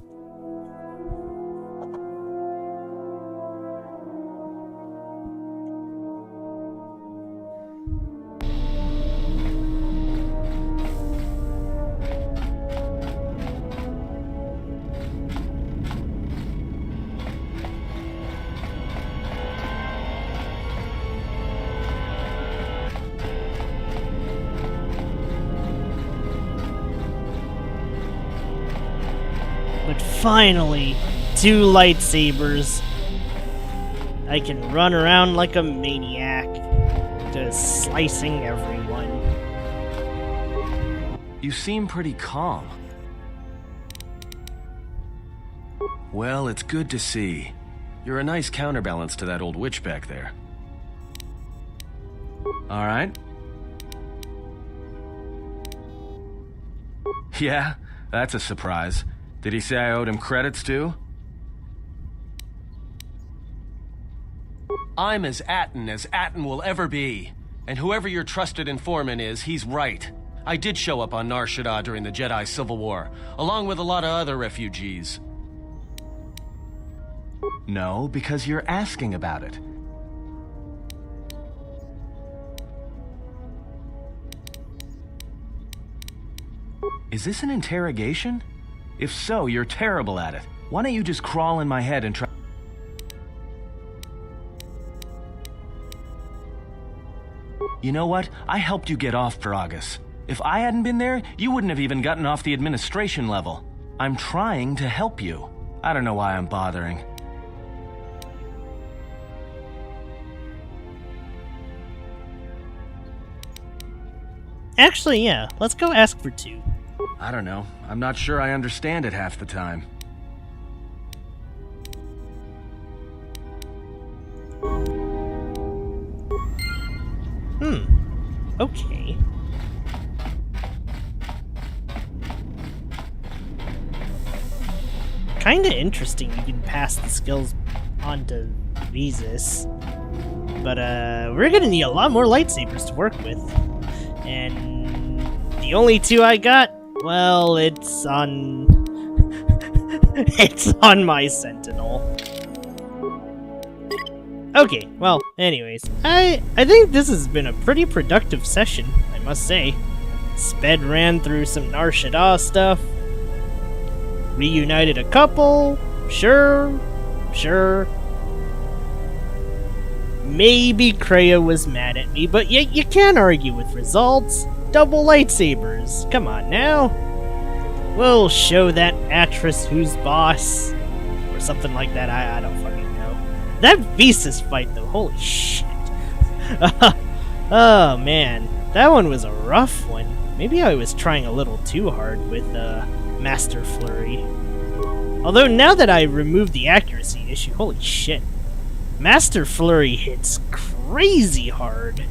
But finally, 2 lightsabers. I can run around like a maniac, just slicing everyone. You seem pretty calm. Well, it's good to see. You're a nice counterbalance to that old witch back there. All right. Yeah, that's a surprise. Did he say I owed him credits too? I'm as Atten will ever be. And whoever your trusted informant is, he's right. I did show up on Nar Shaddaa during the Jedi Civil War, along with a lot of other refugees. No, because you're asking about it. Is this an interrogation? If so, you're terrible at it. Why don't you just crawl in my head and try... You know what? I helped you get off Peragus. If I hadn't been there, you wouldn't have even gotten off the administration level. I'm trying to help you. I don't know why I'm bothering. Actually, yeah, let's go ask for 2. I don't know. I'm not sure I understand it half the time. Okay. Kinda interesting you can pass the skills on to Visas. But, we're gonna need a lot more lightsabers to work with. And the only 2 I got, well, it's on... it's on my Sentinel. Okay, well, anyways, I think this has been a pretty productive session, I must say. Sped ran through some Nar Shaddaa stuff. Reunited a couple. Sure. Maybe Kreia was mad at me, but you can't argue with results. Double lightsabers. Come on now. we'll show that actress who's boss. Or something like that, I don't fucking know. That Visas fight though, holy shit. Oh man, that one was a rough one. Maybe I was trying a little too hard with Master Flurry. Although now that I removed the accuracy issue, holy shit. Master Flurry hits crazy hard.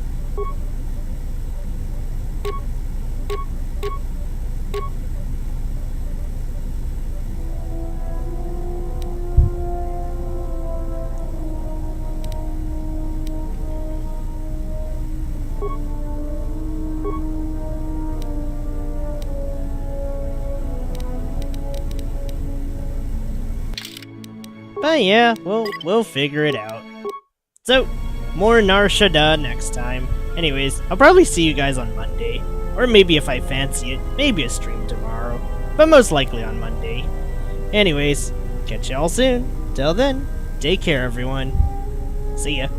But yeah, we'll figure it out. So, more Nar Shadda next time. Anyways, I'll probably see you guys on Monday. Or maybe if I fancy it, maybe a stream tomorrow. But most likely on Monday. Anyways, catch y'all soon. Till then, take care everyone. See ya.